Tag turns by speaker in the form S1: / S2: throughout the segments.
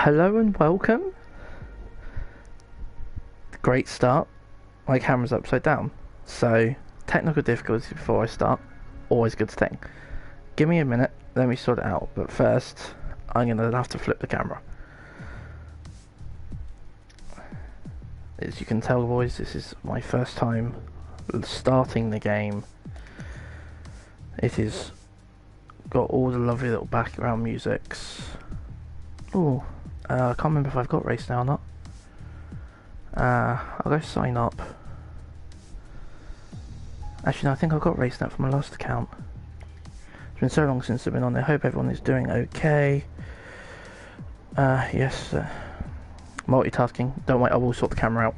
S1: Hello and welcome. Great start. My camera's upside down, so technical difficulties before I start, always a good thing. Give me a minute, let me sort it out, but first I'm going to have to flip the camera. As you can tell, boys, this is my first time starting the game. It is got all the lovely little background musics. Oh, I can't remember if I've got race now or not. I'll go sign up. Actually, no, I think I've got race now from my last account. It's been so long since I've been on there. Hope everyone is doing okay. Yes, multitasking. Don't wait, I will sort the camera out.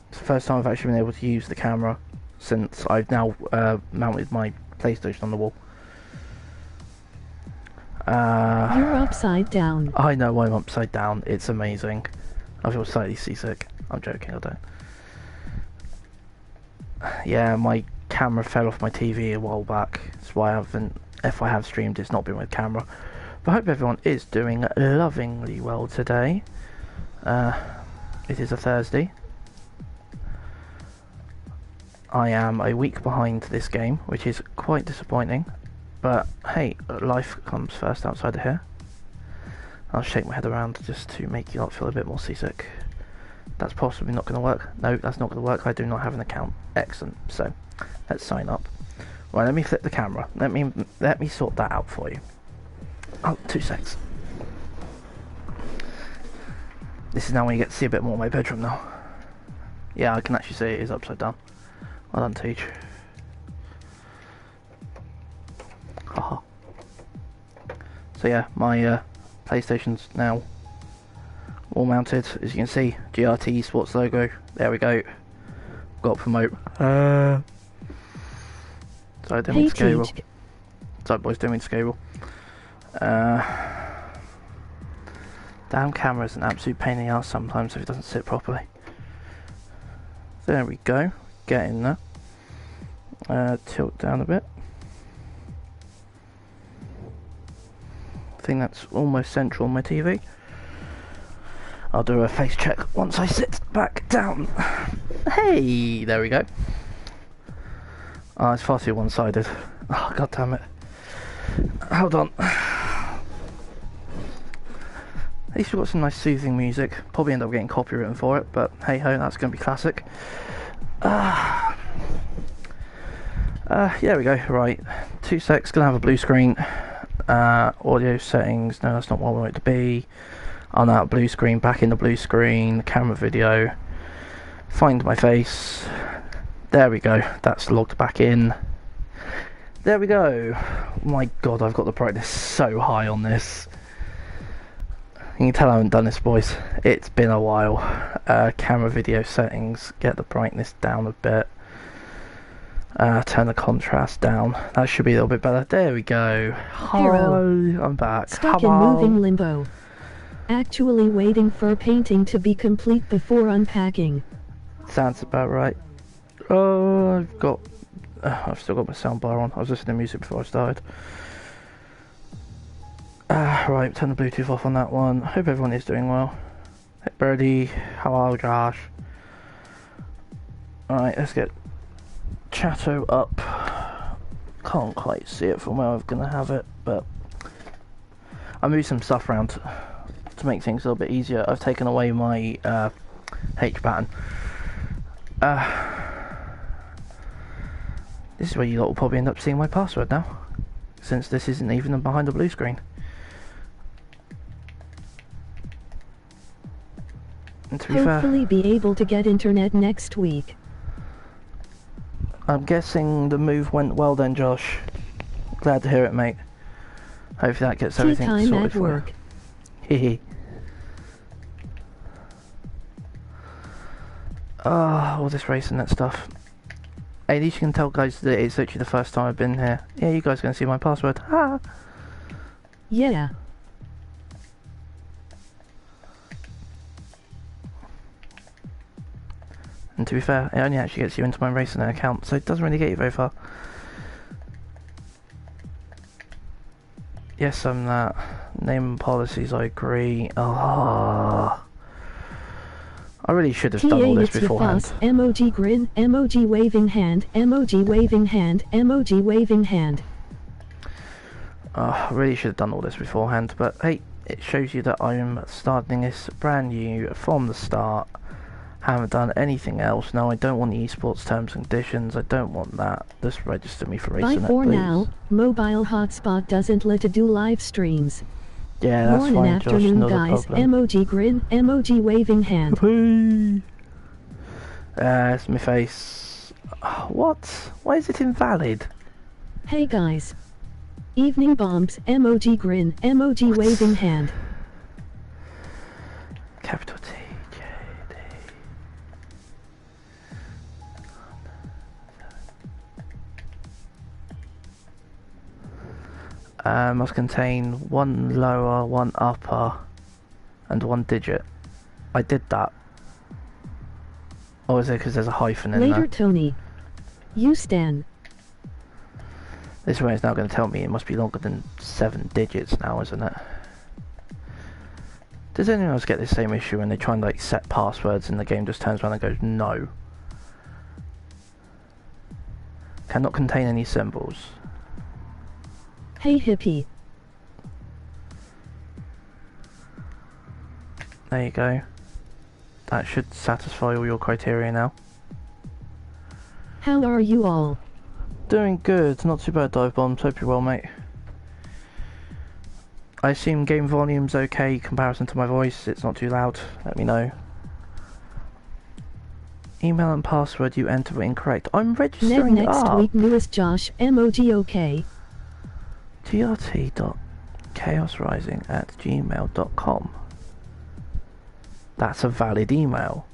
S1: It's the first time I've actually been able to use the camera since I've now mounted my PlayStation on the wall.
S2: You're upside down.
S1: I know I'm upside down. It's amazing. I feel slightly seasick. I'm joking, I don't. Yeah, my camera fell off my TV a while back. That's why I haven't, if I have streamed, it's not been with camera. But I hope everyone is doing lovingly well today. It is a Thursday. I am a week behind this game, which is quite disappointing. But hey, life comes first outside of here. I'll shake my head around just to make you not feel a bit more seasick. That's possibly not going to work. No, that's not going to work. I do not have an account. Excellent. So, let's sign up. Right, let me flip the camera. Let me sort that out for you. Oh, 2 secs. This is now when you get to see a bit more of my bedroom now. Yeah, I can actually see it is upside down. Well done, Teach. Haha. So yeah, my PlayStation's now all mounted. As you can see, GRT Esports logo. There we go. Got promote. So I don't mean to scale. Sorry boys, don't mean to scale. Damn camera's an absolute pain in the ass sometimes if it doesn't sit properly. There we go. Get in there. Tilt down a bit. I think that's almost central on my TV. I'll do a face check once I sit back down. Hey, there we go. Oh, it's far too one-sided. Oh, god damn it. Hold on. At least we've got some nice soothing music. Probably end up getting copywritten for it, but hey ho, that's going to be classic. There we go. Right, 2 secs. Gonna have a blue screen. Audio settings. No, that's not what I want it to be. On that blue screen, back in the blue screen. Camera video. Find my face. There we go. That's logged back in. There we go. My god, I've got the brightness so high on this. You can tell I haven't done this, boys. It's been a while. Camera video settings. Get the brightness down a bit. Turn the contrast down. That should be a little bit better. There we go.
S2: Hero.
S1: I'm back.
S2: Stuck
S1: Hello.
S2: in moving limbo. Actually waiting for painting to be complete before unpacking.
S1: Sounds about right. I've still got my soundbar on. I was listening to music before I started. Right, turn the Bluetooth off on that one. Hope everyone is doing well. Hey Birdie, hello Josh. Alright, let's get Chatto up. Can't quite see it from where I'm gonna have it, but I moved some stuff around to make things a little bit easier. I've taken away my H pattern. This is where you lot will probably end up seeing my password now, since this isn't even behind the blue screen. And to be
S2: Hopefully be able to get internet next week.
S1: I'm guessing the move went well then, Josh. Glad to hear it, mate. Hopefully that gets everything
S2: Tea time
S1: sorted
S2: at
S1: for
S2: work.
S1: you. Hehe. All this racing, that stuff. Hey, at least you can tell guys that it's literally the first time I've been here. Yeah, you guys are going to see my password. Ah.
S2: Yeah.
S1: And to be fair, it only actually gets you into my racing account, so it doesn't really get you very far. Yes, I'm that. Name and policies, I agree. Oh. I really should have done all
S2: T8
S1: this
S2: it's your
S1: beforehand.
S2: boss, emoji grin, emoji waving hand, emoji waving hand, emoji waving hand.
S1: I really should have done all this beforehand, but hey, it shows you that I'm starting this brand new from the start. Haven't done anything else. No, I don't want the esports terms and conditions. I don't want that. Just register me for racing
S2: Bye
S1: it,
S2: for
S1: please.
S2: now, mobile hotspot doesn't let to do live streams.
S1: Yeah, that's
S2: Morning
S1: fine, Josh.
S2: afternoon
S1: Not a
S2: guys,
S1: problem.
S2: emoji grin, emoji waving hand.
S1: It's my face. What? Why is it invalid?
S2: Hey guys. Evening bombs, emoji grin, emoji waving hand.
S1: Capital T, J, D. Must contain one lower, one upper, and one digit. I did that. Or is it because there's a hyphen in
S2: Later
S1: there?
S2: Tony. You Stan.
S1: This way it's now going to tell me it must be longer than 7 digits now, isn't it? Does anyone else get this same issue when they try and like set passwords and the game just turns around and goes no? Cannot contain any symbols.
S2: Hey hippie.
S1: There you go. That should satisfy all your criteria now.
S2: How are you all?
S1: Doing good, not too bad, Dive Bombs. Hope you're well, mate. I assume game volume's okay, comparison to my voice. It's not too loud. Let me know. Email and password you enter were incorrect. I'm registering
S2: Next
S1: up.
S2: week newest Josh, emoji okay.
S1: GRT.KhaosRising@gmail.com. That's a valid email.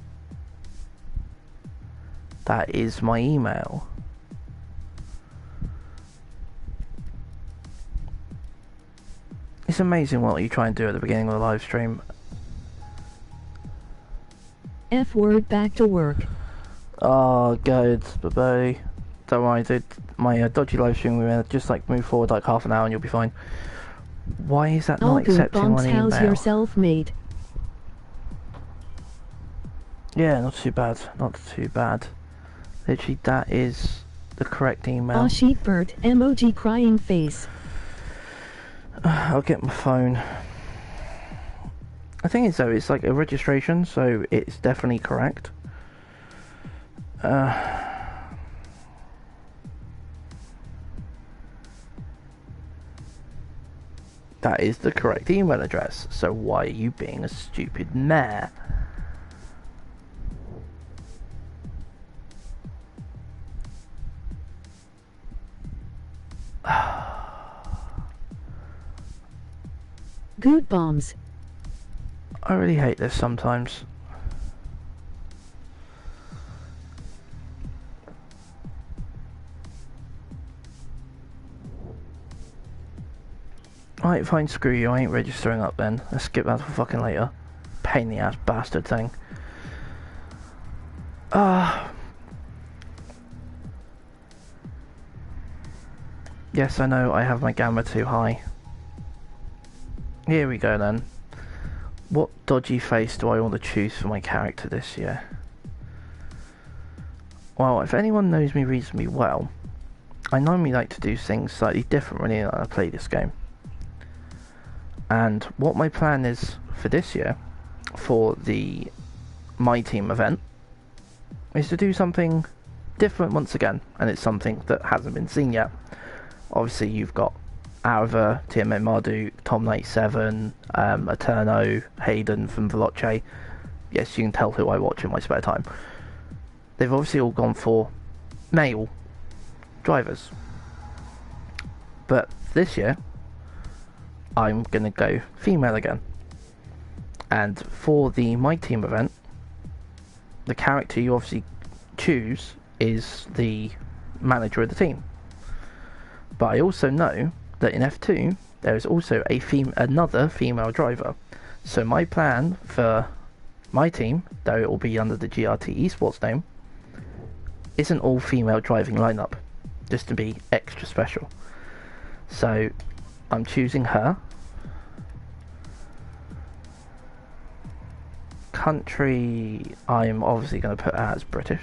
S1: That is my email. It's amazing what you try and do at the beginning of the live stream.
S2: F word back to work.
S1: Oh, good. Bye-bye. Don't worry, dude. My dodgy live stream, we're gonna just like move forward like half an hour and you'll be fine. Why is that
S2: All
S1: not
S2: good
S1: accepting
S2: bombs,
S1: one email?
S2: how's yourself mate?
S1: Yeah, not too bad. Not too bad. Literally, that is the correct email.
S2: Aw sheepbird, emoji crying face.
S1: I'll get my phone. The thing is though, it's like a registration, so it's definitely correct. That is the correct email address, so why are you being a stupid mare?
S2: Good bombs.
S1: I really hate this sometimes. Alright, fine, screw you, I ain't registering up then. Let's skip that for fucking later. Pain in the ass bastard thing. Yes, I know, I have my gamma too high. Here we go then. What dodgy face do I want to choose for my character this year? Well, if anyone knows me reasonably well, I normally like to do things slightly differently when I play this game. And what my plan is for this year, for the My Team event, is to do something different once again, and it's something that hasn't been seen yet. Obviously you've got Arava, TMA Marduk, Tom97, Eterno, Hayden from Veloce. Yes, you can tell who I watch in my spare time. They've obviously all gone for male drivers. But this year, I'm going to go female again. And for the My Team event, the character you obviously choose is the manager of the team. But I also know that in F2 there is also another female driver. So my plan for my team, though it will be under the GRT Esports name, is an all-female driving lineup, just to be extra special. So I'm choosing her. Country, I'm obviously going to put as British.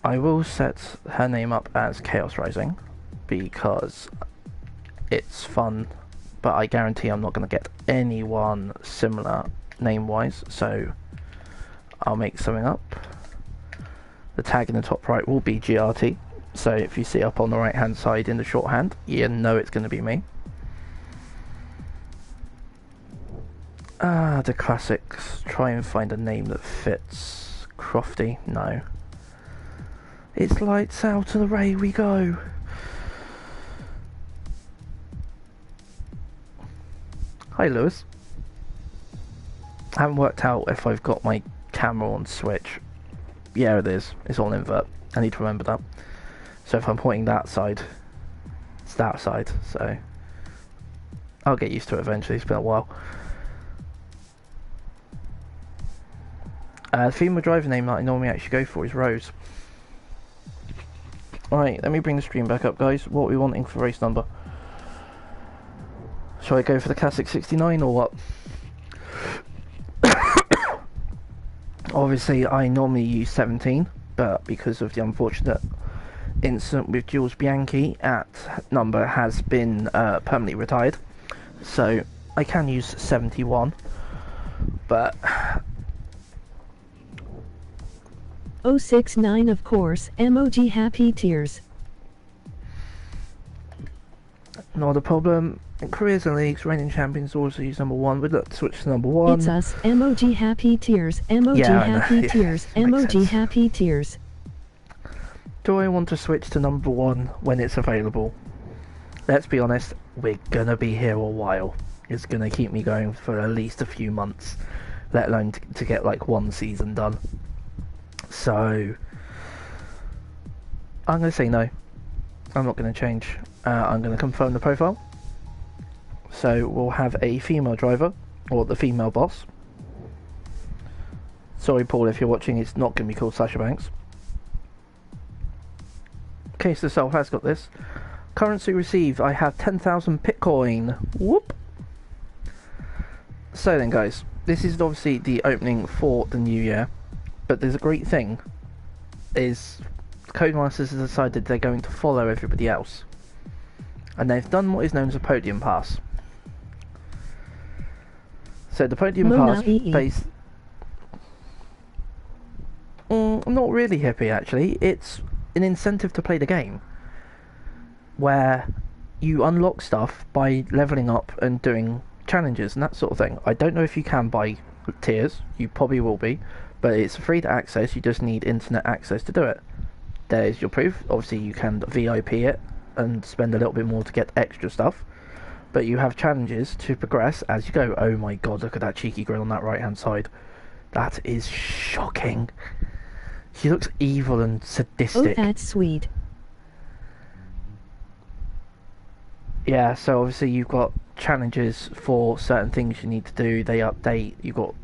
S1: I will set her name up as KhaosRising because it's fun, but I guarantee I'm not going to get anyone similar name-wise, so I'll make something up. The tag in the top right will be GRT, so if you see up on the right-hand side in the shorthand, you know it's going to be me. The classics. Try and find a name that fits. Crofty? No. It's lights out and away we go. Hi Lewis. I haven't worked out if I've got my camera on switch. Yeah, it is. It's on invert. I need to remember that. So if I'm pointing that side, it's that side. So I'll get used to it eventually. It's been a while. The female driver name that I normally actually go for is Rose. Alright, let me bring the stream back up, guys. What are we wanting for race number? Shall I go for the classic 69 or what? Obviously, I normally use 17, but because of the unfortunate incident with Jules Bianchi, that number has been permanently retired. So, I can use 71, but...
S2: 069 of course, emoji happy tears.
S1: Not a problem. In careers and leagues, reigning champions also use number 1. We'd look to switch to number 1.
S2: It's us, emoji happy tears, emoji happy tears, emoji happy tears.
S1: Do I want to switch to number 1 when it's available? Let's be honest, we're gonna be here a while. It's gonna keep me going for at least a few months, let alone to get like one season done. So I'm going to say no. I'm not going to change. I'm going to confirm the profile. So we'll have a female driver, or the female boss. Sorry Paul, if you're watching, it's not going to be called Sasha Banks. Case the Self has got this. Currency received, I have 10,000 Bitcoin. Whoop! So then guys, this is obviously the opening for the new year. But there's a great thing, is Codemasters have decided they're going to follow everybody else. And they've done what is known as a podium pass. So the podium pass based... not really hippie actually, it's an incentive to play the game. Where you unlock stuff by levelling up and doing challenges and that sort of thing. I don't know if you can buy tiers, you probably will be. But it's free to access, you just need internet access to do it. There's your proof. Obviously you can VIP it and spend a little bit more to get extra stuff. But you have challenges to progress as you go. Oh my god, look at that cheeky girl on that right hand side. That is shocking. She looks evil and sadistic.
S2: Oh, that's sweet.
S1: Yeah, so obviously you've got challenges for certain things you need to do. They update. You've got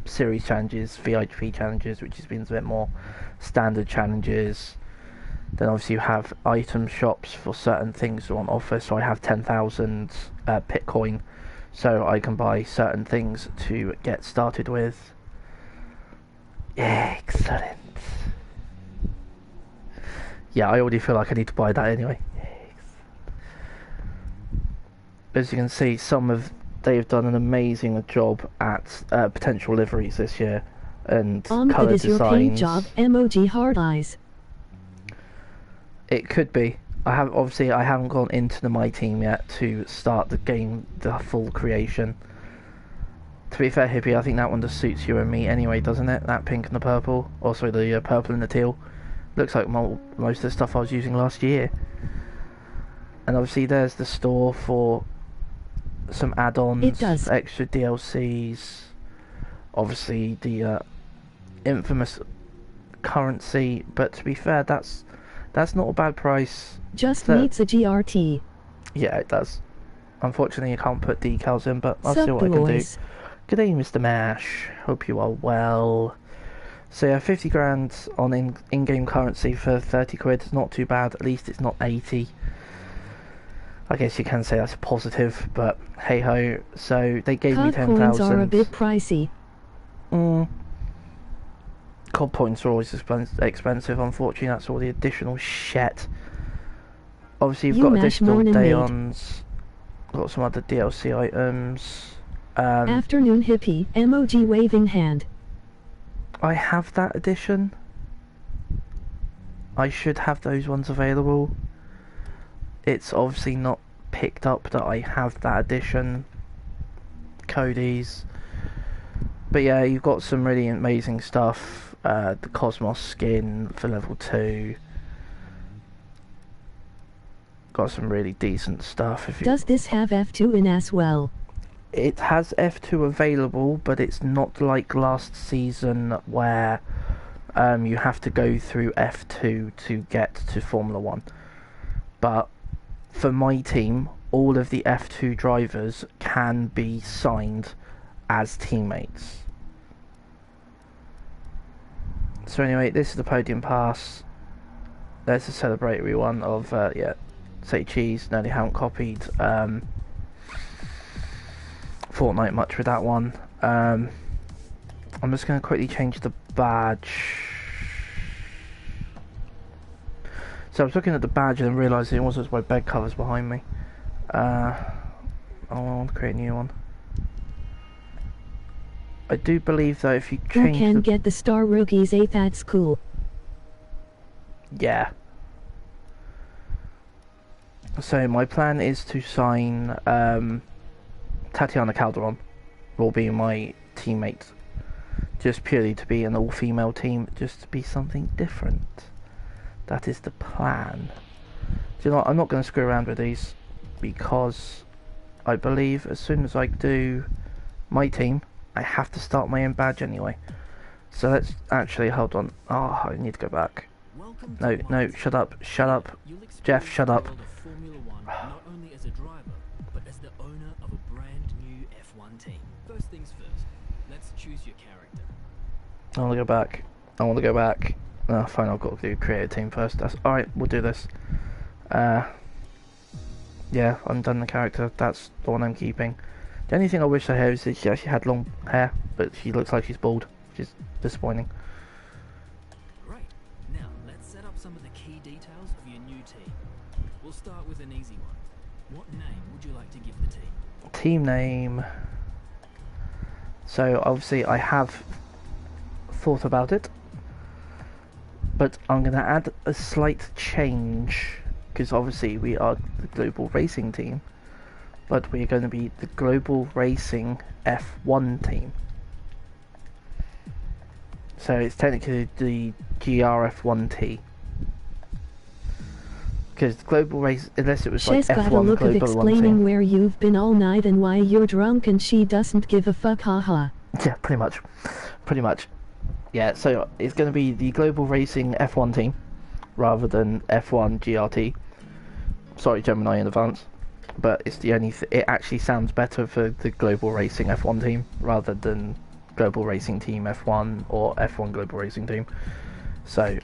S1: series challenges, VIP challenges, which has been a bit more standard challenges. Then obviously you have item shops for certain things on offer. So I have 10,000 Bitcoin, so I can buy certain things to get started with. Excellent. Yeah, I already feel like I need to buy that anyway. As you can see, they have done an amazing job at potential liveries this year and colour designs. Your paint job,
S2: emoji hard eyes.
S1: It could be. I haven't gone into the My Team yet to start the game, the full creation. To be fair, Hippie, I think that one just suits you and me anyway, doesn't it? That pink and the purple. Also the purple and the teal. Looks like most of the stuff I was using last year. And obviously there's the store for some add-ons, extra DLCs, obviously the infamous currency, but to be fair, that's not a bad price.
S2: Just needs a GRT.
S1: Yeah, it does. Unfortunately, you can't put decals in, but I'll see what I can do. Good day, Mr. Mash. Hope you are well. So yeah, 50 grand on in-game currency for 30 quid is not too bad. At least it's not 80. I guess you can say that's a positive, but hey ho. So they gave me
S2: COD coins are a
S1: 10,000.
S2: bit pricey.
S1: COD points are always expensive, unfortunately. That's all the additional shit. Obviously, you've got additional Daons, got some other DLC items.
S2: Afternoon hippie, emoji waving hand.
S1: I have that edition. I should have those ones available. It's obviously not picked up that I have that edition. Cody's. But yeah, you've got some really amazing stuff. The Cosmos skin for level 2. Got some really decent stuff.
S2: Does this have F2 in as well?
S1: It has F2 available, but it's not like last season where you have to go through F2 to get to Formula 1. But for my team, all of the F2 drivers can be signed as teammates. So anyway, this is the podium pass. There's a celebratory one of, say cheese. No, they haven't copied Fortnite much with that one. I'm just going to quickly change the badge. So I was looking at the badge and realising it wasn't my bed covers behind me. I want to create a new one. I do believe though if you change
S2: Who can get the star rookies 8, that's cool.
S1: Yeah. So my plan is to sign Tatiana Calderon will be my teammate. Just purely to be an all-female team, just to be something different. That is the plan. Do you know what? I'm not going to screw around with these because I believe as soon as I do my team, I have to start my own badge anyway. So let's actually hold on. Oh, I need to go back. No, shut up, Jeff, shut up.
S3: Not only as a driver, but as the owner of a brand new F1 team. First things first, let's choose your character.
S1: I want to go back. Oh, fine, I've got to create a team first. That's alright, we'll do this. Yeah, I'm done the character. That's the one I'm keeping. The only thing I wish I had is that she actually had long hair, but she looks like she's bald, which is disappointing.
S3: Great. Now, let's set up some of the key details of your new team. We'll start with an easy one. What name would you like to give the team?
S1: Team name. So obviously I have thought about it, but I'm going to add a slight change because obviously we are the global racing team, but we're going to be the global racing F1 team. So it's technically the GRF1T. Because global race, unless it was
S2: She's
S1: like
S2: got
S1: F1
S2: a look of
S1: global
S2: explaining where you've been all night and why you're drunk and she doesn't give a fuck, haha.
S1: Yeah, pretty much. Yeah, so it's going to be the global racing F1 team rather than F1 GRT. Sorry, Gemini in advance, but it's the only. It actually sounds better for the global racing F1 team rather than global racing team F1 or F1 global racing team. So.
S3: Nice.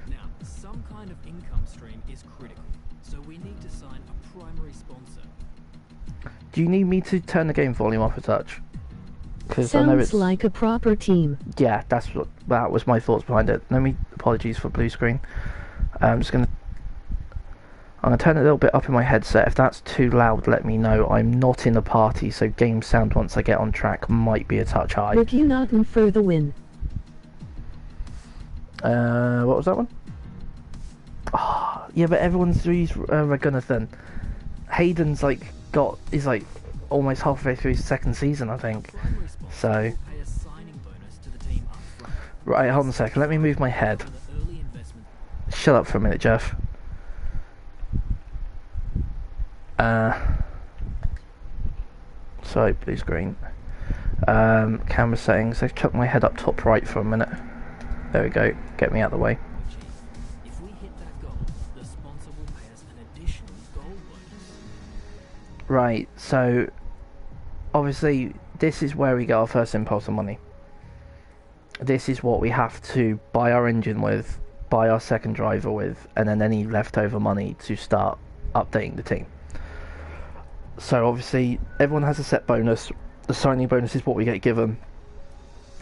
S3: Now, some kind of income stream is critical, so we need to sign a primary sponsor.
S1: Do you need me to turn the game volume up a touch? Because I know it's
S2: like a proper team.
S1: Yeah, that was my thoughts behind it. Apologies for blue screen. I'm gonna turn it a little bit up in my headset. If that's too loud, let me know. I'm not in a party, so game sound once I get on track might be a touch high.
S2: Ricky Naughton for the win.
S1: What was that one? Oh, yeah, but everyone's used Regunathan. Hayden's is almost halfway through his second season, I think. So, right, hold on a second. Let me move my head. Shut up for a minute, Jeff. Sorry, blue screen. Camera settings. Let's chuck my head up top right for a minute. There we go. Get me out of the way.
S3: If we hit that goal, the sponsor will pay us an additional goal bonus.
S1: Right, so obviously this is where we get our first impulse of money. this is what we have to buy our engine with, buy our second driver with, and then any leftover money to start updating the team. So obviously everyone has a set bonus. The signing bonus is what we get given,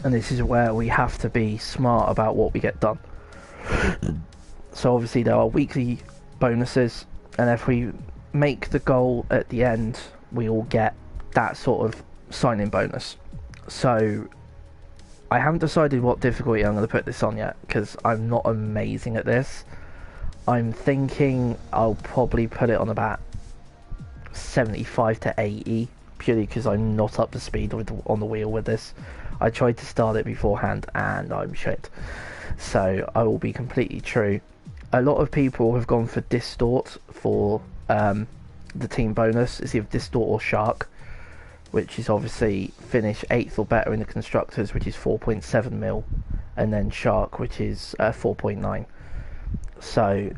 S1: and this is where we have to be smart about what we get done. So obviously there are weekly bonuses, and if we make the goal at the end, we will get that sort of signing bonus. So I haven't decided what difficulty I'm going to put this on yet, because I'm not amazing at this. I'm thinking I'll probably put it on about 75 to 80, purely because I'm not up to speed on the wheel with this. I tried to start it beforehand and I'm shit. So I will be completely true. A lot of people have gone for Distort for the team bonus. It's either Distort or Shark, which is obviously finish 8th or better in the Constructors, which is 4.7 mil, and then Shark, which is 4.9. So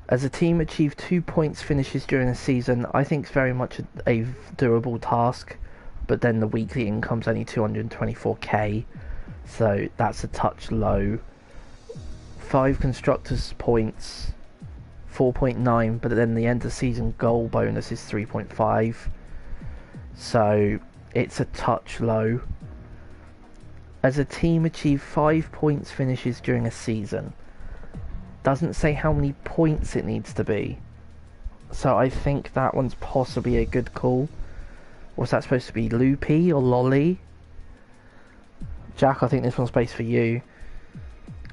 S1: as a team achieve 2 points finishes during the season, I think it's very much a doable task, but then the weekly income's only 224k, so that's a touch low. 5 Constructors points, 4.9, but then the end of season goal bonus is 3.5, so it's a touch low. As a team achieve 5 points finishes during a season, doesn't say how many points it needs to be, so I think that one's possibly a good call. What's that supposed to be, Loopy or Lolly? Jack, I think this one's based for you.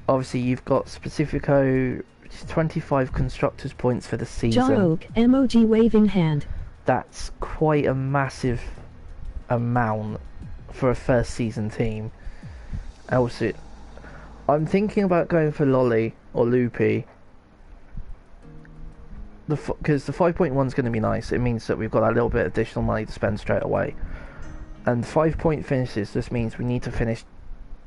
S1: Obviously you've got Specifico, which is 25 Constructors points for the season.
S2: Jog, emoji waving hand.
S1: That's quite a massive amount for a first season team. Also, I'm thinking about going for Lolly or Loopy, because the 5.1 is going to be nice. It means that we've got a little bit of additional money to spend straight away, and 5 point finishes just means we need to finish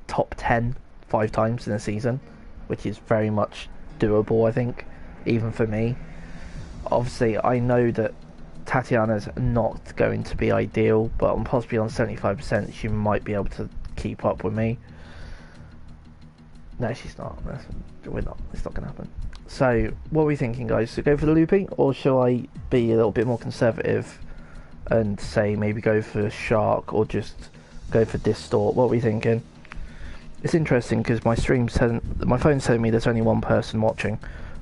S1: top 10 5 times in a season, which is very much doable, I think, even for me. Obviously I know that Tatiana's not going to be ideal, but I'm possibly on 75%. She might be able to keep up with me. No, she's not. We're not. It's not going to happen. So, what are we thinking, guys? So go for the Loopy, or shall I be a little bit more conservative and say maybe go for Shark, or just go for Distort? What are we thinking? It's interesting because my phone's telling me there's only one person watching,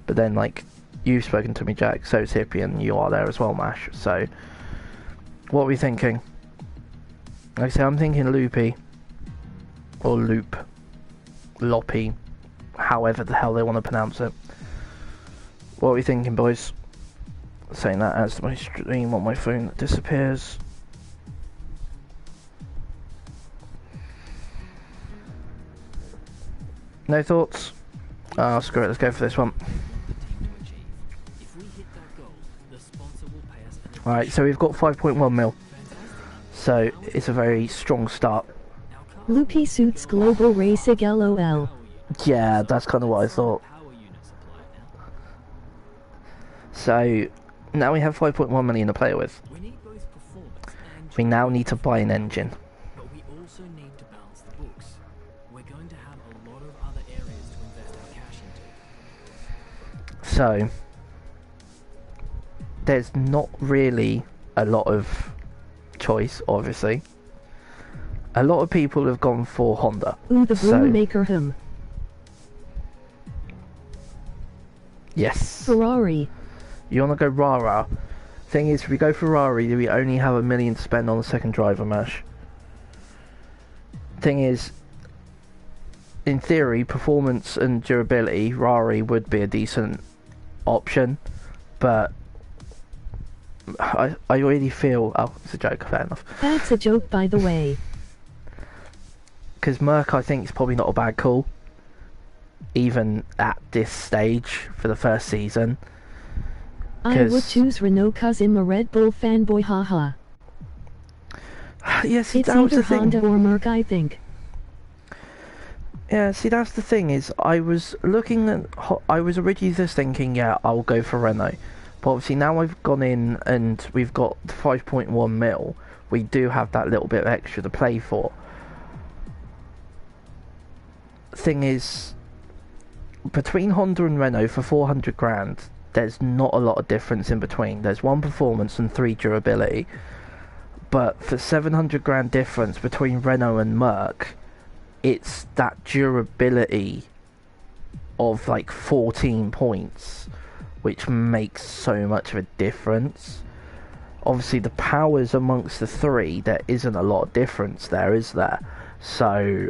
S1: but then like you've spoken to me, Jack, so it's Hippie, and you are there as well, Mash. So, what are we thinking? Like I say, I'm thinking Loopy or Loop. Loppy, however the hell they want to pronounce it. What are we thinking, boys? Saying that as my stream on my phone disappears. No thoughts? Ah, screw it, let's go for this one. Alright, so we've got 5.1 mil. So it's a very strong start.
S2: Loopy suits global racing LOL.
S1: Yeah, that's kind of what I thought. So now we have 5.1 million to play with. We now need to buy an engine.
S3: But we also need to balance the books. We're going to have a lot of other areas to invest our cash into.
S1: So there's not really a lot of choice, obviously. A lot of people have gone for Honda.
S2: Ooh, the broom maker him.
S1: Yes.
S2: Ferrari.
S1: You want to go Rara? Thing is, if we go Ferrari, we only have $1 million to spend on the second driver, Mash. Thing is, in theory, performance and durability, Ferrari would be a decent option, but I already feel... Oh, it's a joke, fair enough.
S2: That's a joke, by the way.
S1: Because Merc, I think, is probably not a bad call, even at this stage for the first season.
S2: I would choose Renault cause I'm a Red Bull fanboy, haha.
S1: Yeah, see,
S2: it's
S1: that was
S2: either
S1: the thing.
S2: Honda or Merc, I think.
S1: Yeah, see, that's the thing is, I was looking at... I was originally just thinking, yeah, I'll go for Renault. But obviously now I've gone in and we've got 5.1 mil. We do have that little bit of extra to play for. thing is, between Honda and Renault for 400 grand, there's not a lot of difference in between. There's 1 performance and 3 durability. But for 700 grand difference between Renault and Merc, it's that durability of like 14 points which makes so much of a difference. Obviously the powers amongst the three, there isn't a lot of difference there, is there? So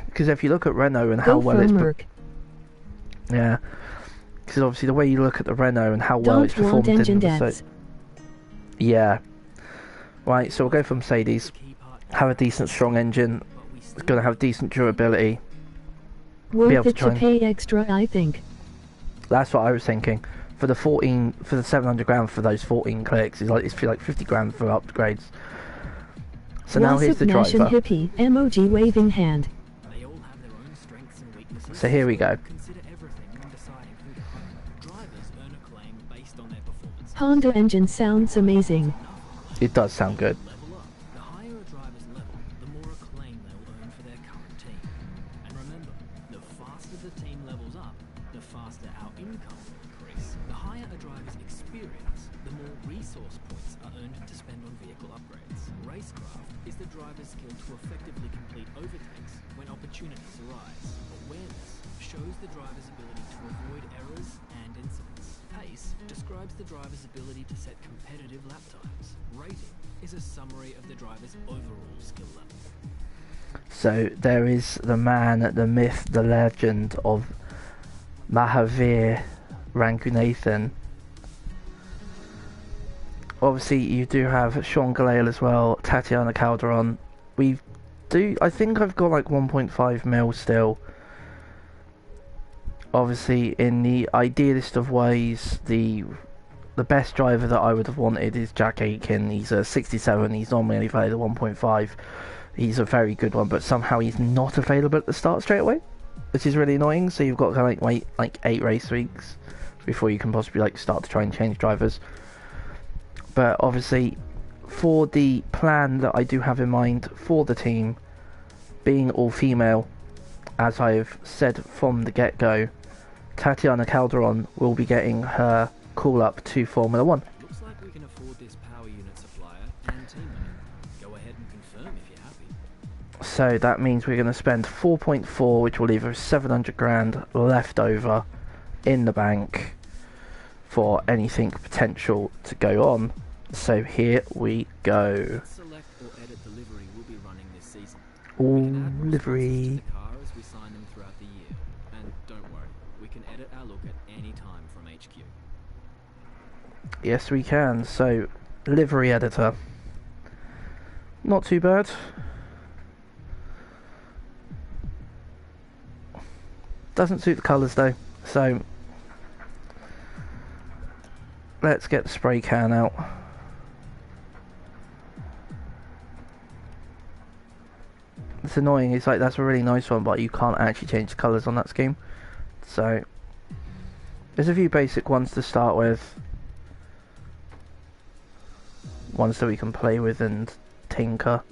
S1: because if you look at Renault and how well it's yeah, because obviously the way you look at the Renault and how well it's performed in the yeah. Right, so we'll go for Mercedes. Have a decent, strong engine. It's going to have decent durability.
S2: Worth it to pay extra, I think.
S1: That's what I was thinking. For the 700 grand for those 14 clicks, it's like 50 grand for upgrades. So now here's the driver.
S2: Hippie, emoji waving hand.
S3: They all have their own strengths and weaknesses.
S1: So here we go.
S3: Consider everything when deciding who to hire. Drivers earn acclaim based on their performance.
S2: Honda engine sounds amazing.
S1: It does sound good.
S3: Level up. The higher a driver's level, the more acclaim they'll earn for their current team. And remember, the faster the team levels up, the faster our income will increase. The higher a driver's experience, the more resource points are earned to spend on vehicle upgrades. Racecraft is the driver's skill to effectively complete overtakes when opportunities arise. Awareness shows the driver's ability to avoid errors and incidents. Pace describes the driver's ability to set competitive lap times. Rating is a summary of the driver's overall skill level.
S1: So there is the man, the myth, the legend of Mahavir Rangunathan. Obviously you do have Sean Galale as well, Tatiana Calderon. I think I've got like 1.5 mil still. Obviously in the idealist of ways, the best driver that I would have wanted is Jack Aitken. He's a 67, he's normally valued at 1.5. He's a very good one, but somehow he's not available at the start straight away, which is really annoying. So you've got to kind of wait like 8 race weeks before you can possibly like start to try and change drivers. But obviously for the plan that I do have in mind for the team, being all female, as I've said from the get-go, Tatiana Calderon will be getting her call up to Formula 1.
S3: Looks like we can afford this power unit supplier and team name. Go ahead and confirm if you're happy.
S1: So that means we're going to spend 4.4, which will leave us 700 grand left over in the bank for anything potential to go on. So here we go.
S3: Select or edit delivery will be running this season.
S1: Ooh, livery.
S3: The car as we sign them throughout the year. And don't worry, we can edit our look at any time from HQ.
S1: Yes, we can. So, livery editor. Not too bad. Doesn't suit the colours though. So, let's get the spray can out. It's annoying, it's like that's a really nice one, but you can't actually change the colours on that scheme. So, there's a few basic ones to start with. Ones that we can play with and tinker.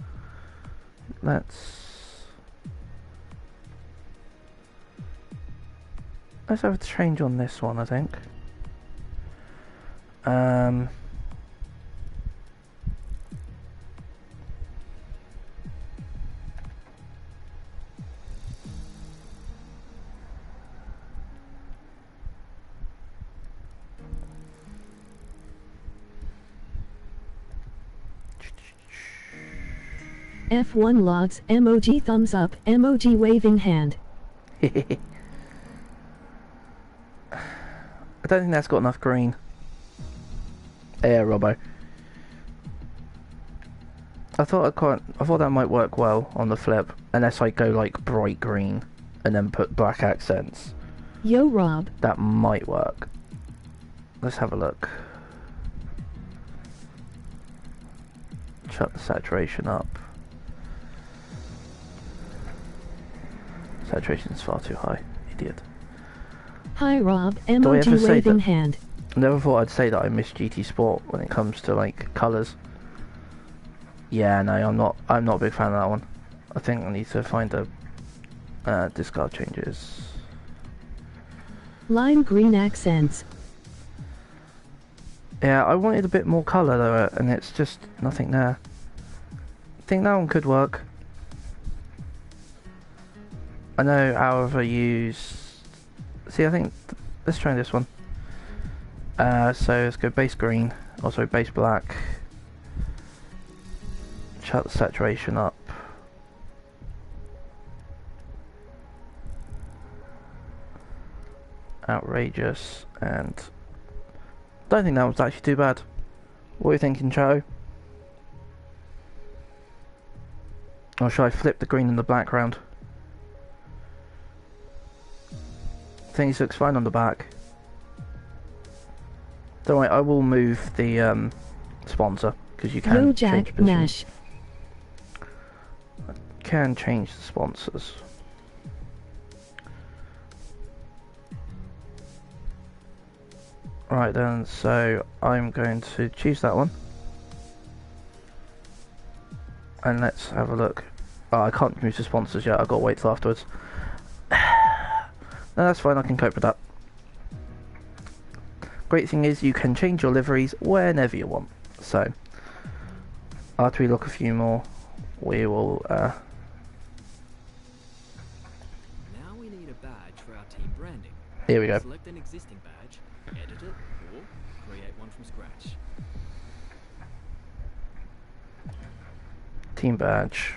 S1: Let's have a change on this one, I think.
S2: F1 logs, emoji thumbs up, emoji waving hand.
S1: I don't think that's got enough green. Yeah, Robbo. I thought that might work well on the flip, unless I go like bright green and then put black accents.
S2: Yo, Rob.
S1: That might work. Let's have a look. Shut the saturation up. Saturation's far too high, idiot.
S2: Hi, Rob. Emoji waving hand.
S1: Never thought I'd say that I miss GT Sport when it comes to like colours. Yeah, no, I'm not a big fan of that one. I think I need to find a discard changes.
S2: Lime green accents.
S1: Yeah, I wanted a bit more colour though, and it's just nothing there. I think that one could work. I know, however, use. See, I think let's try this one. So let's go base green, also base black. Shut the saturation up. Outrageous, and don't think that was actually too bad. What are you thinking, Cho? Or should I flip the green and the black round? I think this looks fine on the back. Don't worry, I will move the sponsor because you can
S2: Yo
S1: change
S2: Jack
S1: position.
S2: Nash.
S1: Can change the sponsors. Right then, so I'm going to choose that one. And let's have a look. Oh, I can't move the sponsors yet, I've got to wait till afterwards. No, that's fine, I can cope with that. Great thing is you can change your liveries whenever you want. So, after we look a few more, we will...
S3: Now we need a badge for our team branding.
S1: Here we go.
S3: Select an existing badge, edit it, or create one from scratch.
S1: Team badge.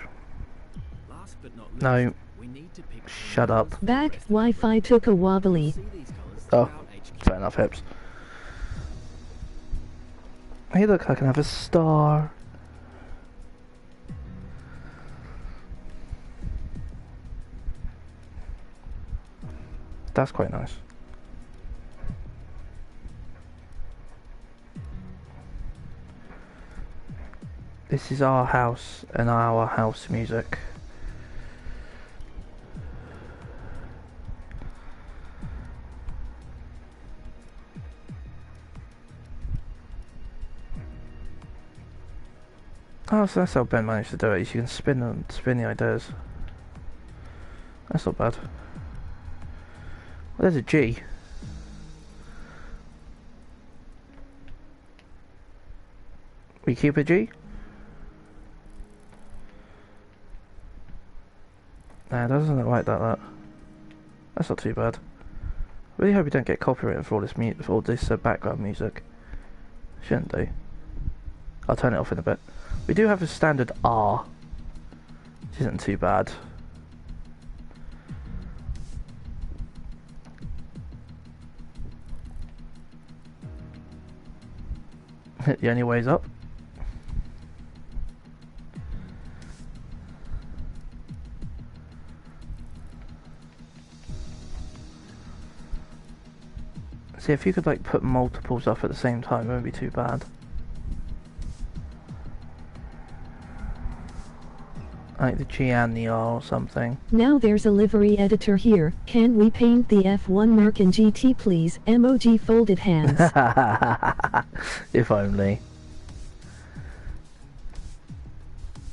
S3: Last but not least,
S1: No.
S3: we need to pick
S1: Shut up.
S2: Back Wi-Fi took a wobbly.
S3: See these colours
S1: Oh,
S3: throughout HQ.
S1: fair enough, hips. Hey look, I can have a star. That's quite nice. This is our house and our house music. Oh, so that's how Ben managed to do it. You can spin the ideas. That's not bad. Well, there's a G. We keep a G? Nah, it doesn't look like that. That's not too bad. Really hope we don't get copyrighted for all this background music. Shouldn't do. I'll turn it off in a bit. We do have a standard R, which isn't too bad. The only way's up. See, if you could like put multiples up at the same time, it wouldn't be too bad. Like the G and the R or something.
S2: Now there's a livery editor here. Can we paint the F1 Merc and GT please? MOG folded hands.
S1: If only.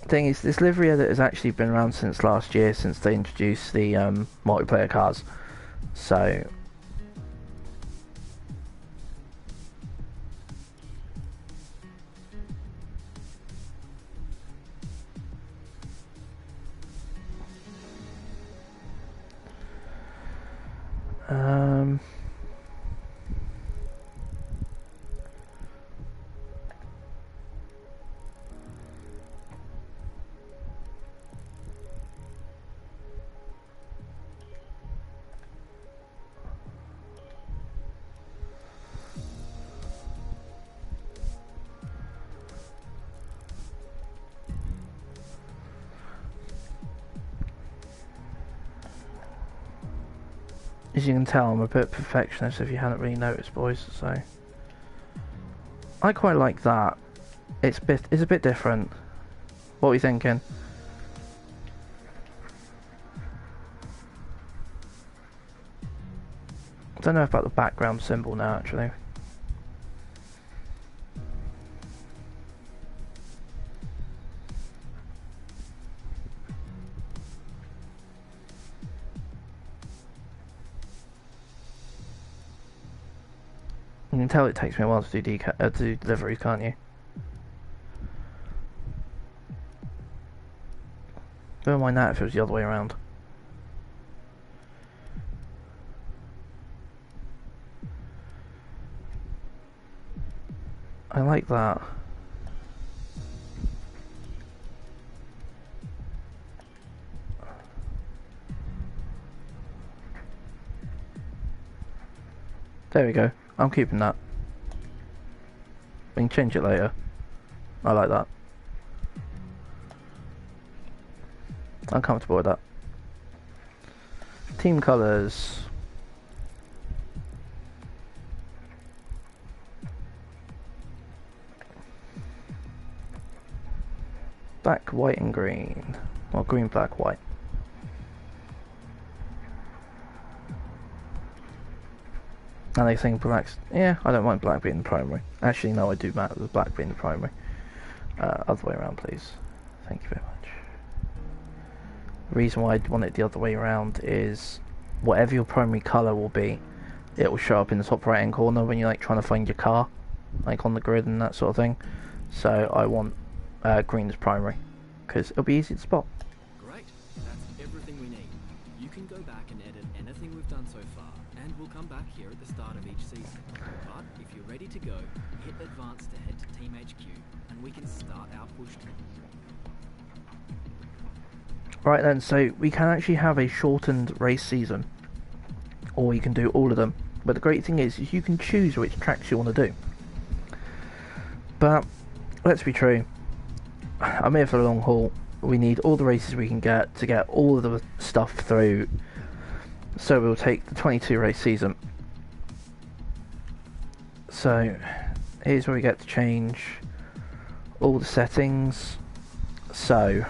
S1: Thing is, this livery edit has actually been around since last year, since they introduced the multiplayer cars. So... as you can tell, I'm a bit perfectionist if you hadn't really noticed, boys, so... I quite like that. It's a bit different. What are we thinking? I don't know about the background symbol now, actually. can tell it takes me a while to do deliveries, can't you? Don't mind that if it was the other way around. I like that. There we go. I'm keeping that. We can change it later. I like that. I'm comfortable with that. Team colours. Black, white and green. Or green, black, white. And they think black's... Yeah, I don't mind black being the primary. Actually, no, I do matter with black being the primary. Other way around, please. Thank you very much. The reason why I want it the other way around is whatever your primary colour will be, it will show up in the top right hand corner when you're like trying to find your car, like on the grid and that sort of thing. So I want green as primary, because it'll be easy to spot.
S3: Great, that's everything we need. You can go back and edit anything we've done so far, and we'll come back here at the start of each season. But if you're ready to go, hit advance to head to Team HQ, and we can start our push to...
S1: Right then, so we can actually have a shortened race season, or you can do all of them. But the great thing is you can choose which tracks you want to do. But let's be true, I'm here for the long haul. We need all the races we can get to get all of the stuff through. So we'll take the 22 race season. So here's where we get to change all the settings. So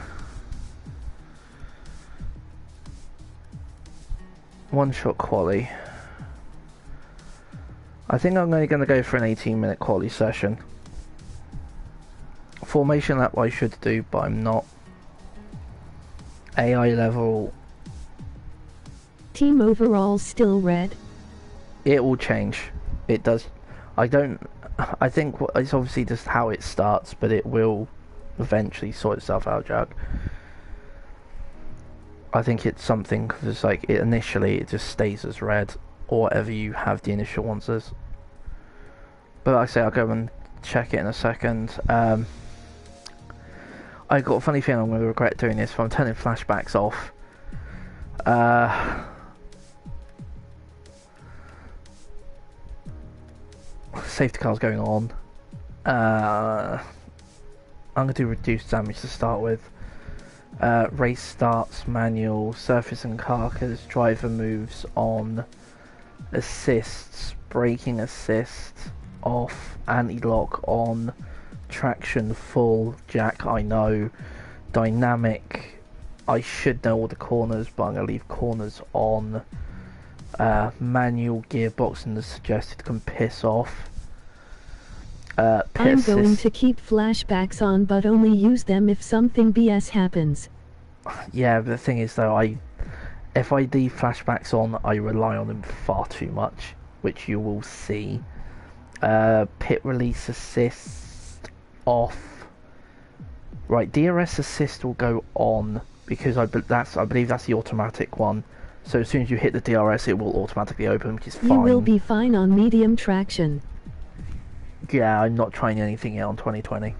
S1: one shot quali. I think I'm only going to go for an 18-minute quali session. Formation lap I should do, but I'm not. AI level.
S2: Team overall still red.
S1: It will change. It does. I think it's obviously just how it starts, but it will eventually sort itself out, Jack. I think it's something because like initially it just stays as red, or whatever you have the initial ones as. But like I say, I'll go and check it in a second. I got a funny feeling I'm going to regret doing this, so I'm turning flashbacks off. Safety car's going on. I'm going to do reduced damage to start with. Race starts, manual, surface and carcass, driver moves on, assists, braking assist, off, anti-lock on, traction full, jack I know, dynamic, I should know all the corners but I'm going to leave corners on, manual, gearbox and the suggested can piss off.
S2: I'm going to keep flashbacks on but only use them if something BS happens.
S1: Yeah, but the thing is though, if I leave flashbacks on, I rely on them far too much, which you will see. Pit release assist off. Right, DRS assist will go on because I believe that's the automatic one. So as soon as you hit the DRS, it will automatically open, which is fine.
S2: You will be fine on medium traction.
S1: Yeah, I'm not trying anything yet on 2020.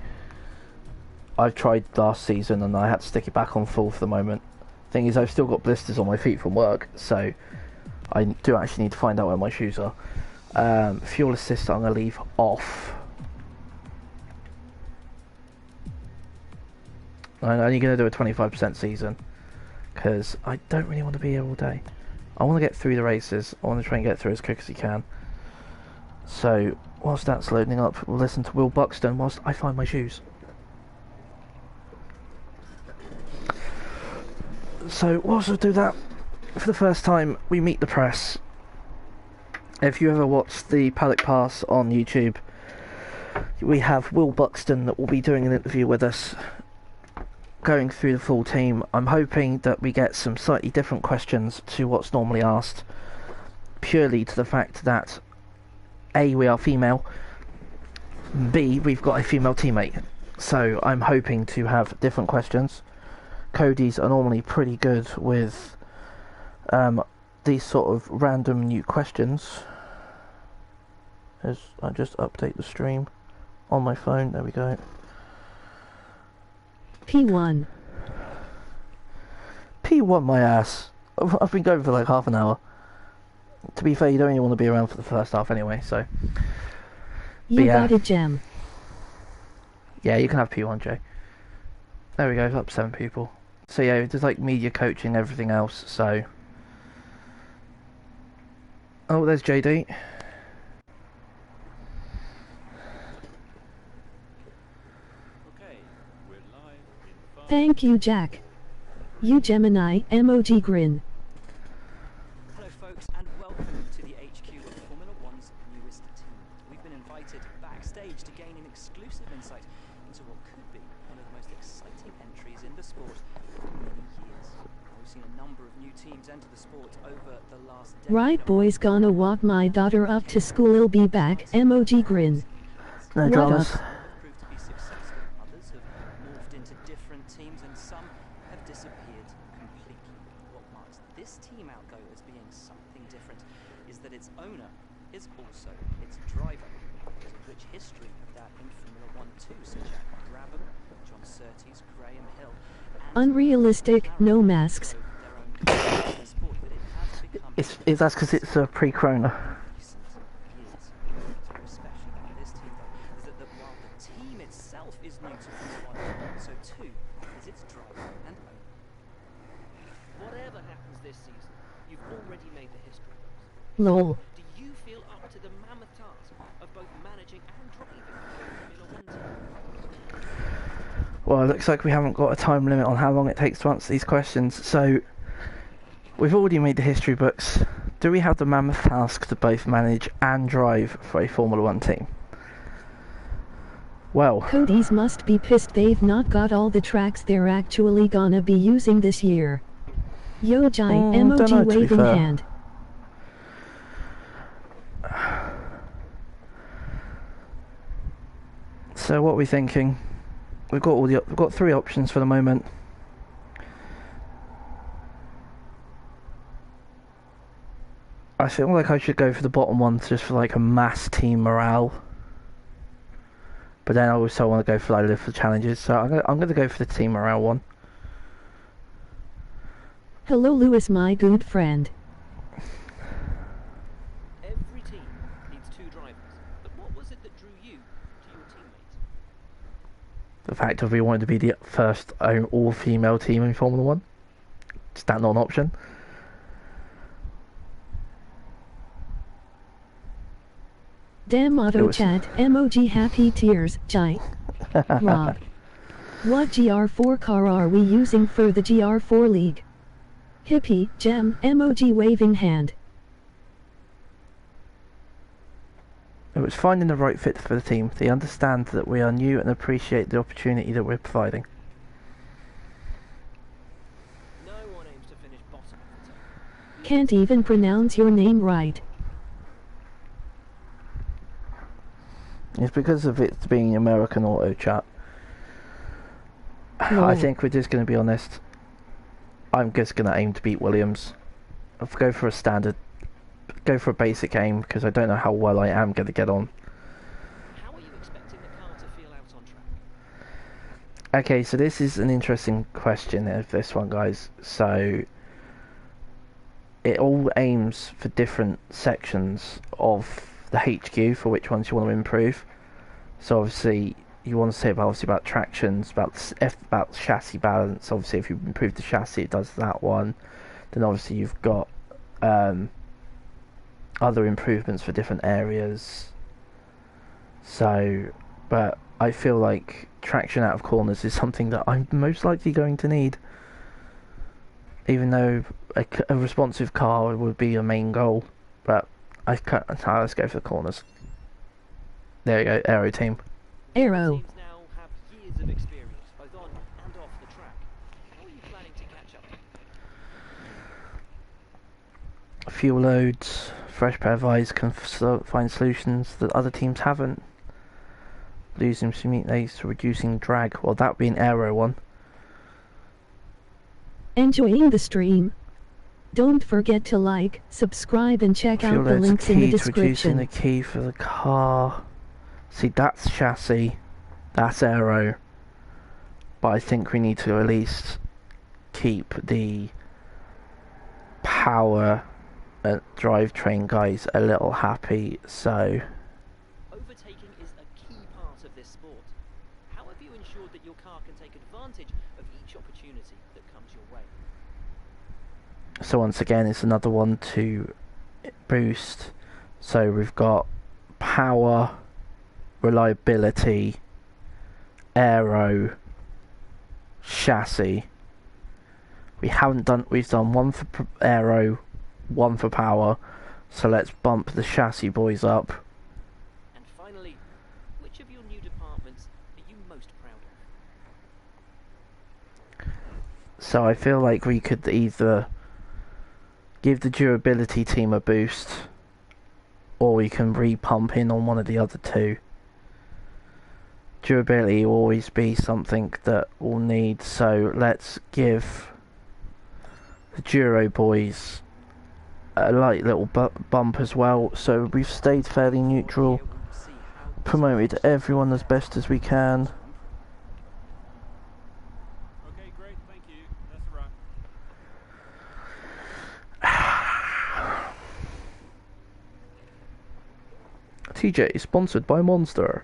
S1: I've tried last season and I had to stick it back on full for the moment. Thing is, I've still got blisters on my feet from work, so I do actually need to find out where my shoes are. Fuel assist I'm going to leave off. I'm only going to do a 25% season because I don't really want to be here all day. I want to get through the races. I want to try and get through as quick as you can. So whilst that's loading up, we'll listen to Will Buxton whilst I find my shoes. So whilst I do that, for the first time we meet the press. If you ever watched the Paddock Pass on YouTube, we have Will Buxton that will be doing an interview with us, going through the full team. I'm hoping that we get some slightly different questions to what's normally asked, purely to the fact that A, we are female. B, we've got a female teammate. So I'm hoping to have different questions. Cody's are normally pretty good with these sort of random new questions. As I just update the stream on my phone, there we go.
S2: P1.
S1: P1 my ass. I've been going for like half an hour. To be fair, you don't even want to be around for the first half anyway, so.
S2: You got it, Gem.
S1: Yeah, you can have P1, Jay. There we go, up 7 people. So yeah, there's like media coaching, everything else, so. Oh, there's JD.
S2: Thank you, Jack. You Gemini, emoji grin.
S4: Hello folks and welcome to the HQ of Formula One's newest team. We've been invited backstage to gain an exclusive insight into what could be one of the most exciting entries in the sport for many years. We've seen a number of new teams enter the sport over the last decade.
S2: Right boys, gonna walk my daughter up to school, I'll be back, emoji grin.
S1: No dramas.
S4: Proved to be successful. Others have morphed into different teams and some have disappeared completely. What marks this team out though as being something different is that its owner is also its driver. There's a rich history of that in Formula 1 too, so Jack Brabham, John Surtees, Graham Hill, and
S2: Unrealistic, no masks.
S4: their own competition in sport, but it has become
S1: That's because it's pre-Corona.
S4: recent years. What's very special about this team though is that while the team itself is new to Formula 1, so too is its driver and owner.
S5: Whatever happens this season, you've already made the history books.
S2: Lol.
S5: Do you feel up to the mammoth task of both managing and driving a Formula 1 team?
S1: Well, it looks like we haven't got a time limit on how long it takes to answer these questions, so we've already made the history books. Do we have the mammoth task to both manage and drive for a Formula 1 team? Well,
S2: Cody's must be pissed they've not got all the tracks they're actually gonna be using this year. Yo Jai,
S1: dunno,
S2: emoji
S1: to be
S2: waving
S1: fair.
S2: hand.
S1: so what are we thinking? We've got 3 options for the moment. I feel like I should go for the bottom one just for like a mass team morale. But then I also want to go for like little challenges, so I'm going to go for the team morale one.
S2: Hello Lewis, my good friend.
S5: Every team needs 2 drivers, but what was it that drew you to your teammates?
S1: The fact of we wanted to be the first all-female team in Formula 1. Is that not an option?
S2: Damn
S1: It
S2: auto
S1: was-
S2: chat, emoji happy tears, Jai. Rob. What GR4 car are we using for the GR4 league? Hippie, Gem, emoji waving hand.
S1: It was finding the right fit for the team. They understand that we are new and appreciate the opportunity that we're providing.
S5: No one aims to finish bottom of the table.
S2: Can't even pronounce your name right.
S1: It's because of it being American auto chat. I
S2: Lol.
S1: think we're just going to be honest. I'm just going to aim to beat Williams. I'll go for a standard, go for a basic aim because I don't know how well I am going to get on.
S5: How are you expecting the car to feel out on track?
S1: Okay, so this is an interesting question of this one, guys. So it all aims for different sections of the HQ for which ones you want to improve. So obviously you want to say about tractions, about chassis balance. Obviously if you improve the chassis, it does that one. Then obviously you've got other improvements for different areas. So, but I feel like traction out of corners is something that I'm most likely going to need. Even though a responsive car would be a main goal, but let's go for the corners. There you go, Aero team.
S2: Arrow.
S5: Teams now have years of experience, both on and off the track. How are you planning to catch up?
S1: Fuel loads, fresh pair of eyes can find solutions that other teams haven't. Losing some aids to reducing drag. Well, that would be an aero one.
S2: Enjoying the stream? Don't forget to like, subscribe and check out the links in the description.
S1: To reducing the key for the car. See, that's chassis. That's aero. But I think we need to at least keep the power drivetrain guys a little happy, so...
S5: Overtaking is a key part of this sport. How have you ensured that your car can take advantage of each opportunity that comes your way?
S1: So once again, it's another one to boost. So we've got power, reliability, aero, chassis. We've done one for aero, one for power. So let's bump the chassis boys up.
S5: And finally, which of your new departments are you most proud of?
S1: So I feel like we could either give the durability team a boost, or we can re-pump in on one of the other two. Durability will always be something that we'll need, so let's give the Duro boys a light little bump as well. So we've stayed fairly neutral, promoted everyone as best as we can.
S6: Okay, great, thank you. That's a wrap.
S1: TJ, sponsored by Monster.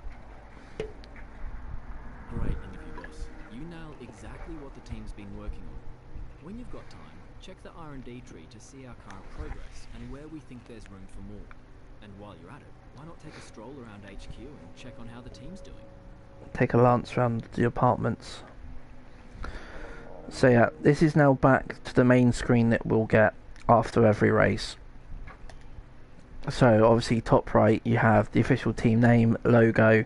S3: Great interview, boss. You nail exactly what the team's been working on. When you've got time, check the R&D tree to see our current progress and where we think there's room for more. And while you're at it, why not take a stroll around HQ and check on how the team's doing?
S1: Take a glance around the apartments. So yeah, this is now back to the main screen that we'll get after every race. So obviously top right you have the official team name, logo,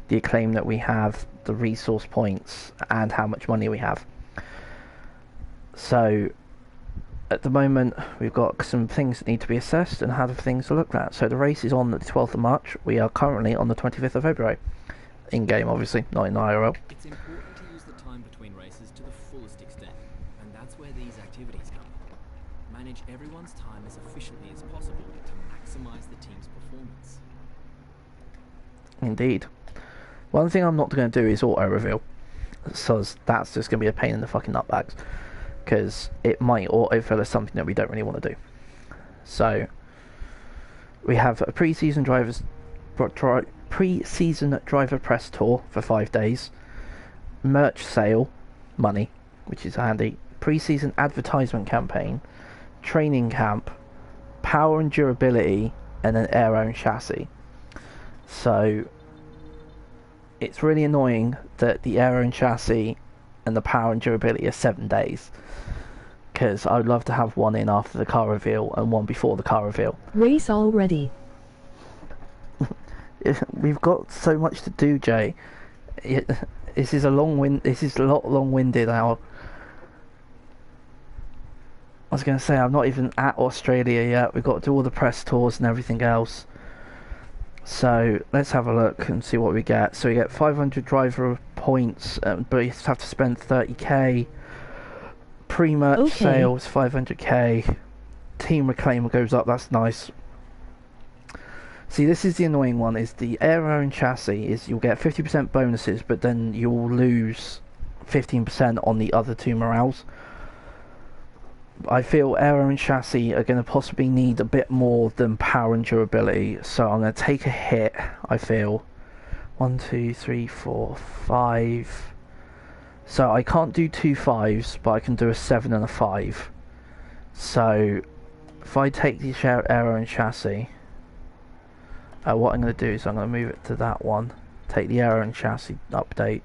S1: the acclaim that we have, the resource points, and how much money we have. So at the moment we've got some things that need to be assessed and how the things are looked at. So the race is on the 12th of March. We are currently on the 25th of February. In game obviously, not in IRL.
S3: It's important to use the time between races to the fullest extent, and that's where these activities come in. Manage everyone's time as efficiently as possible to maximize the team's performance.
S1: Indeed. One thing I'm not going to do is auto reveal, so that's just going to be a pain in the fucking nutbags, because it might autofill as something that we don't really want to do. So we have a pre-season driver press tour for 5 days, merch sale, money, which is handy, pre-season advertisement campaign, training camp, power and durability, and then aero and chassis. So it's really annoying that the aero and chassis and the power and durability are 7 days, because I would love to have one in after the car reveal and one before the car reveal.
S2: Race already.
S1: We've got so much to do, Jay. This is a lot long-winded now. I was going to say, I'm not even at Australia yet. We've got to do all the press tours and everything else. So let's have a look and see what we get. So we get 500 driver points, but you have to spend 30k. Pre-merch sales 500k. Team reclaim goes up. That's nice. See, this is the annoying one. Is the aero and chassis is you'll get 50% bonuses, but then you'll lose 15% on the other two morales. I feel aero and chassis are going to possibly need a bit more than power and durability, so I'm going to take a hit. I feel 1, 2, 3, 4, 5. So I can't do 2 5s, but I can do a 7 and a 5. So if I take the aero and chassis, what I'm going to do is I'm going to move it to that one. Take the aero and chassis update.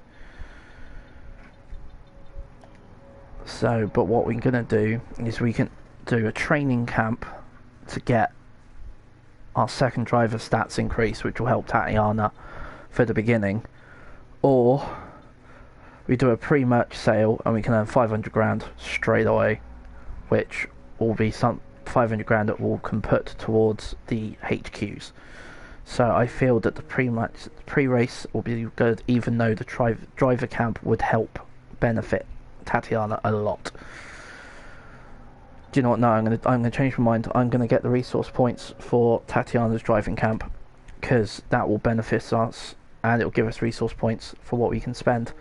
S1: So, but what we're going to do is we can do a training camp to get our second driver stats increase, which will help Tatiana for the beginning. Or we do a pre-merch sale and we can earn 500 grand straight away, which will be 500 grand that will can put towards the HQs. So I feel that the pre-race will be good, even though the driver camp would help benefit Tatiana a lot. Do you know what? No, I'm gonna change my mind. I'm gonna get the resource points for Tatiana's driving camp, because that will benefit us and it will give us resource points for what we can spend.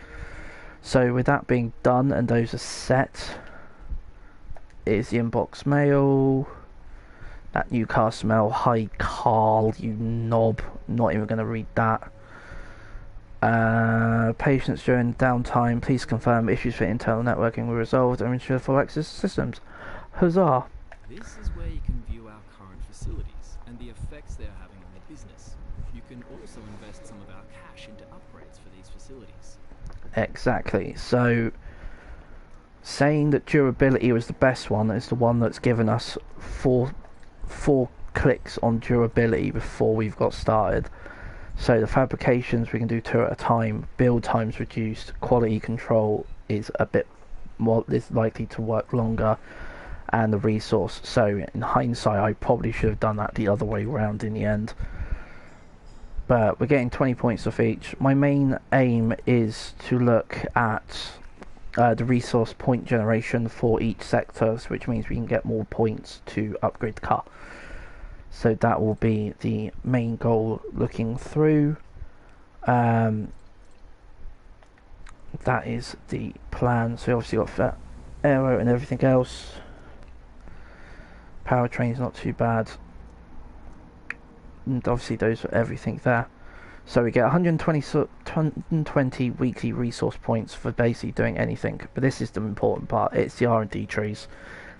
S1: So with that being done and those are set, is the inbox mail. That new car smell. Hi Carl, you knob. Not even going to read that. Patience during downtime. Please confirm issues for internal networking were resolved and ensure full access to systems. Huzzah!
S3: This is where you can view our current facilities and the effects they're having on the business. You can also invest some of our cash into upgrades for these facilities.
S1: Exactly. So, saying that durability was the best one is the one that's given us four clicks on durability before we've got started. So the fabrications we can do 2 at a time, build times reduced, quality control is a bit more, is likely to work longer, and the resource. So in hindsight, I probably should have done that the other way around in the end. But we're getting 20 points off each. My main aim is to look at the resource point generation for each sector, which means we can get more points to upgrade the car. So that will be the main goal looking through. That is the plan. So obviously got that aero and everything else. Powertrain's not too bad. And obviously those are everything there. So we get 120 weekly resource points for basically doing anything. But this is the important part. It's the R&D trees.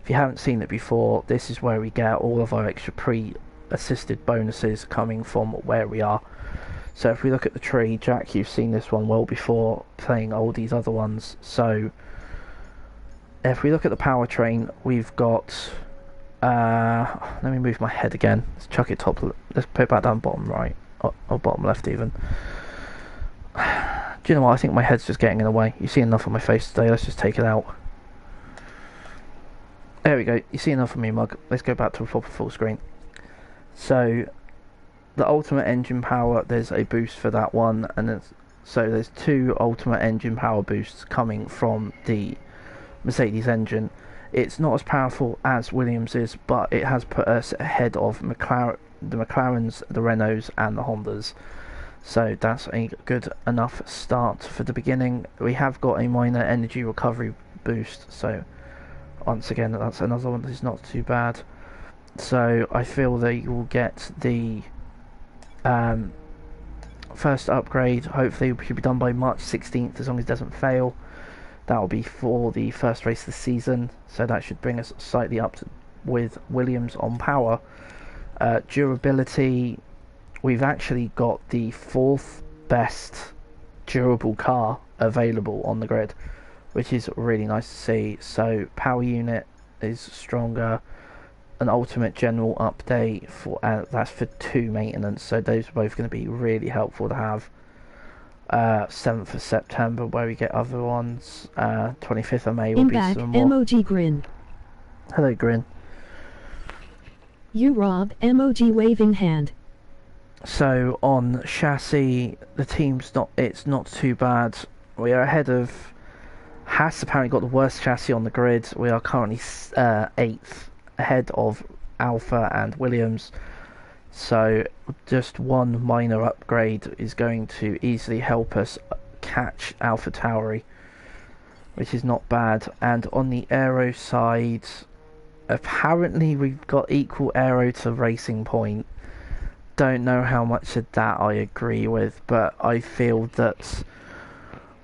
S1: If you haven't seen it before, this is where we get all of our extra pre-assisted bonuses coming from where we are. So if we look at the tree, Jack, you've seen this one well before playing all these other ones. So if we look at the powertrain, we've got... let me move my head again. Let's chuck it top. Let's put it back down bottom right. Or bottom left even. Do you know what? I think my head's just getting in the way. You see enough of my face today. Let's just take it out. There we go. You see enough of me, mug. Let's go back to a proper full screen. So, the ultimate engine power, there's a boost for that one. And so there's 2 ultimate engine power boosts coming from the Mercedes engine. It's not as powerful as Williams is, but it has put us ahead of the McLarens, the Renaults and the Hondas. So that's a good enough start for the beginning. We have got a minor energy recovery boost, so once again that's another one that is not too bad. So I feel that you will get the first upgrade. Hopefully it should be done by March 16th as long as it doesn't fail. That will be for the first race of the season, so that should bring us slightly up with Williams on power. Durability, we've actually got the 4th best durable car available on the grid, which is really nice to see. So power unit is stronger, an ultimate general update for that's for 2 maintenance, so those are both going to be really helpful to have. 7th of September where we get other ones. 25th of May will be some more.
S2: Emoji grin.
S1: Hello Grin.
S2: You Rob, emoji waving hand.
S1: So on chassis, the team's it's not too bad. We are ahead of Haas. Apparently got the worst chassis on the grid. We are currently 8th, ahead of Alfa and Williams. So just one minor upgrade is going to easily help us catch AlphaTauri, which is not bad. And on the aero side, apparently we've got equal aero to Racing Point. Don't know how much of that I agree with, but I feel that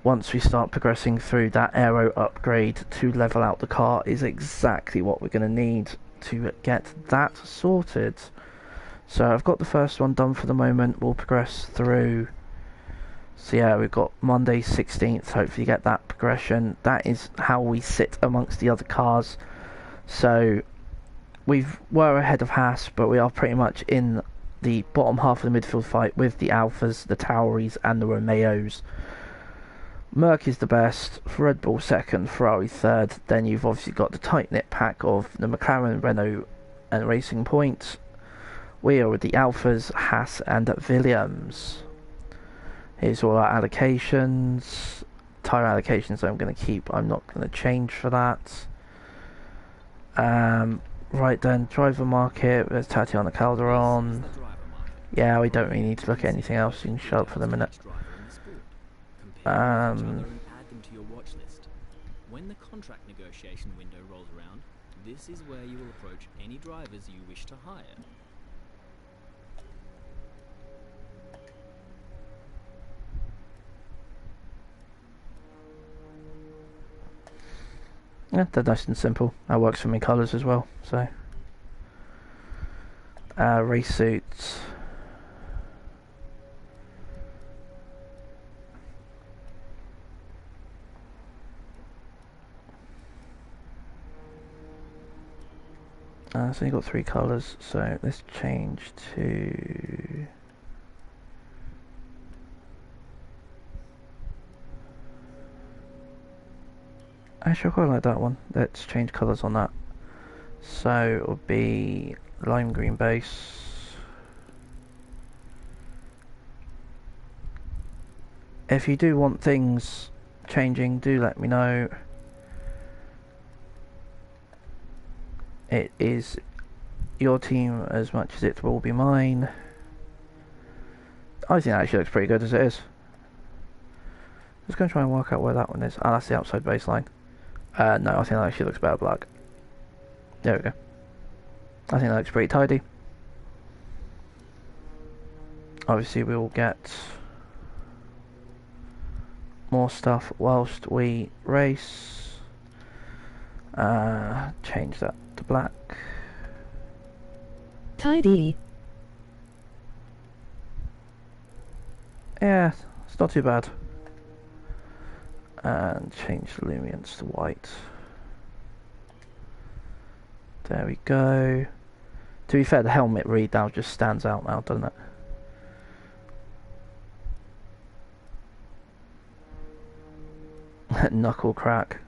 S1: once we start progressing through, that aero upgrade to level out the car is exactly what we're going to need to get that sorted. So I've got the first one done for the moment. We'll progress through. So yeah, we've got Monday 16th. Hopefully get that progression. That is how we sit amongst the other cars. So we're ahead of Haas, but we are pretty much in the bottom half of the midfield fight with the Alphas, the Tauris and the Romeos. Merc is the best, Red Bull second, Ferrari third. Then you've obviously got the tight-knit pack of the McLaren, Renault, and Racing Point. We are with the Alphas, Haas and Williams. Here's all our allocations. Tyre allocations I'm going to keep. I'm not going to change for that. Right then, driver market. There's Tatiana Calderon. Yeah, we don't really need to look at anything else. You can shut up for the minute.
S3: When the contract negotiation window rolls around, this is where you will approach any drivers you wish to hire.
S1: Yeah, they're nice and simple. That works for me colours as well. So, race suits. So you've got 3 colours, so let's change to... Actually, I quite like that one. Let's change colours on that. So it'll be lime green base. If you do want things changing, do let me know. It is your team as much as it will be mine. I think that actually looks pretty good as it is. Just going to try and work out where that one is. Ah, that's the outside baseline. No, I think that actually looks better black. There we go. I think that looks pretty tidy. Obviously we will get more stuff whilst we race. Change that to black.
S2: Tidy.
S1: Yeah, it's not too bad. And change the lumiance to white. There we go. To be fair, the helmet read now just stands out now, doesn't it? Knuckle crack.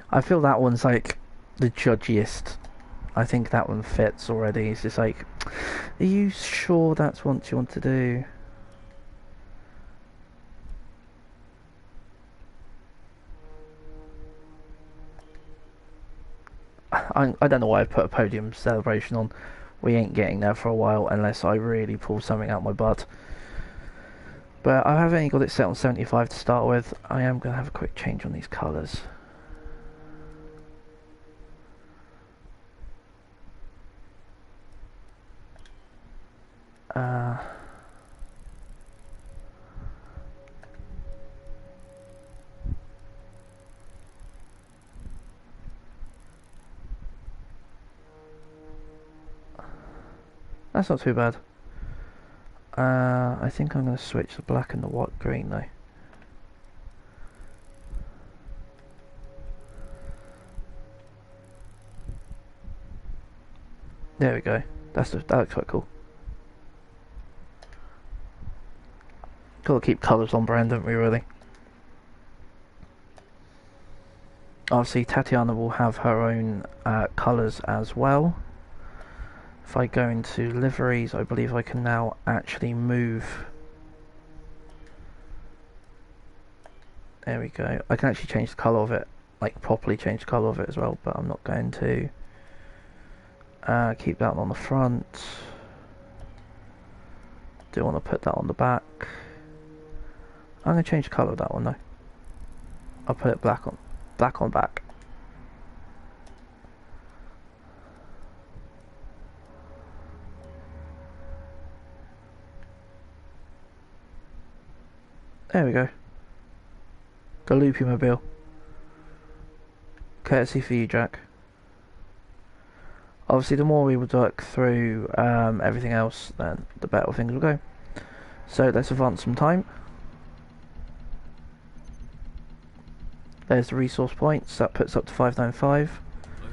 S1: I feel that one's like the judgiest. I think that one fits already. It's just like, are you sure that's what you want to do? I don't know why I put a podium celebration on. We ain't getting there for a while unless I really pull something out my butt. But I have only got it set on 75 to start with. I am going to have a quick change on these colours. That's not too bad. I think I'm going to switch the black and the white green though. There we go. That looks quite cool. Gotta keep colours on brand, don't we, really? Obviously, Tatiana will have her own colours as well. If I go into liveries, I believe I can now actually move. There we go. I can actually change the colour of it, like properly change the colour of it as well, but I'm not going to. Keep that on the front. Do want to put that on the back. I'm going to change the colour of that one though. I'll put it black on back. There we go. The Loopy Mobile. Courtesy for you, Jack. Obviously, the more we would work through everything else, then the better things will go. So let's advance some time. There's the resource points. That puts up to 595.
S3: Okay,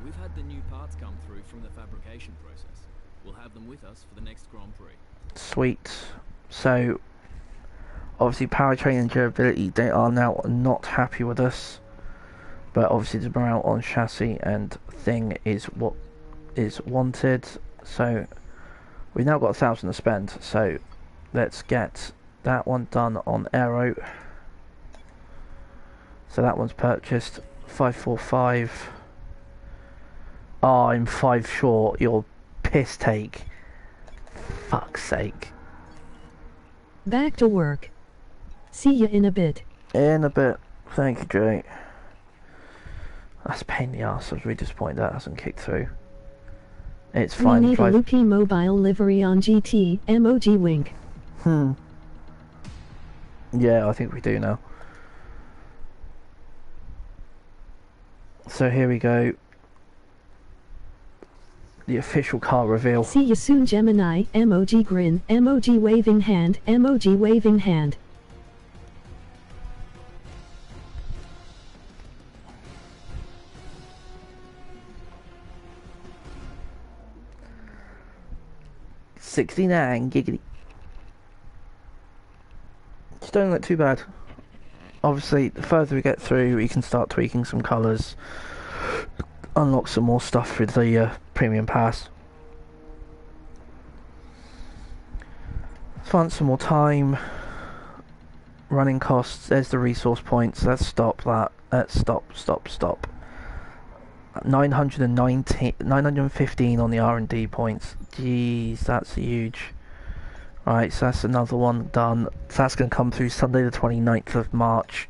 S3: we've had the new parts come through from the fabrication process. We'll have them with us for the next Grand Prix.
S1: Sweet. So, obviously, powertrain and durability, they are now not happy with us. but obviously the morale on chassis and thing is what is wanted. So we've now got 1,000 to spend, so let's get that one done on aero. So that one's purchased. 545. Oh, I'm 5 short. You're piss take. Fuck's sake.
S2: Back to work. See you in a bit.
S1: In a bit. Thank you, Jay. That's a pain in the arse. I was really disappointed that hasn't kicked through. It's
S2: We
S1: fine.
S2: need a Loopy mobile livery on GT, MOG wink.
S1: Yeah, I think we do now. So here we go. The official car reveal.
S2: See you soon, Gemini, MOG grin, MOG waving hand, MOG waving hand.
S1: $69 giggity. Just don't look too bad. Obviously, the further we get through, we can start tweaking some colours, unlock some more stuff with the premium pass. Find some more time. Running costs. There's the resource points. Let's stop that. Let's stop. 915 on the R&D points. Jeez, that's huge. Right, so that's another one done. So that's going to come through Sunday the 29th of March,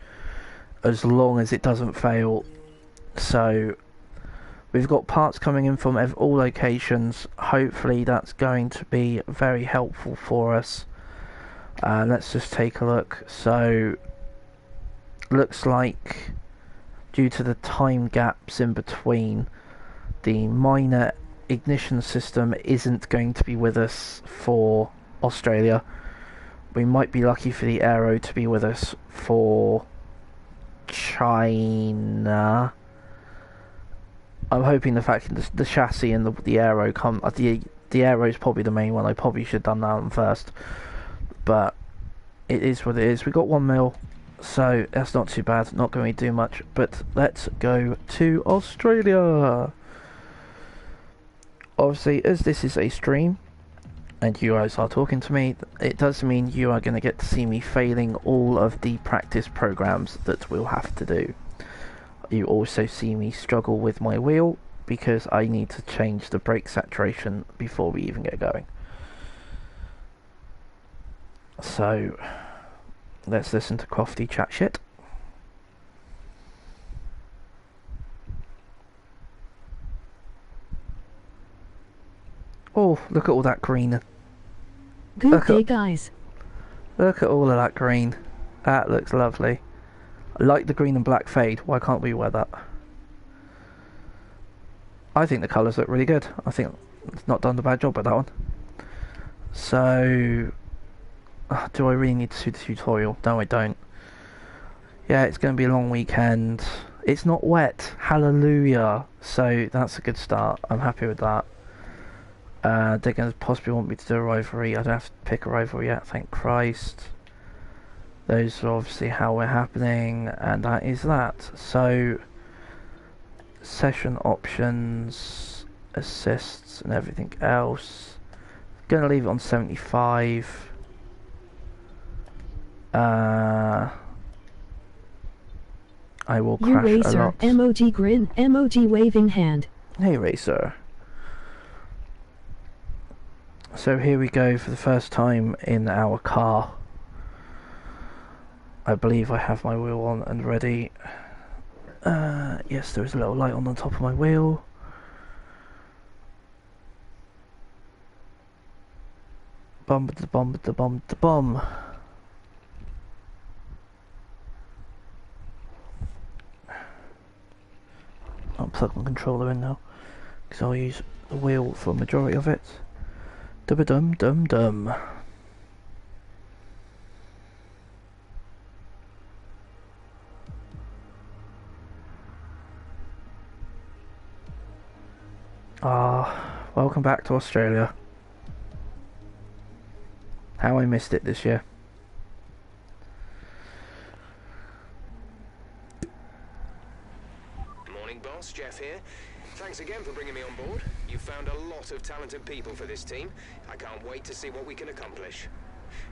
S1: as long as it doesn't fail. So we've got parts coming in from all locations. Hopefully that's going to be very helpful for us. Let's just take a look. So looks like, due to the time gaps in between, the minor ignition system isn't going to be with us for Australia. We might be lucky for the aero to be with us for China. I'm hoping the fact that the chassis and the aero come. The aero is probably the main one. I probably should have done that one first, but it is what it is. We got 1 mil, so that's not too bad. Not going to do much, but let's go to Australia. Obviously, as this is a stream and you guys are talking to me, it does mean you are going to get to see me failing all of the practice programs that we'll have to do. You also see me struggle with my wheel because I need to change the brake saturation before we even get going. So let's listen to Crofty chat shit. Oh, look at all that green.
S2: Good day, guys.
S1: Look at all of that green. That looks lovely. I like the green and black fade. Why can't we wear that? I think the colours look really good. I think it's not done a bad job with that one. So, do I really need to do the tutorial? No, I don't. Yeah, it's going to be a long weekend. It's not wet. Hallelujah. So, that's a good start. I'm happy with that. They're going to possibly want me to do a rivalry. I don't have to pick a rivalry yet, thank Christ. Those are obviously how we're happening, and that is that. So, session options, assists, and everything else. Going to leave it on 75. I will
S2: You
S1: crash a
S2: racer,
S1: lot.
S2: MOG grin, MOG waving hand.
S1: Hey, racer. So here we go for the first time in our car. I believe I have my wheel on and ready. Yes, there is a little light on the top of my wheel. Bum da bum da bum da bum. I'll plug my controller in now, because I'll use the wheel for a majority of it. Dum dum dum. Welcome back to Australia. How I missed it this year.
S7: Morning, boss. Jeff here. Thanks again for bringing me on board. You've found a lot of talented people for this team. I can't wait to see what we can accomplish.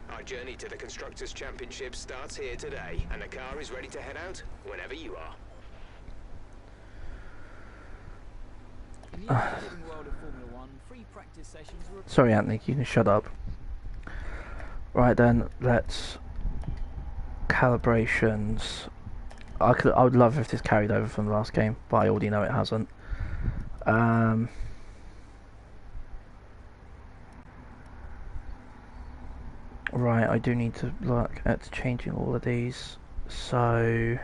S7: Our journey to the Constructors' Championship starts here today, and the car is ready to head out whenever you are.
S3: In the ever-living world of Formula One, free practice sessions were
S1: Sorry, Anthony, you can shut up. Right then, let's calibrations. I would love if this carried over from the last game, but I already know it hasn't. Right, I do need to look at changing all of these. So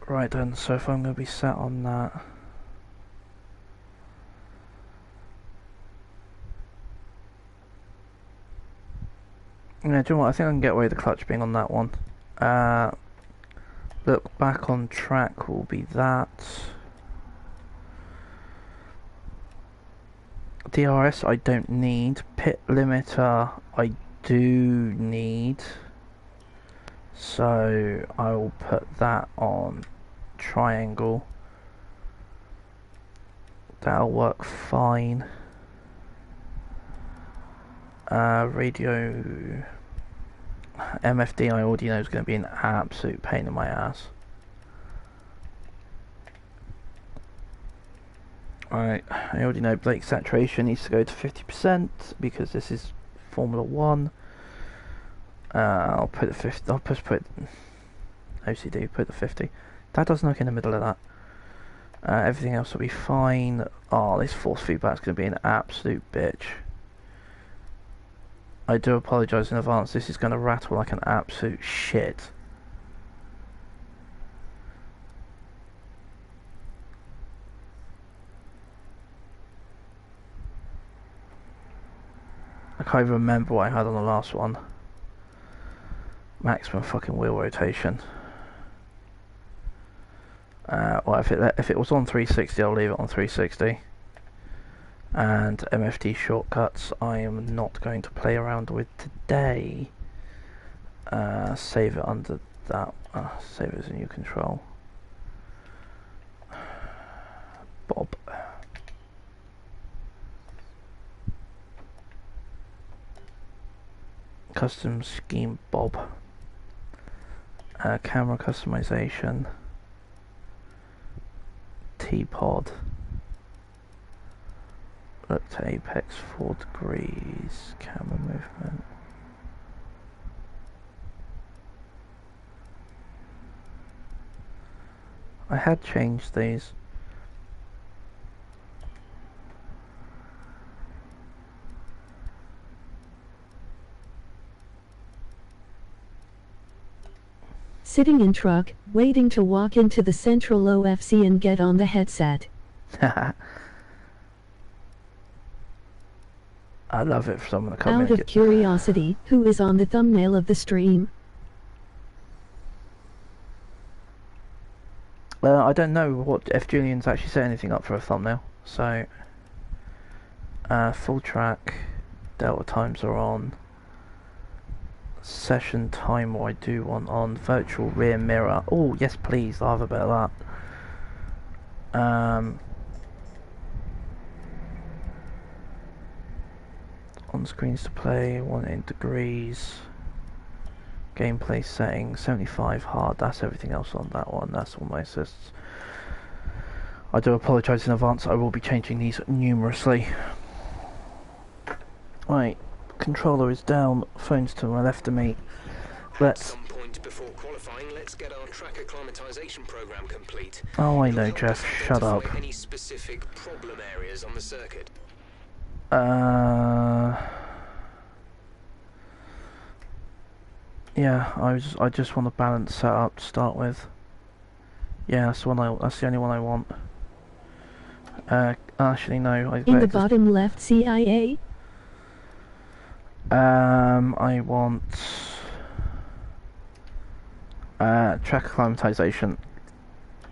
S1: right then, so if I'm going to be set on that, yeah, do you know what? I think I can get away with the clutch being on that one. Look back on track will be that. DRS I don't need. Pit limiter I do need. So I will put that on triangle. That'll work fine. Radio MFD I already know is going to be an absolute pain in my ass. Alright, I already know brake saturation needs to go to 50% because this is Formula 1. I'll put the 50, I'll just put OCD, put the 50. That doesn't look in the middle of that. Everything else will be fine. Oh, this force feedback is going to be an absolute bitch. I do apologise in advance, this is going to rattle like an absolute shit. I can't even remember what I had on the last one. Maximum fucking wheel rotation. Well, if it was on 360, I'll leave it on 360. And MFD shortcuts I am not going to play around with today. Save it under that. Save it as a new control. Bob. Custom scheme Bob. Camera customization. T-pod. Look to apex 4 degrees. Camera movement. I had changed these.
S2: Sitting in truck, waiting to walk into the central OFC and get on the headset.
S1: I love it for someone to come
S2: Out
S1: in.
S2: of curiosity, who is on the thumbnail of the stream?
S1: I don't know if Julian's actually set anything up for a thumbnail. So, full track, delta times are on. Session timer I do want on. Virtual rear mirror. Oh yes, please. I'll have a bit of that. On screens to play 180 degrees. Gameplay settings 75 hard. That's everything else on that one. That's all my assists. I do apologise in advance. I will be changing these numerously. Right. Controller is down, phone's to my left of me.
S7: At some point before qualifying, let's get our track acclimatization program complete.
S1: Oh, I know, Jeff. Shut up.
S7: Any specific problem areas on the circuit?
S1: Yeah, I just want a balanced setup to start with. Yeah, that's the only one I want. Actually no,
S2: In the bottom left CIA?
S1: I want track acclimatization.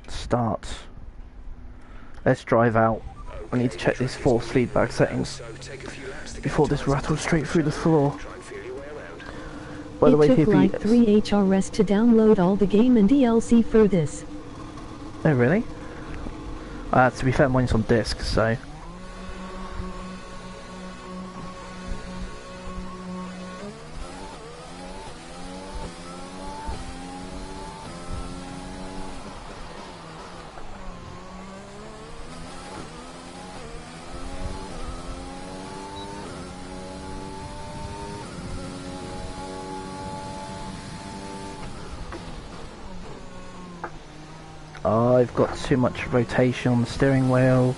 S1: Start. Let's drive out. I need to check these force feedback settings before this rattles straight through the floor. By the way,
S2: took
S1: Hippie...
S2: like 3 HRS to download all the game and DLC for this.
S1: Oh, really? To be fair, mine's on disc, so... I've got too much rotation on the steering wheel.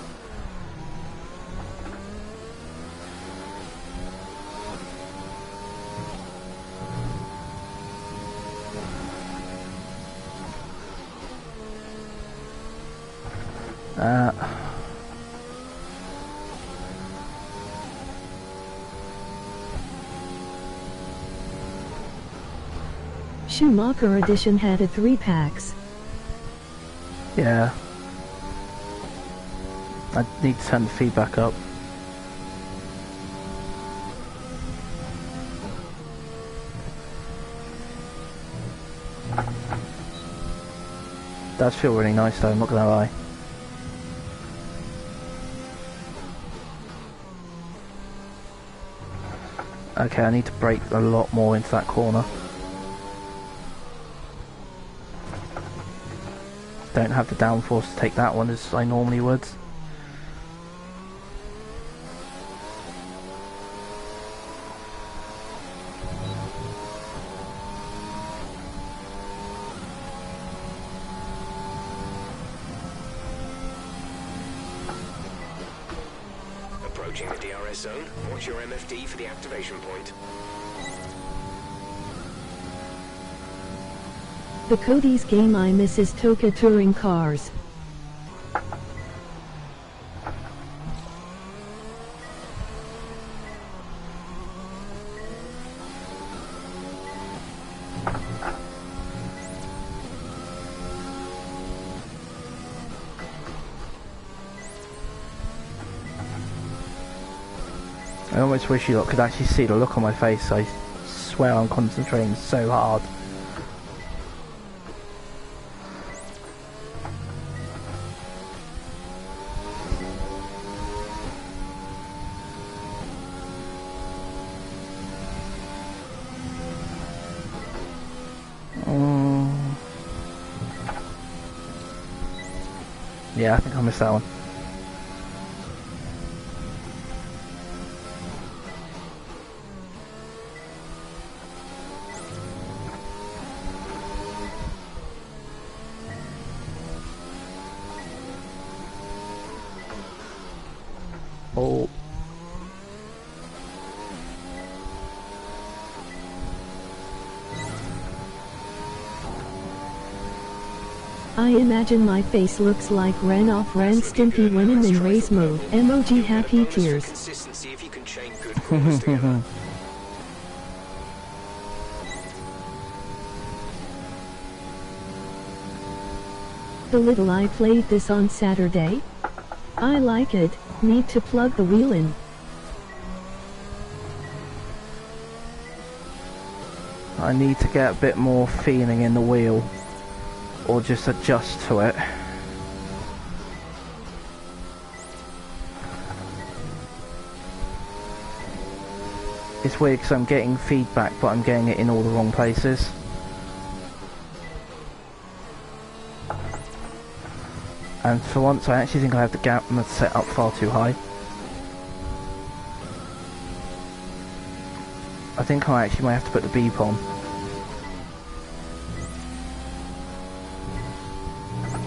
S2: Schumacher Edition had a 3 packs.
S1: Yeah. I need to turn the feedback up. Does feel really nice though, I'm not gonna lie. Okay, I need to brake a lot more into that corner. Don't have the downforce to take that one as I normally would.
S7: Approaching the DRS zone. Watch your MFD for the activation point.
S2: The Cody's game I miss is Toka touring cars.
S1: I almost wish you lot could actually see the look on my face. I swear I'm concentrating so hard. Yeah, I think I missed that one. Oh.
S2: I imagine my face looks like Ren off Ren Stimpy when I'm in race mode. Emoji happy tears.
S7: Consistency if you can chain good corners together.
S2: The little I played this on Saturday. I like it. Need to plug the wheel in.
S1: I need to get a bit more feeling in the wheel, or just adjust to it. It's weird because I'm getting feedback, but I'm getting it in all the wrong places. And for once, I actually think I have the gamma set up far too high. I think I actually might have to put the beep on.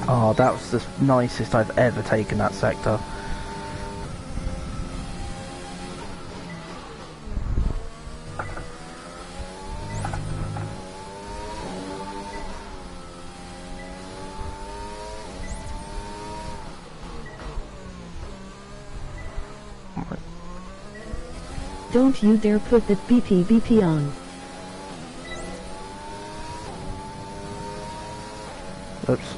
S1: Oh, that was the nicest I've ever taken that sector.
S2: Don't you dare put that BP on.
S1: Oops.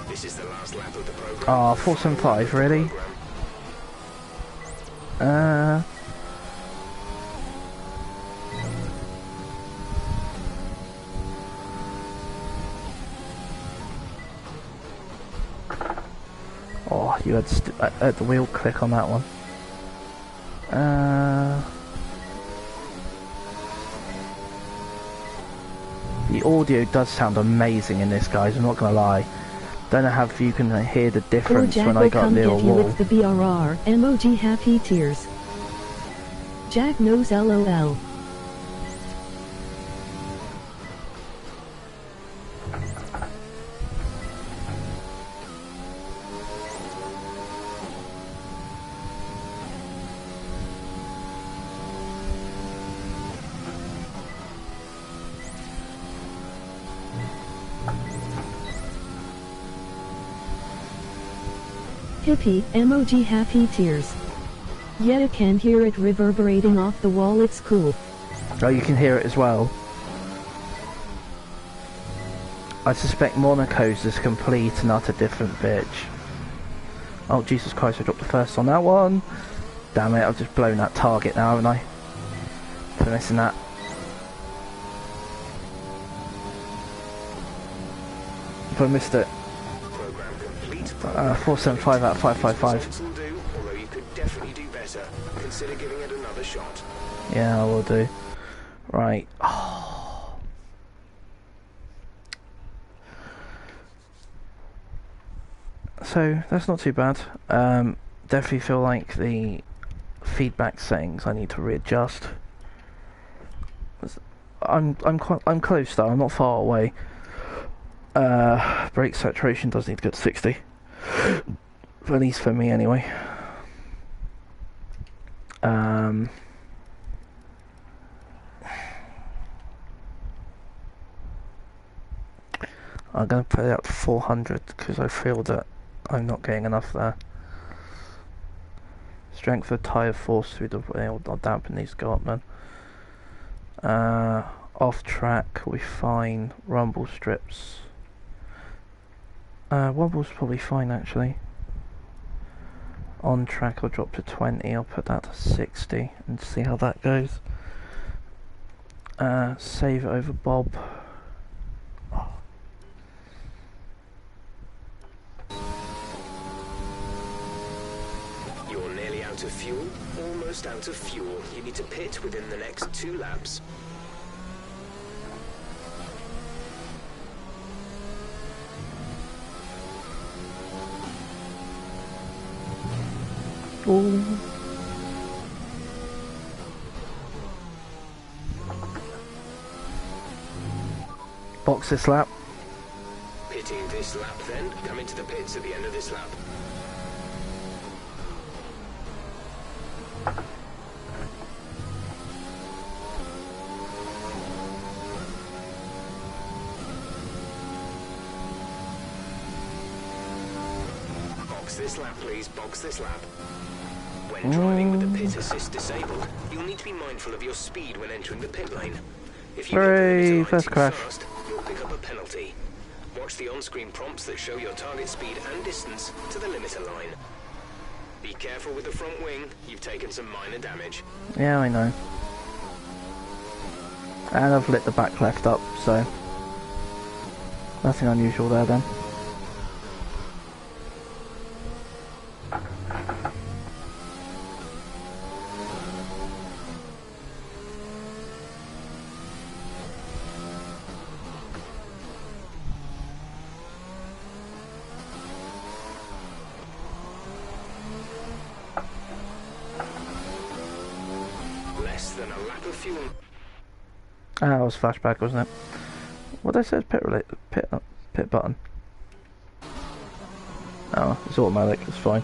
S7: This is the last lap of the program.
S1: Oh, 475, really? you had the wheel click on that one. The audio does sound amazing in this, guys, I'm not gonna lie. Don't know how if you can hear the difference
S2: Jack
S1: when I
S2: will
S1: got
S2: come
S1: near a
S2: get you
S1: wall.
S2: with the BRR emoji happy tears. Jack knows LOL. Hippie emoji happy tears. Yeah, I can hear it reverberating off the wall, it's cool.
S1: Oh, you can hear it as well. I suspect Monaco's is complete and utter different bitch. Oh, Jesus Christ, I dropped the first on that one. Damn it, I've just blown that target now, haven't I? For missing that. If I missed it.
S7: Program complete.
S1: 475 out of 555.
S7: Results will do, although you could definitely do better. Consider giving it another shot.
S1: Yeah, I will do. Right. So, that's not too bad. Definitely feel like the feedback settings I need to readjust. I'm close though, I'm not far away. Brake saturation does need to get to 60. At least for me anyway. I'm going to put it up to 400 because I feel that I'm not getting enough there. Strength of tyre force through the wheel, I'll dampen these to go up then. Off track will be fine. Rumble strips. Wobble's probably fine actually. On track I'll drop to 20, I'll put that to 60 and see how that goes. Save it over Bob.
S7: You're nearly out of fuel, almost out of fuel. You need to pit within the next 2 laps.
S1: Ooh. Box this lap.
S7: Pitting this lap then, come into the pits at the end of this lap. Box this lap please, box this lap. When driving with the pit assist disabled, you'll need to be mindful of your speed when entering the pit lane. If you
S1: Hooray,
S7: get
S1: first
S7: too
S1: crash.
S7: fast, you'll pick up a penalty. Watch the on-screen prompts that show your target speed and distance to the limiter line. Be careful with the front wing, you've taken some minor damage.
S1: Yeah, I know. And I've lit the back left up, so nothing unusual there then.
S7: Less than a lap of fuel.
S1: Ah, that was flashback, wasn't it? What did I say? Pit button. Oh, it's automatic. It's fine.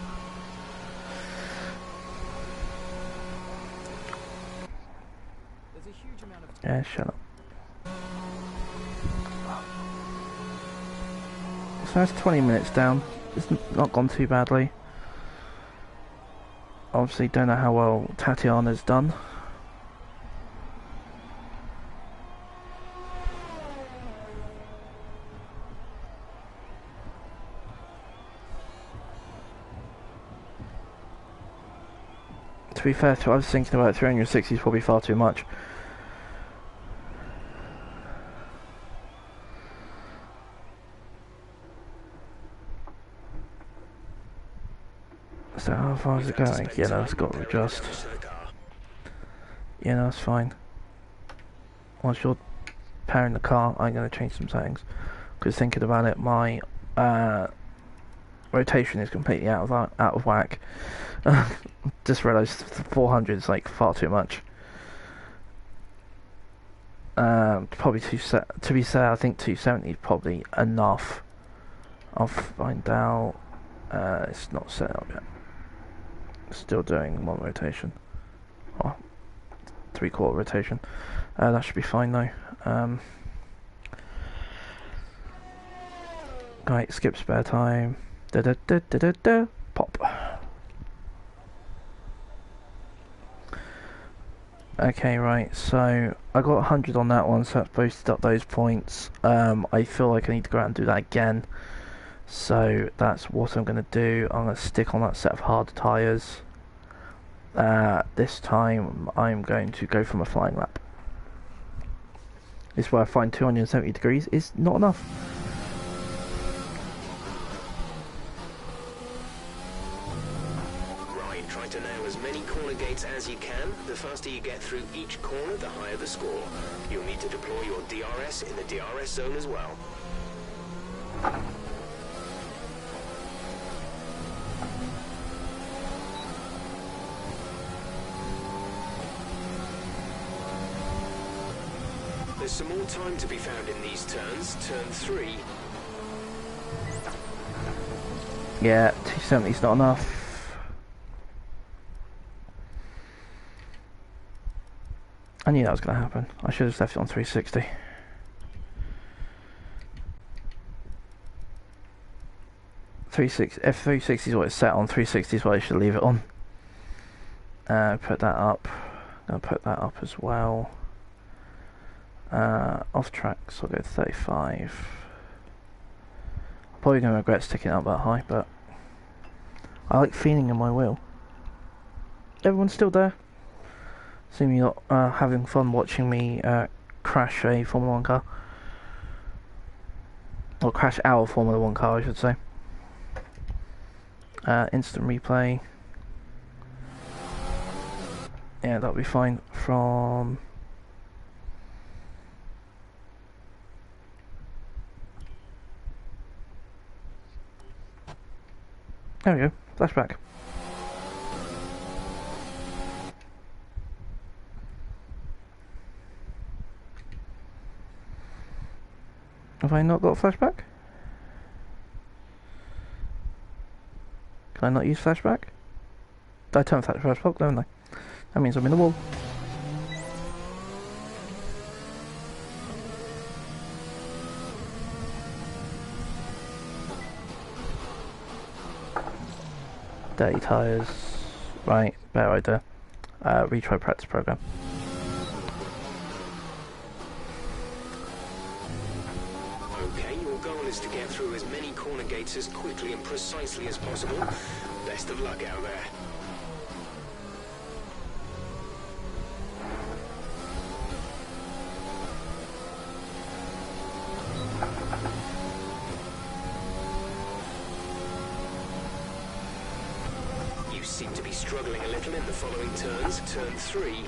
S3: There's a huge amount of
S1: Yeah, shut up. So that's 20 minutes down. It's not gone too badly. Obviously, don't know how well Tatiana's done. To be fair, I was thinking about 360 is probably far too much. So how far is it going? Yeah, no, it's got to adjust. Yeah, no, that's fine. Once you're powering the car, I'm going to change some settings. Because thinking about it, my rotation is completely out of whack. Just realised 400 is like far too much. Probably to be fair, I think 270 is probably enough. I'll find out. It's not set up yet. Still doing one rotation. Oh, 3/4 rotation. That should be fine though. Right, skip spare time. Da da da da da da. Pop. Okay, right, so I got 100 on that one, so that's boosted up those points. I feel like I need to go out and do that again. So that's what I'm going to do. I'm going to stick on that set of hard tyres. This time I'm going to go for my flying lap. This is where I find 270 degrees is not enough.
S7: Right, try to nail as many corner gates as you can. The faster you get through each corner, the higher the score. You'll need to deploy your DRS in the DRS zone as well. There's some more time to be found in these turns. Turn 3.
S1: Yeah, 270 is not enough. I knew that was going to happen. I should have left it on 360. F360 is what it's set on. 360 is what I should leave it on. Put that up. I'll put that up as well. Off track, so I'll go 35. I'm probably going to regret sticking it up that high, but I like feeling in my wheel. Everyone's still there? Seem you're not having fun watching me crash a Formula 1 car. Or crash our Formula 1 car, I should say. Instant replay. Yeah, that'll be fine from... There we go, flashback. Have I not got flashback? Can I not use flashback? Did I turn flashback, don't I? That means I'm in the wall. Dirty tyres. Right, better idea. Retry practice program.
S7: Okay, your goal is to get through as many corner gates as quickly and precisely as possible. Best of luck out there. You seem to be struggling a little in the following turns. Turn 3.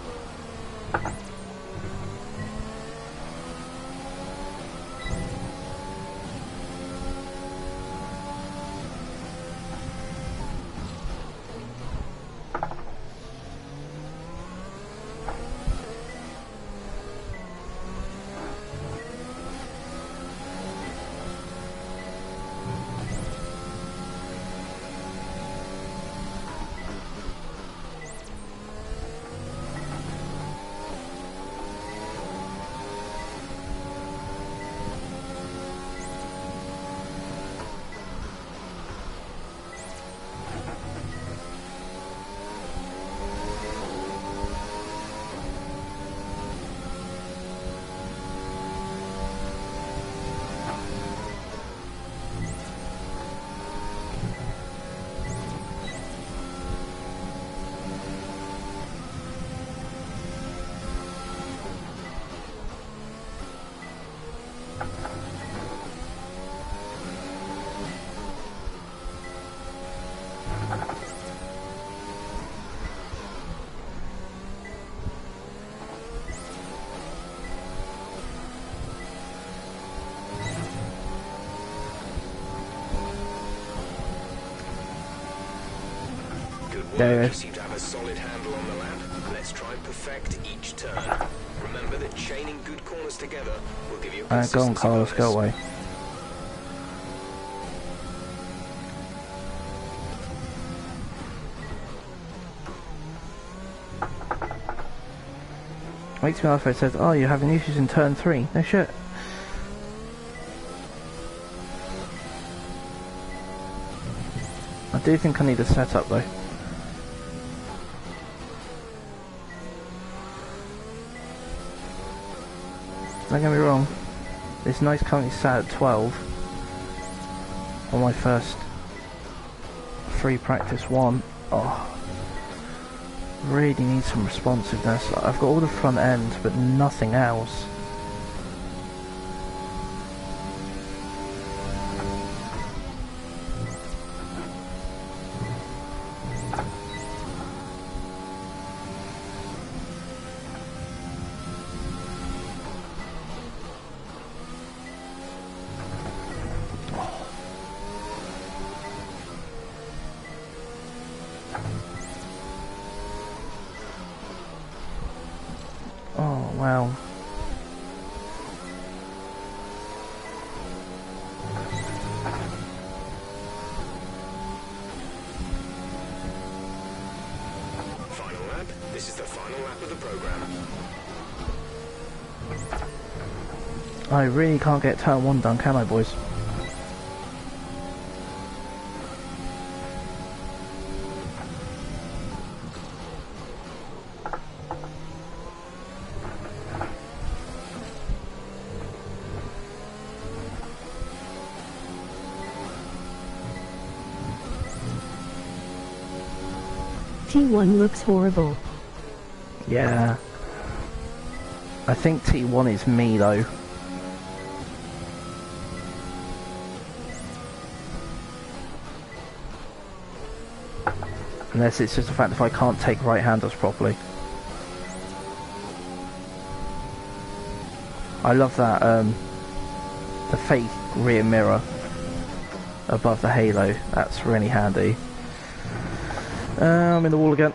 S1: There
S7: You
S1: it is.
S7: seem to have a solid handle on the lap. Let's try and perfect each turn. Remember that chaining good corners together will give you a
S1: Go on,
S7: consistency
S1: Carlos, go
S7: bonus.
S1: away. Makes me laugh when it says, oh, you're having issues in turn 3. No shit. I do think I need a setup though. Don't get me wrong, it's nice currently sat at 12 on my first free practice 1. Oh, really need some responsiveness. I've got all the front end but nothing else. Oh wow.
S7: Final lap. This is the final lap of the program.
S1: I really can't get turn 1 done, can I, boys?
S2: T1 looks horrible.
S1: Yeah. I think T1 is me though. Unless it's just the fact if I can't take right-handers properly. I love that, the fake rear mirror above the halo. That's really handy. I'm in the wall again.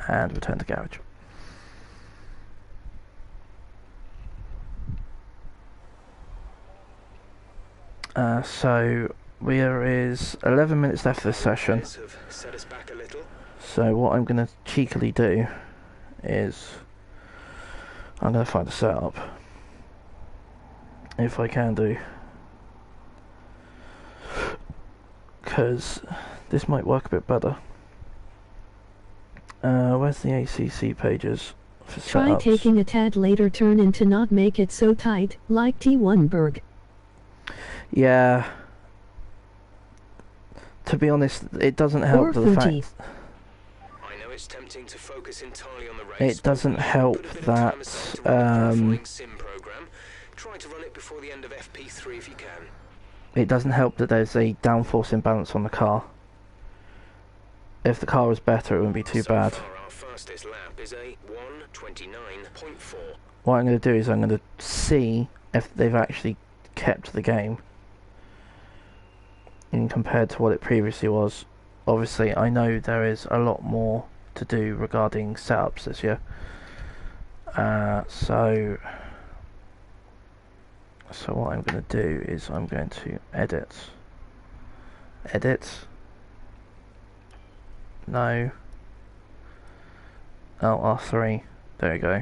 S1: And return to garage. So there is 11 minutes left of this session.
S7: Have set us back a little.
S1: So what I'm going to cheekily do is I'm going to find a setup, if I can do, because this might work a bit better. Where's the ACC pages for
S2: Try
S1: setups?
S2: taking a tad later turn in to not make it so tight, like T1 Berg.
S1: Yeah. To be honest, it doesn't help
S2: Or
S1: the
S2: Fuji.
S1: fact.
S7: I know it's tempting to focus entirely on the race.
S1: It doesn't
S7: but
S1: help
S7: put a bit of time
S1: that,
S7: aside to run the qualifying sim program. Try to run it before the end of FP3 if you can.
S1: It doesn't help that there's a downforce imbalance on the car. If the car was better, it wouldn't be too
S7: So
S1: bad.
S7: far, our fastest lap is a 1:29.4.
S1: What I'm going to do is I'm going to see if they've actually kept the game in compared to what it previously was. Obviously, I know there is a lot more to do regarding setups this year. So what I'm going to do is I'm going to edit. No. Oh, R3. There we go.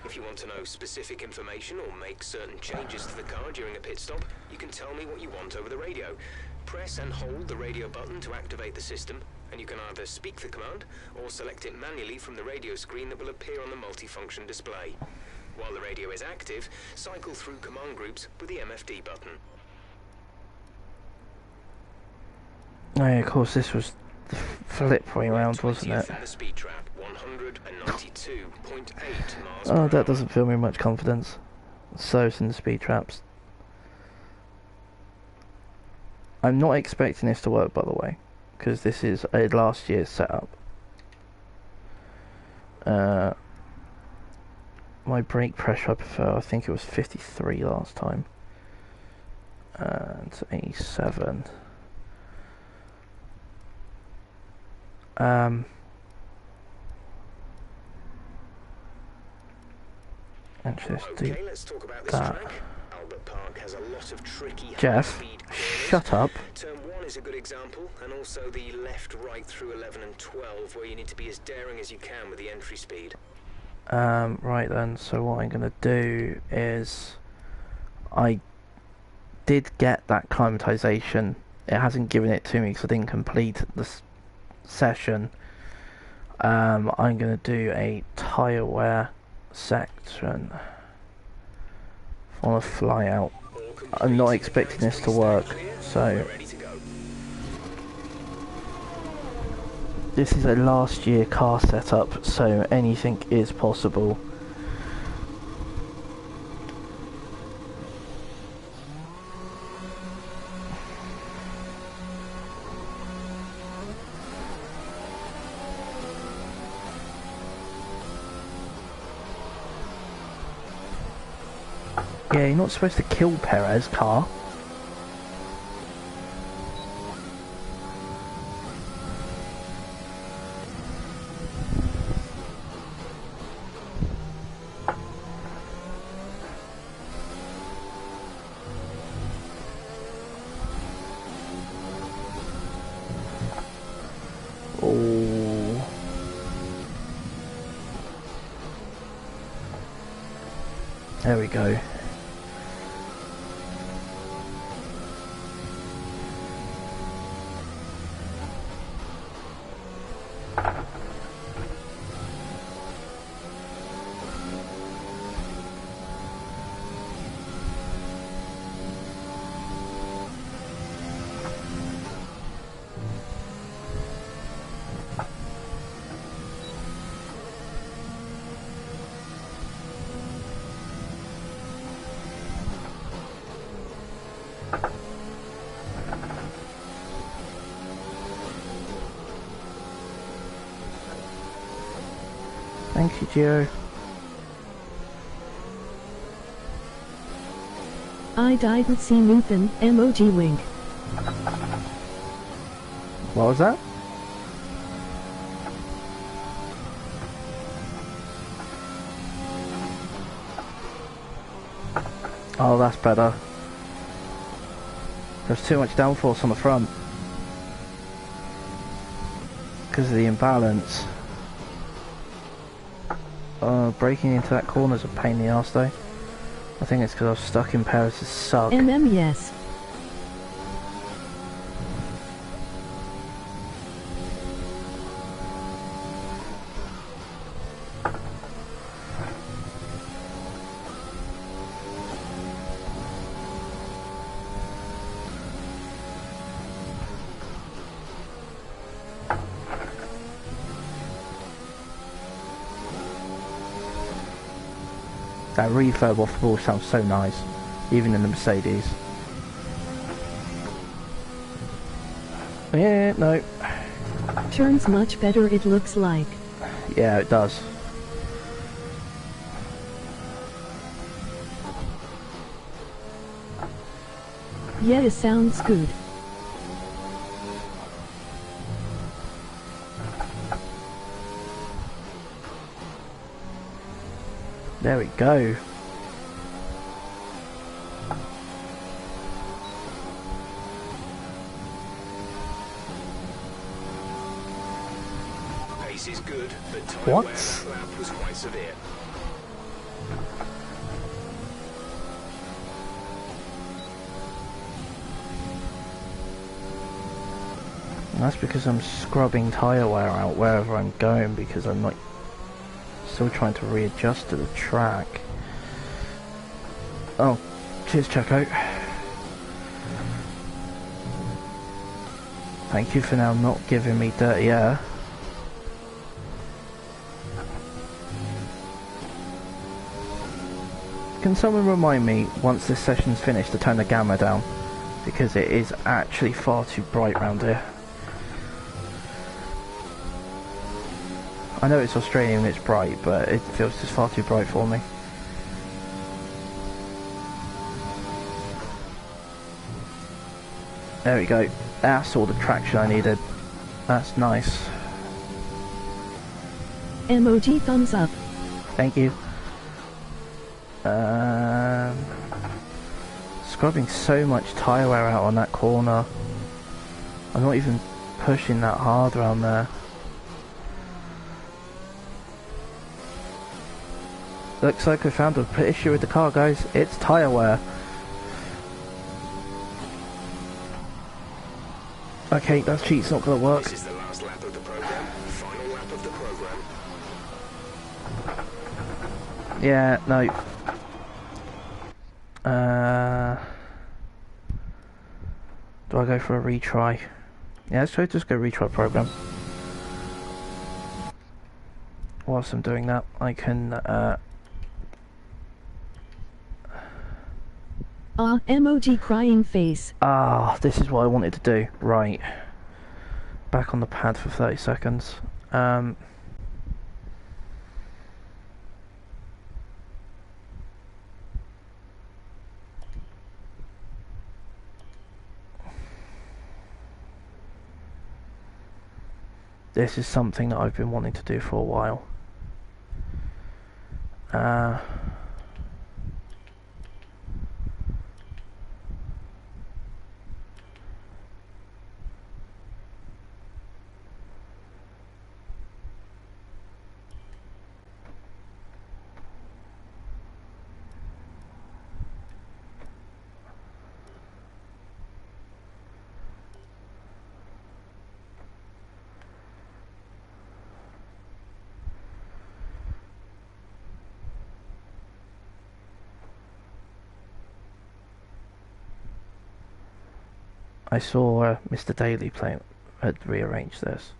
S7: If you want to know specific information or make certain changes to the car during a pit stop, you can tell me what you want over the radio. Press and hold the radio button to activate the system, and you can either speak the command or select it manually from the radio screen that will appear on the multifunction display. While the radio is active, cycle through command groups with the MFD button.
S1: Oh, yeah, of course, this was the flip way round, wasn't
S7: 20th
S1: it?
S7: in the speed trap, 192.8 miles
S1: Oh,
S7: per
S1: that
S7: hour.
S1: doesn't fill me much confidence. So it's in the speed traps. I'm not expecting this to work, by the way, because this is a last year's setup. My brake pressure I prefer. I think it was 53 last time. and A7. Actually, let's do
S7: Let's talk about this
S1: that.
S7: track. Albert Park has a lot of tricky
S1: Jeff,
S7: high-speed
S1: shut up.
S7: Turn 1 is a good example, and also the left-right through 11 and 12, where you need to be as daring as you can with the entry speed.
S1: Right then, so what I'm going to do is, I did get that climatization. It hasn't given it to me because I didn't complete the session. I'm going to do a tyre wear section on a fly out. I'm not expecting this to work, so this is a last year car setup, so anything is possible. Yeah, you're not supposed to kill Perez, car. Oh. There we go. Thank you, Gio.
S2: I didn't see Nathan, emoji wink.
S1: What was that? Oh, that's better. There's too much downforce on the front because of the imbalance. Breaking into that corner is a pain in the arse though. I think it's because I was stuck in Paris' suck.
S2: Yes.
S1: That refurb off the ball sounds so nice, even in the Mercedes. Yeah, no.
S2: Turns much better, it looks like.
S1: Yeah, it does.
S2: Yeah, it sounds good.
S1: There we go.
S7: Pace is good, but time
S1: What?
S7: wear that lap was quite severe.
S1: That's because I'm scrubbing tyre wear out wherever I'm going because I'm not still trying to readjust to the track. Oh, cheers Choco. Thank you for now not giving me dirty air. Can someone remind me once this session's finished to turn the gamma down? Because it is actually far too bright round here. I know it's Australian and it's bright, but it feels just far too bright for me. There we go. That's all the traction I needed. That's nice.
S2: MOG thumbs up.
S1: Thank you. Scrubbing so much tyre wear out on that corner. I'm not even pushing that hard around there. Looks like I found a issue with the car, guys. It's tyre wear. Okay, that cheat's not gonna work.
S7: This is the last lap of the program. Final lap of the program.
S1: Yeah, no. Do I go for a retry? Yeah, let's try just go retry program. Whilst I'm doing that, I can
S2: MOG crying face.
S1: this is what I wanted to do. Right. Back on the pad for 30 seconds. This is something that I've been wanting to do for a while. I saw Mr. Daly had rearranged this.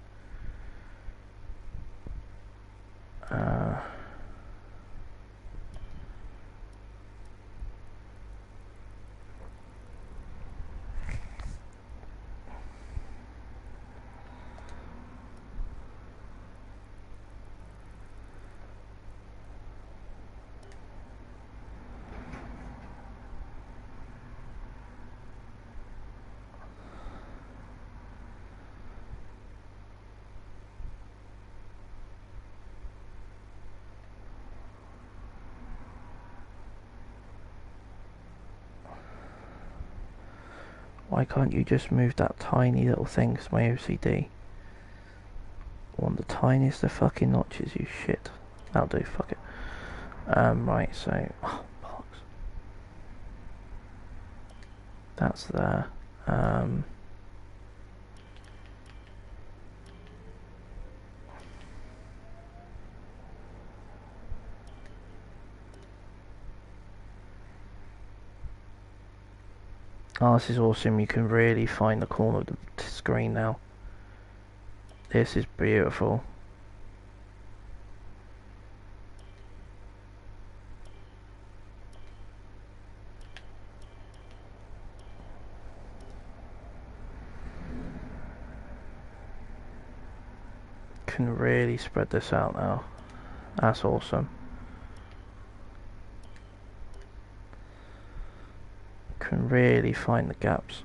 S1: Why can't you just move that tiny little thing? It's my OCD. I want the tiniest of fucking notches, you shit. That'll do, fuck it. Right, so... Oh, bollocks. That's there. Oh, this is awesome. You can really find the corner of the screen now. This is beautiful. Can really spread this out now. That's awesome. Can really find the gaps.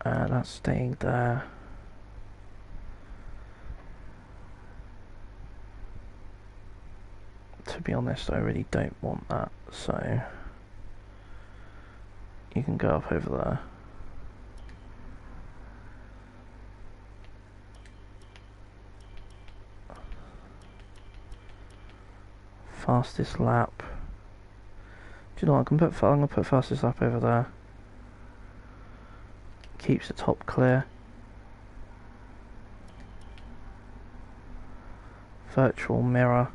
S1: That's staying there. To be honest, I really don't want that, so you can go up over there. Fastest lap. Do you know what? I'm gonna put fastest lap over there. Keeps the top clear. Virtual mirror.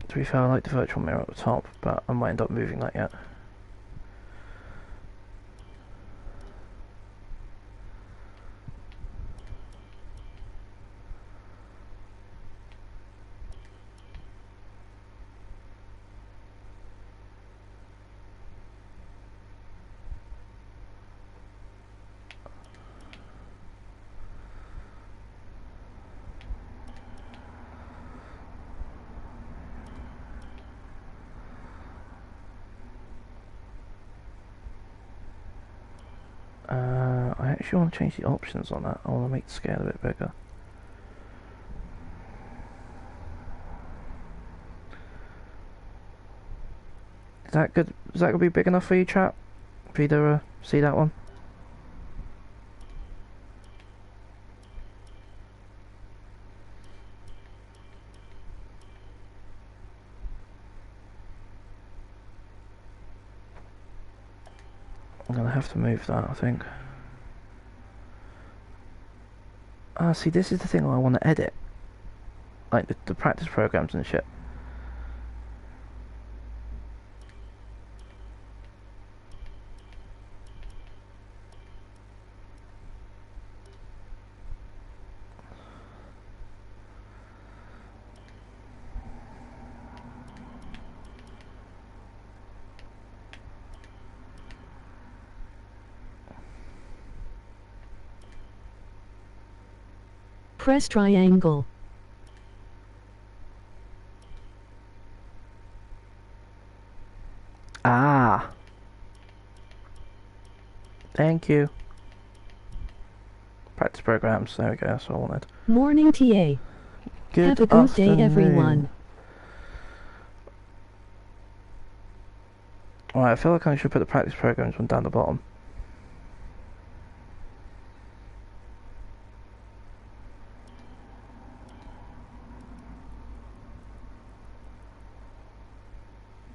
S1: To be fair, I like the virtual mirror at the top, but I might end up moving that yet. actually want to change the options on that. I want to make the scale a bit bigger. Is that good? Is that going to be big enough for you, chat? For you to see that one? I'm going to have to move that, I think. Ah, see, this is the thing I want to edit. Like the practice programs and shit.
S2: Press triangle.
S1: Ah. Thank you. Practice programs. There we go. That's what I wanted.
S2: Morning TA.
S1: Good
S2: Have a good day,
S1: afternoon.
S2: everyone.
S1: Alright, I feel like I should put the practice programs one down the bottom.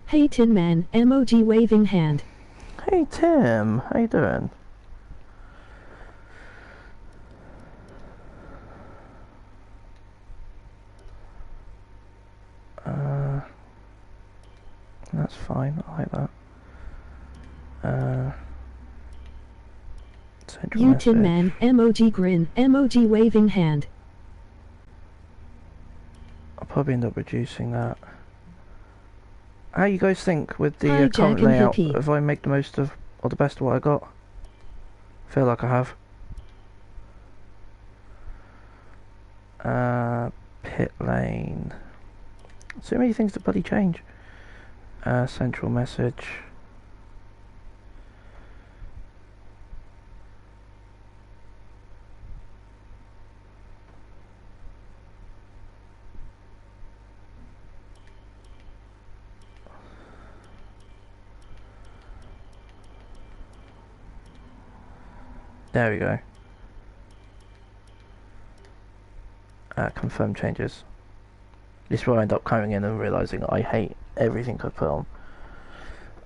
S2: Hey Tin Man, emoji waving hand.
S1: Hey Tim, how you doing? That's fine, I like that. Central
S2: You
S1: message.
S2: Tin Man, emoji grin, emoji waving hand.
S1: I'll probably end up reducing that. How you guys think with the
S2: Hi,
S1: current
S2: Jack and
S1: layout?
S2: Hippie.
S1: If I make the most of, or the best of what I got? Feel like I have. Pit lane. So many things to bloody change. Central message. There we go. Confirm changes. This is where I end up coming in and realising I hate everything I put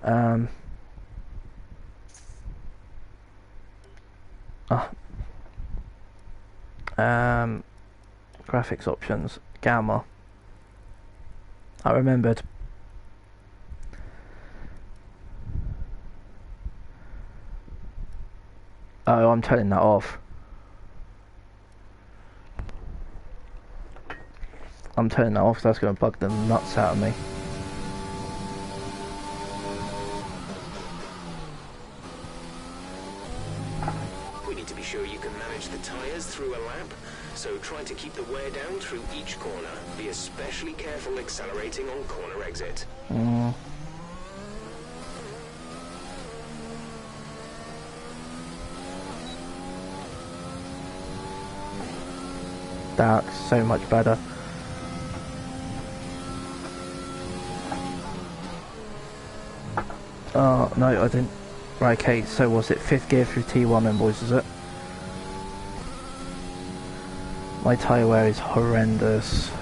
S1: on. Graphics options. Gamma. I remembered. Oh, I'm turning that off. I'm turning that off, so that's going to bug the nuts out of me.
S7: We need to be sure you can manage the tyres through a lap, so try to keep the wear down through each corner. Be especially careful accelerating on corner exit.
S1: That's so much better. Oh, no, I didn't. Right, okay, so was it 5th gear through T1 then, boys, is it? My tyre wear is horrendous.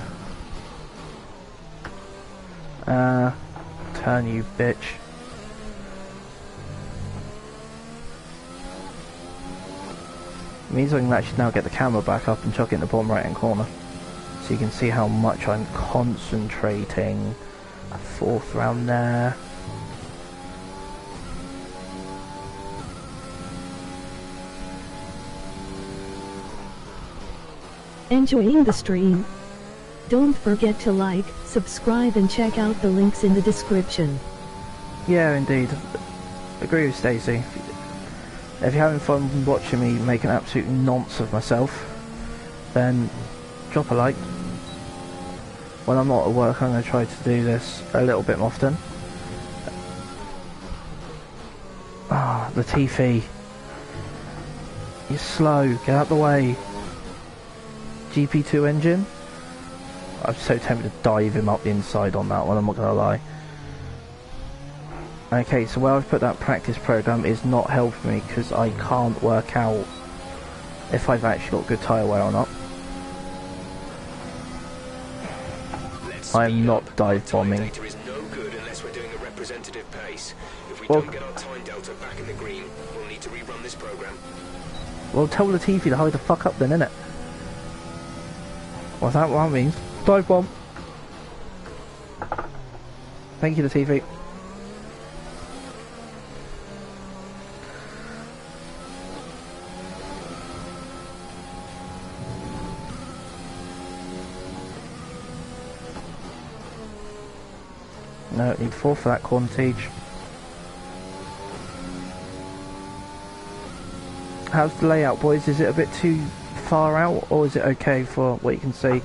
S1: Turn, you bitch. Means I can actually now get the camera back up and chuck it in the bottom right hand corner. So you can see how much I'm concentrating. 4th round there.
S2: Enjoying the stream? Don't forget to like, subscribe and check out the links in the description.
S1: Yeah, indeed. Agree with Stacey. If you're having fun watching me make an absolute nonce of myself, then drop a like. When I'm not at work, I'm going to try to do this a little bit more often. Ah, the Latifi. You're slow. Get out the way. GP2 engine. I'm so tempted to dive him up the inside on that one, I'm not gonna lie. Okay, so where I've put that practice program is not helping me because I can't work out if I've actually got good tyre wear or not. I'm not dive bombing.
S7: Data is no good unless we're doing a representative pace. If we
S1: Well,
S7: don't get our time delta back in the green, we'll need to rerun this program.
S1: well, tell Latifi to hurry the fuck up then, innit? What's that what that means? Dive bomb. Thank you, Latifi. No, need 4 for that corner teach. How's the layout, boys? Is it a bit too far out, or is it okay for what you can see?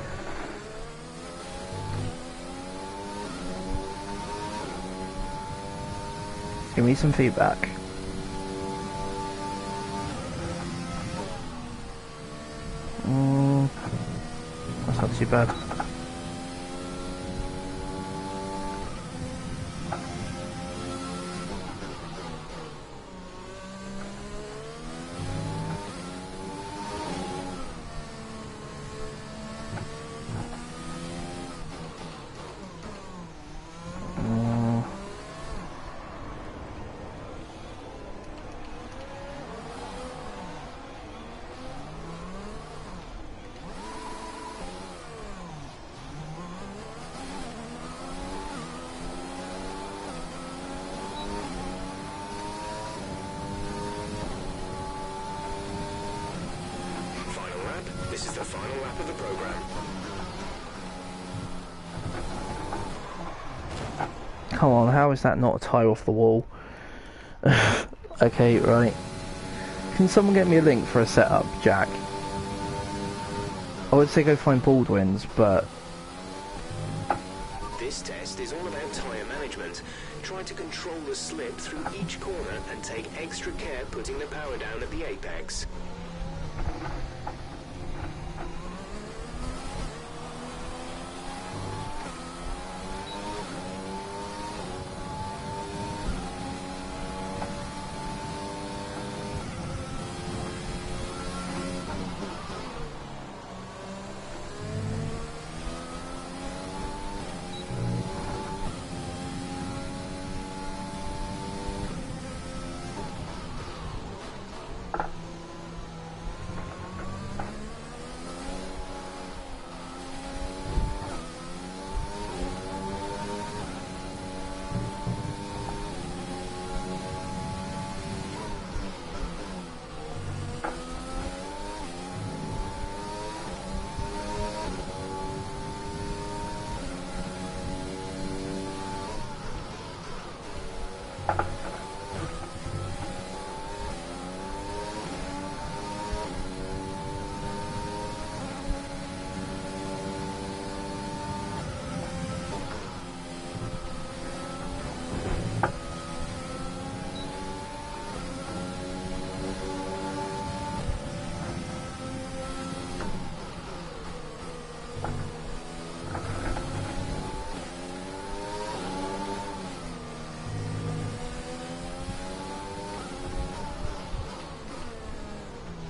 S1: Give me some feedback. That's not too bad.
S7: This is the final lap of the program.
S1: Come on, how is that not a tie off the wall? Okay, right. Can someone get me a link for a setup, Jack? I would say go find Baldwin's, but...
S7: This test is all about tyre management. Try to control the slip through each corner and take extra care putting the power down at the apex.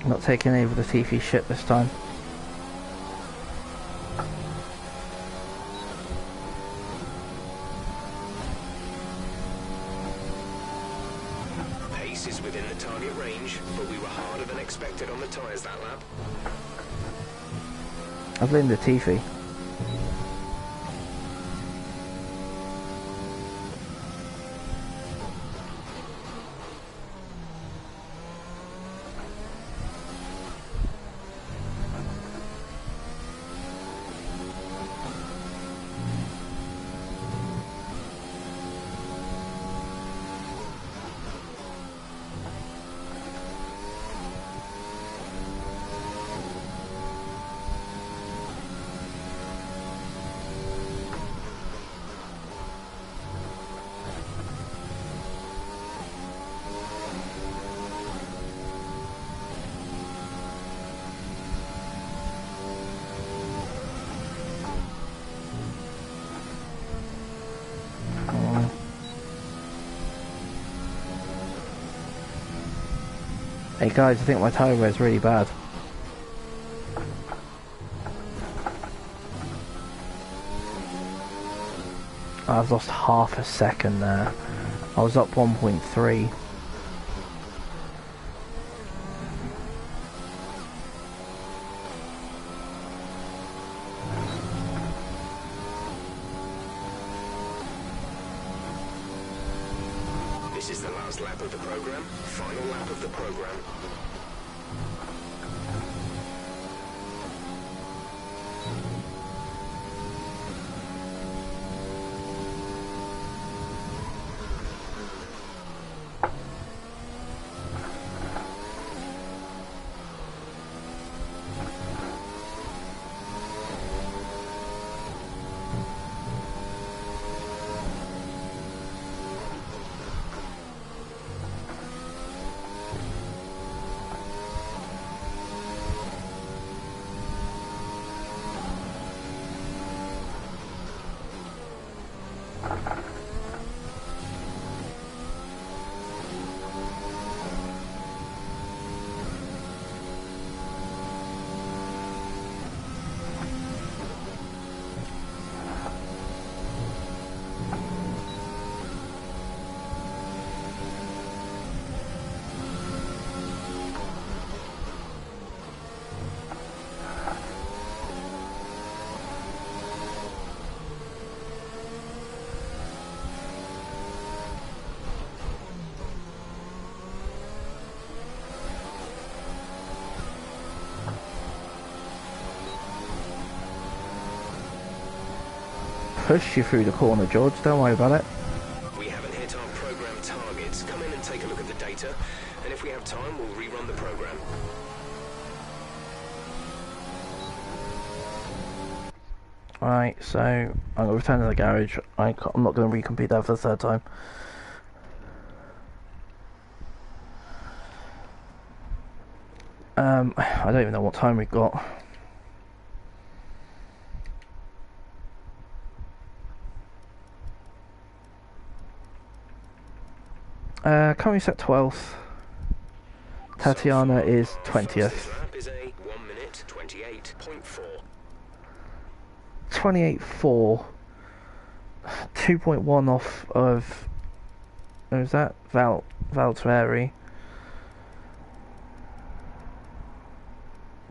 S1: Not taking any of the Tifi shit this time.
S7: Pace is within the target range, but we were harder than expected on the tyres that lap.
S1: I blame the Tifi. Hey guys, I think my tyre wear is really bad. I've lost half a second there. I was up 1.3.
S7: This is the last lap of the program. Final lap of the program.
S1: Push you through the corner, George. Don't worry about it.
S7: We haven't hit our program targets. Come in and take a look at the data, and if we have time, we'll rerun the program.
S1: Right, so I'm going to return to the garage. I'm not going to recompete that for the third time. I don't even know what time we've got. Currently set 12th. Tatiana is 20th.
S7: Lap is a 1 minute 28.4.
S1: 28.4. 2.1 off of... Who's that? Valtteri.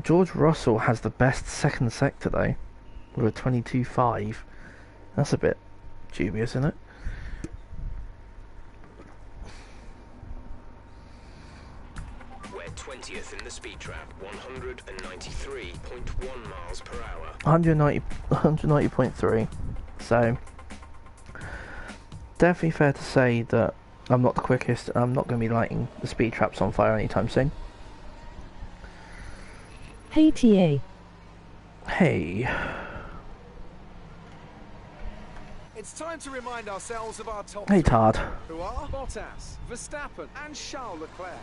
S1: George Russell has the best second sector though, with a 22.5. That's a bit dubious, isn't it?
S7: We're 20th in the speed trap, 193.1 miles per hour.
S1: 190.3. So definitely fair to say that I'm not the quickest, and I'm not going to be lighting the speed traps on fire anytime soon.
S2: Hey TA.
S1: Hey.
S8: It's time to remind ourselves of our top
S1: Hey,
S8: three,
S1: Tard.
S8: who are Bottas, Verstappen and Charles Leclerc.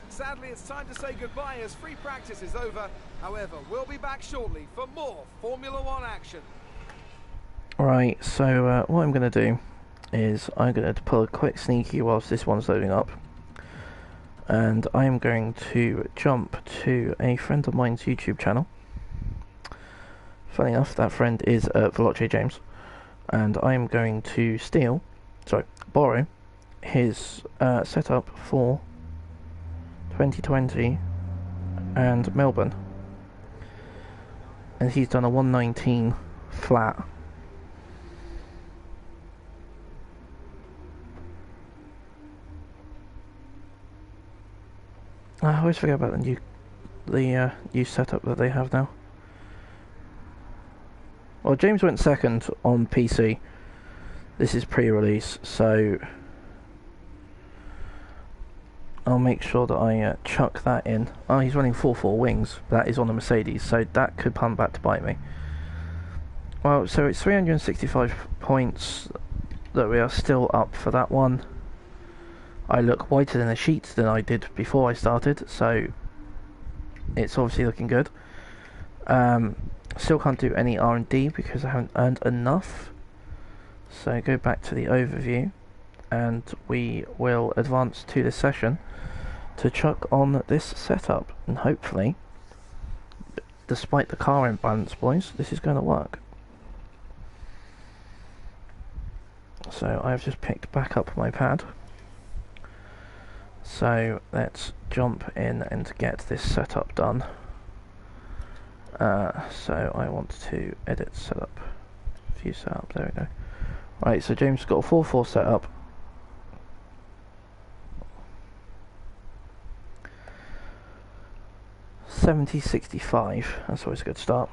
S8: Sadly, it's time to say goodbye as free practice is over. However, we'll be back shortly for more Formula One action.
S1: Right, so what I'm going to do is I'm going to pull a quick sneaky whilst this one's loading up. And I am going to jump to a friend of mine's YouTube channel. Funny enough, that friend is Veloce James. And I am going to borrow his setup for 2020 and Melbourne. And he's done a 119 flat. I always forget about the new setup that they have now. Well, James went second on PC. This is pre-release, so I'll make sure that I chuck that in. Oh, he's running 4.4 wings. That is on the Mercedes, so that could come back to bite me. Well, so it's 365 points that we are still up for that one. I look whiter in the sheets than I did before I started, so it's obviously looking good. Still can't do any R&D because I haven't earned enough. So go back to the overview and we will advance to this session to chuck on this setup, and hopefully, despite the car imbalance, boys, this is going to work. So I've just picked back up my pad. So let's jump in and get this setup done. So I want to edit setup, view setup, there we go. Right, so James got a 4-4 setup. $70.65, that's always a good start.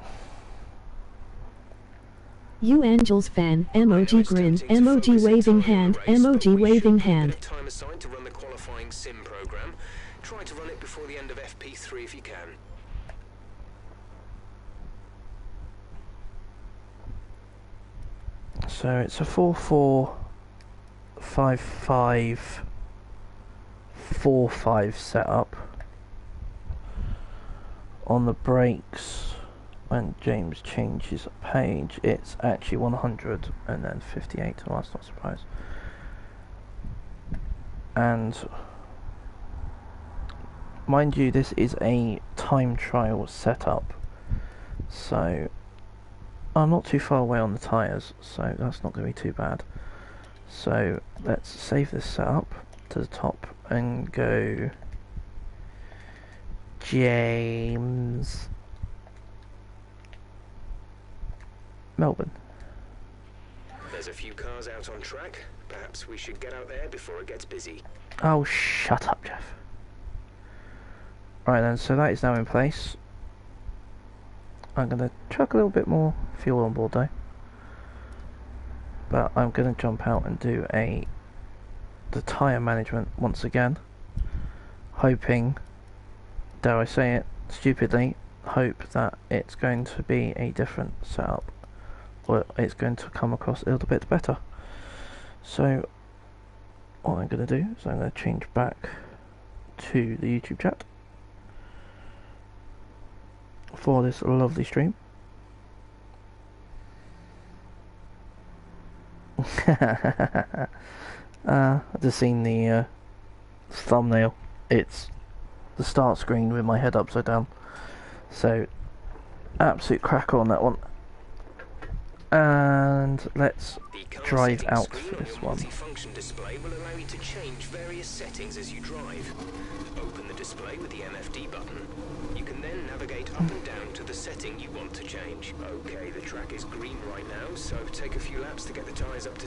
S2: You Angels fan, emoji grin, emoji waving hand, emoji waving hand.
S7: Time aside to run the qualifying sim program. Try to run it before the end of FP3 if you can.
S1: So it's a 4-4-5-5-4-5 setup. On the brakes, when James changes a page, it's actually 100 and then 58. Well, that's not a surprise. And mind you, this is a time trial setup, so I'm not too far away on the tyres, so that's not going to be too bad. So let's save this setup to the top and go James Melbourne.
S7: There's a few cars out on track. Perhaps we should get out there before it gets busy.
S1: Oh, shut up, Jeff. Right then, so that is now in place. I'm going to chuck a little bit more fuel on board though. But I'm going to jump out and do the tyre management once again. Hoping, dare I say it, stupidly, hope that it's going to be a different setup. Or it's going to come across a little bit better. So, what I'm going to do is I'm going to change back to the YouTube chat for this lovely stream. I've just seen the thumbnail. It's the start screen with my head upside down. So, absolute cracker on that one. And let's drive out for this one.
S7: The multi-function display will allow you to change various settings as you drive. Open the display with the MFD button. You can then navigate up and down to the setting you want to change. Okay, the track is green right now, so take a few laps to get the tyres up to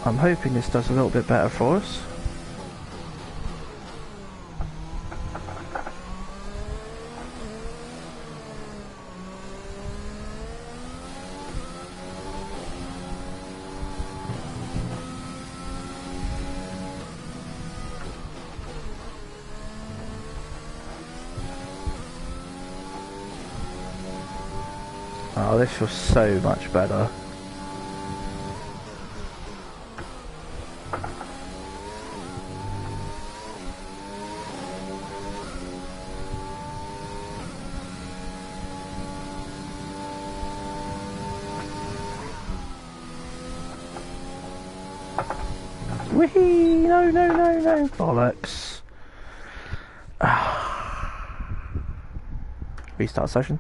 S1: I'm hoping this does a little bit better for us. Oh, this feels so much better. Whee! No, no, no, no. Bollocks. Restart session.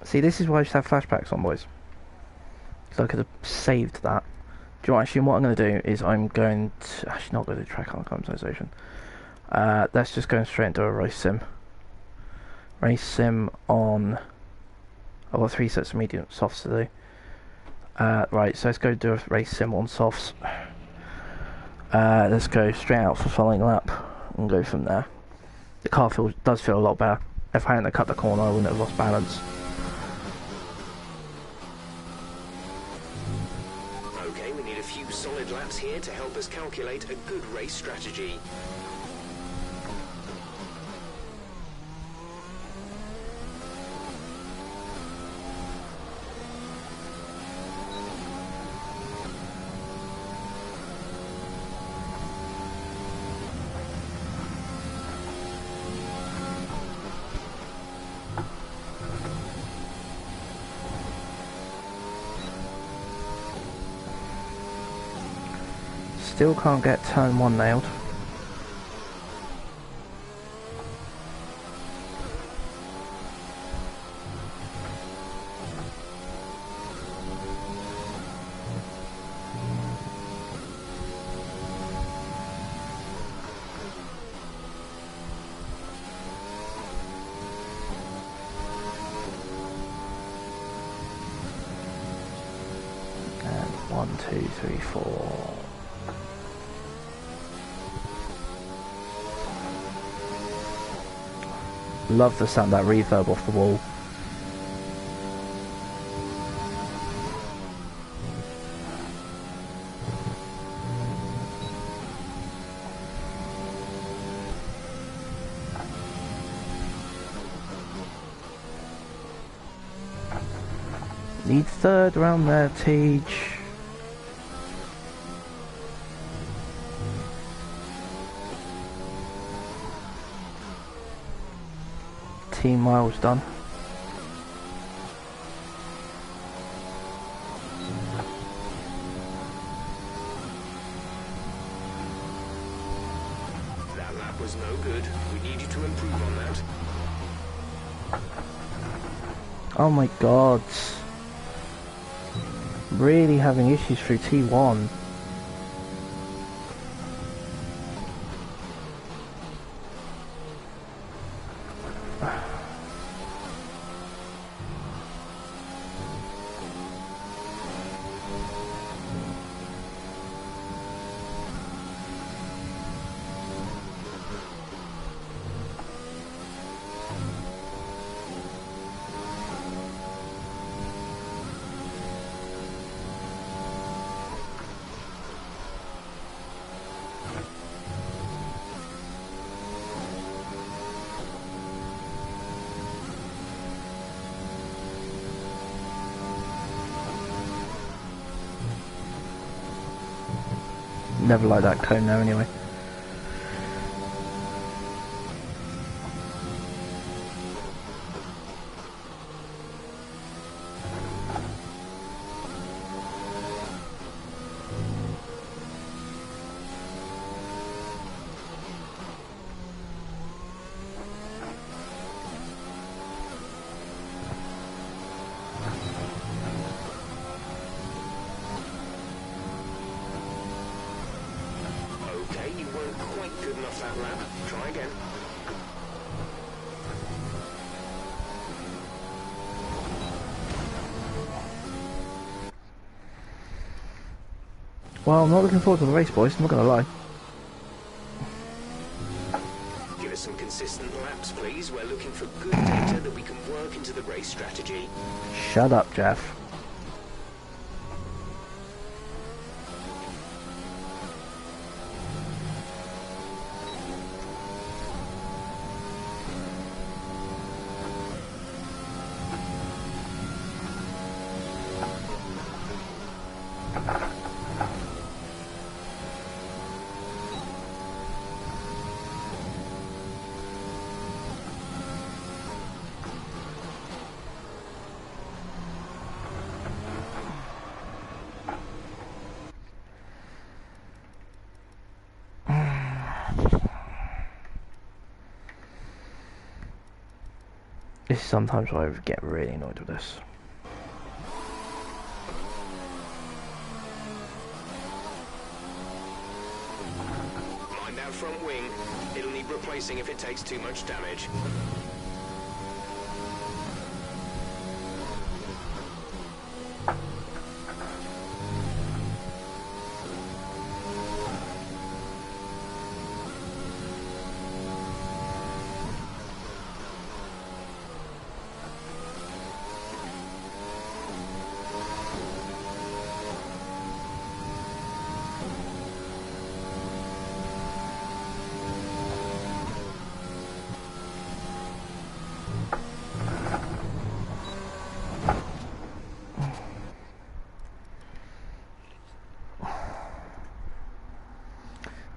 S1: See, this is why I should have flashbacks on, boys. So I could have saved that. Do you know, actually, what I'm going to do is I'm going to... Actually, not going to track on competitization. Let's just go straight into a race sim. Race sim on... I've got 3 sets of medium softs to do. Right, so let's go do a race sim on softs. Let's go straight out for following lap and go from there. The car does feel a lot better. If I hadn't cut the corner, I wouldn't have lost balance.
S7: Okay, we need a few solid laps here to help us calculate a good race strategy.
S1: Still can't get turn 1 nailed. And 1, 2, 3, 4. Love the sound of that reverb off the wall. Need third round there, Teach. Team miles done.
S7: That lap was no good. We need you to improve on that.
S1: Oh my god. Really having issues through T1. Never like that cone there anyway.
S7: Okay, you weren't quite good enough that lap. Try again.
S1: Well, I'm not looking forward to the race, boys, I'm not gonna lie.
S7: Give us some consistent laps, please. We're looking for good data that we can work into the race strategy.
S1: Shut up, Jeff. This is sometimes why I get really annoyed with this.
S7: Mind that front wing. It'll need replacing if it takes too much damage.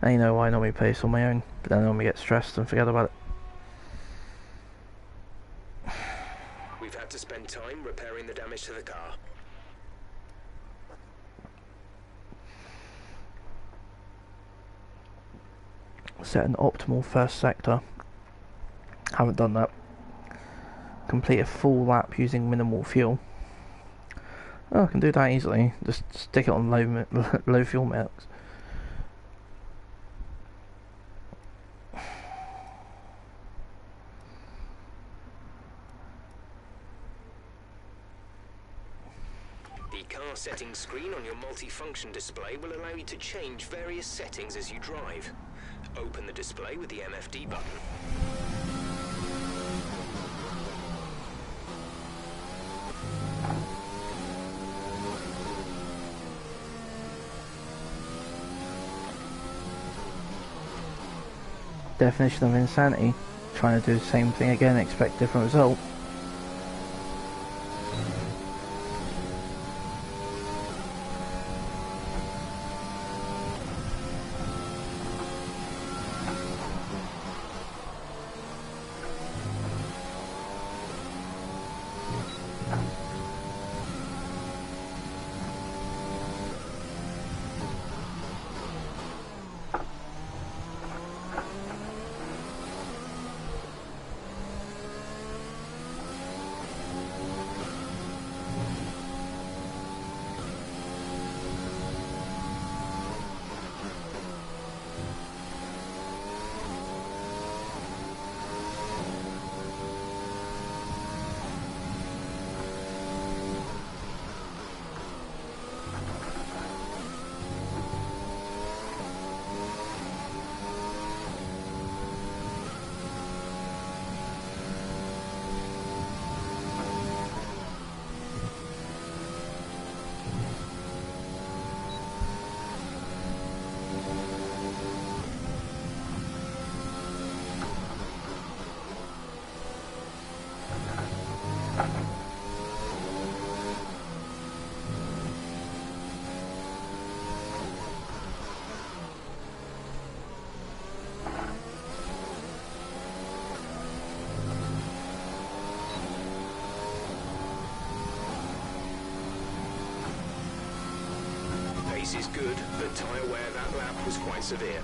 S1: Now you know why I normally pace on my own, but then I normally get stressed and forget about it.
S7: We've had to spend time repairing the damage to the car.
S1: Set an optimal first sector. Haven't done that. Complete a full lap using minimal fuel. Oh, I can do that easily. Just stick it on low fuel mix.
S7: The car settings screen on your multifunction display will allow you to change various settings as you drive. Open the display with the MFD button.
S1: Definition of insanity. Trying to do the same thing again, expect different result.
S7: Pace is good, but tyre wear that lap was quite severe.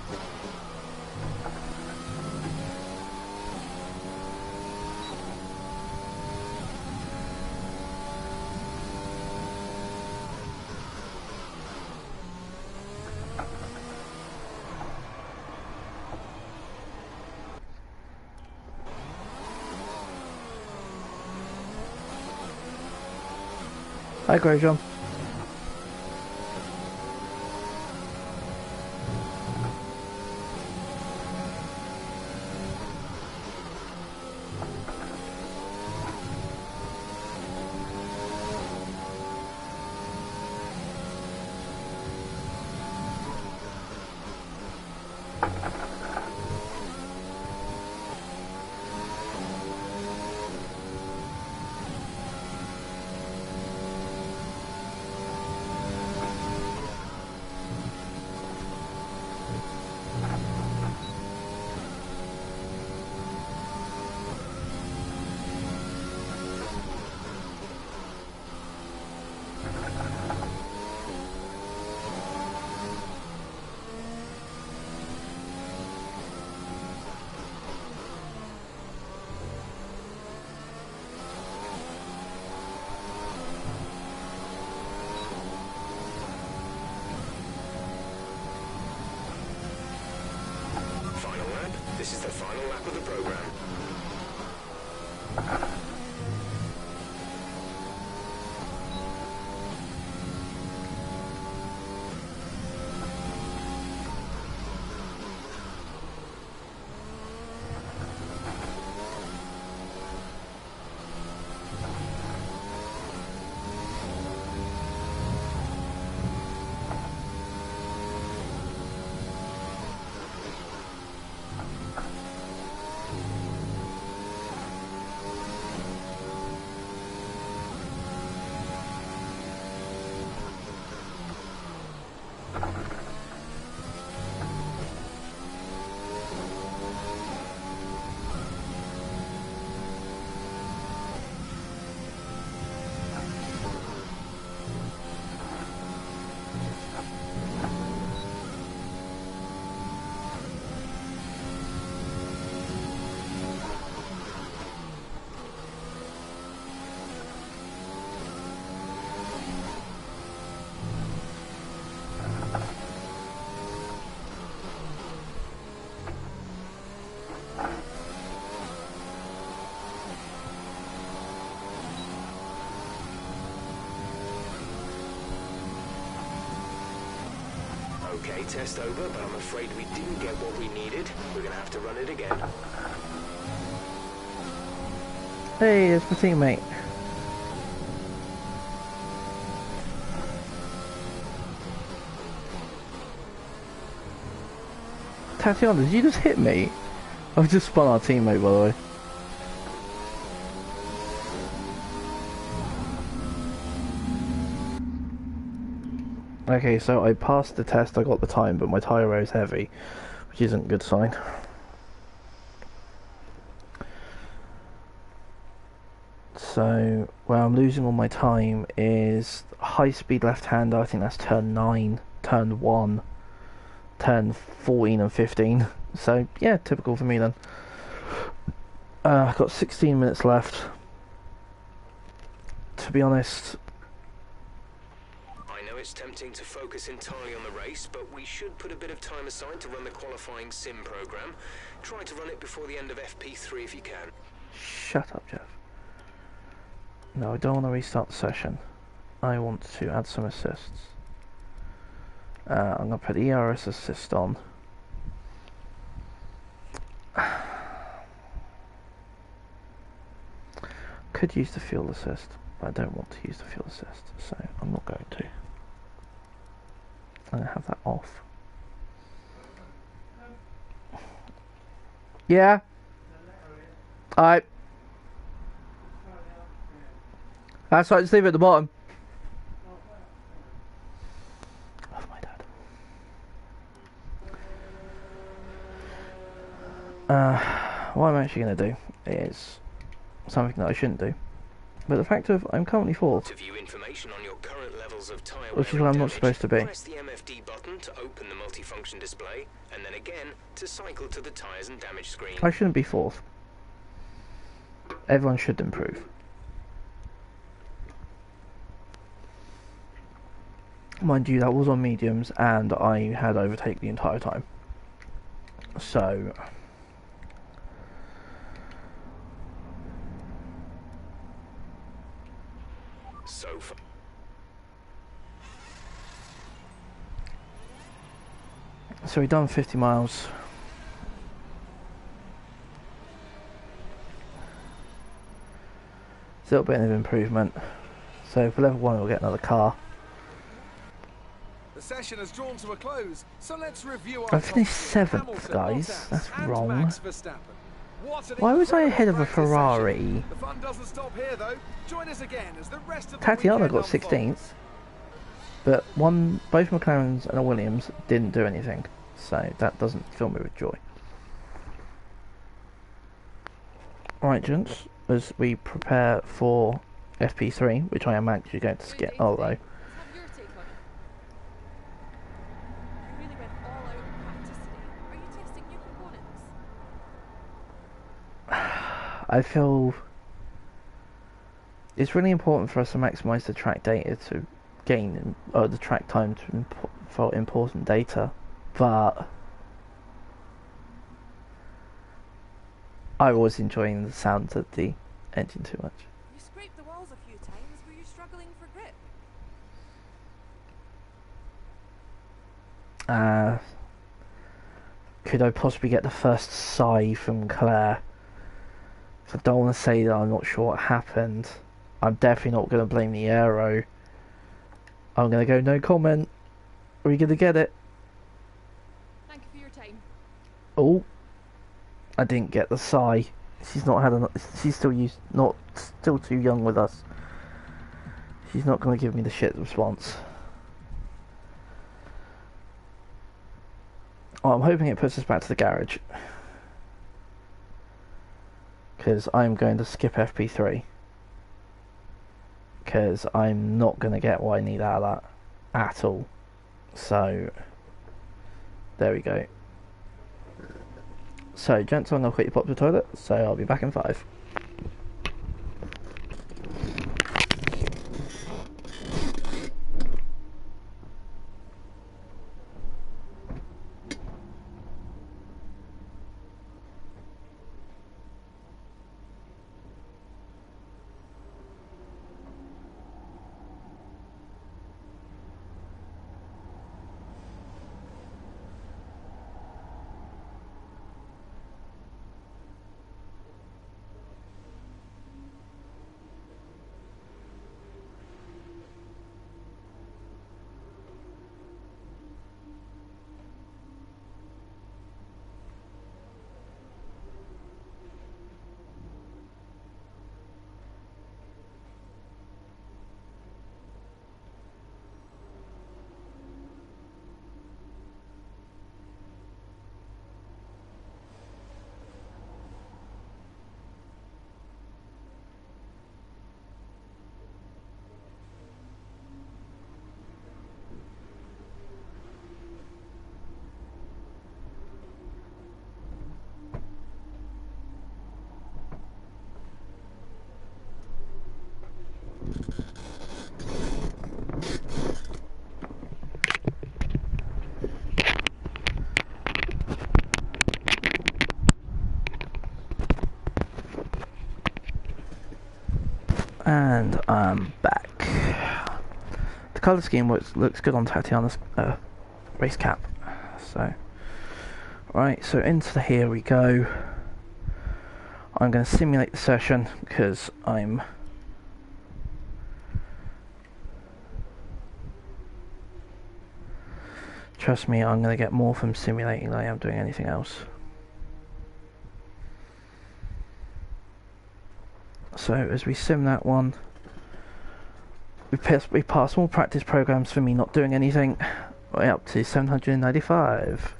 S1: Hi, Grosjean. This is the final lap of the program.
S7: Okay, test over, but I'm afraid we didn't get what we needed. We're gonna have to run it again.
S1: Hey, it's my teammate. Tatiana, did you just hit me? I've just spun our teammate, by the way. Okay, so I passed the test, I got the time, but my tyre wear is heavy, which isn't a good sign. So, where I'm losing all my time is high speed left-hander, I think that's turn 9, turn 1, turn 14 and 15. So, yeah, typical for me then. I've got 16 minutes left. To be honest,
S7: I know it's tempting to focus entirely on the race, but we should put a bit of time aside to run the qualifying sim program. Try to run it before the end of FP3 if you can.
S1: shut up, Jeff. No, I don't want to restart the session. I want to add some assists. I'm going to put ERS assist on. Could use the field assist, but I don't want to use the field assist, so I'm not going to. I'm going to have that off. Yeah? Alright. That's right, just leave it at the bottom. Love my dad. What I'm actually going to do is something that I shouldn't do. But the fact of I'm currently fourth,
S7: To view information on your current levels of tyre
S1: which is
S7: wear
S1: where
S7: and
S1: I'm not
S7: damage,
S1: supposed to be.
S7: press the MFD button to open the multifunction display, and then again to cycle to the tyres and damage screen.
S1: I shouldn't be fourth. Everyone should improve. Mind you, that was on mediums and I had overtake the entire time. So
S7: So far.
S1: So we've done 50 miles. It's a little bit of improvement. So for level 1 we'll get another car.
S8: The session has drawn to a close, so let's review our
S1: I finished
S8: top
S1: 7th,
S8: Hamilton,
S1: guys.
S8: Bottas,
S1: That's
S8: and
S1: wrong.
S8: Max Verstappen. What an
S1: Why was I
S8: incredible
S1: ahead of a
S8: practice
S1: Ferrari?
S8: session. The fun doesn't stop here though. Join us again as the rest of the
S1: Tatiana
S8: weekend
S1: got
S8: unfolds.
S1: 16th. But both McLarens and a Williams didn't do anything. So that doesn't fill me with joy. Right, gents, as we prepare for FP3, which I am actually going to skip, although
S9: Let's have your take on it. You really went all out in practice today. Are you testing new components?
S1: I feel it's really important for us to maximise the track data to gain the track time for important data, but I was enjoying the sounds of the engine too much.
S9: You scraped the walls a few times. Were you struggling for grip?
S1: Could I possibly get the first sigh from Claire? I don't want to say that I'm not sure what happened. I'm definitely not going to blame the aero. I'm going to go no comment. Are we going to get it?
S9: Thank you for your time.
S1: Oh, I didn't get the sigh. She's not had a. She's still too young with us. She's not going to give me the shit response. Oh, I'm hoping it puts us back to the garage. Because I'm going to skip FP3. Because I'm not going to get what I need out of that at all. So, there we go. So, gents, I'm going to quickly pop to the toilet, so I'll be back in 5. And I'm back. The colour scheme looks good on Tatiana's race cap. So, right, so into here we go. I'm going to simulate the session because trust me, I'm going to get more from simulating than I am doing anything else. So as we sim that one, we passed all practice programs for me not doing anything, way up to 795.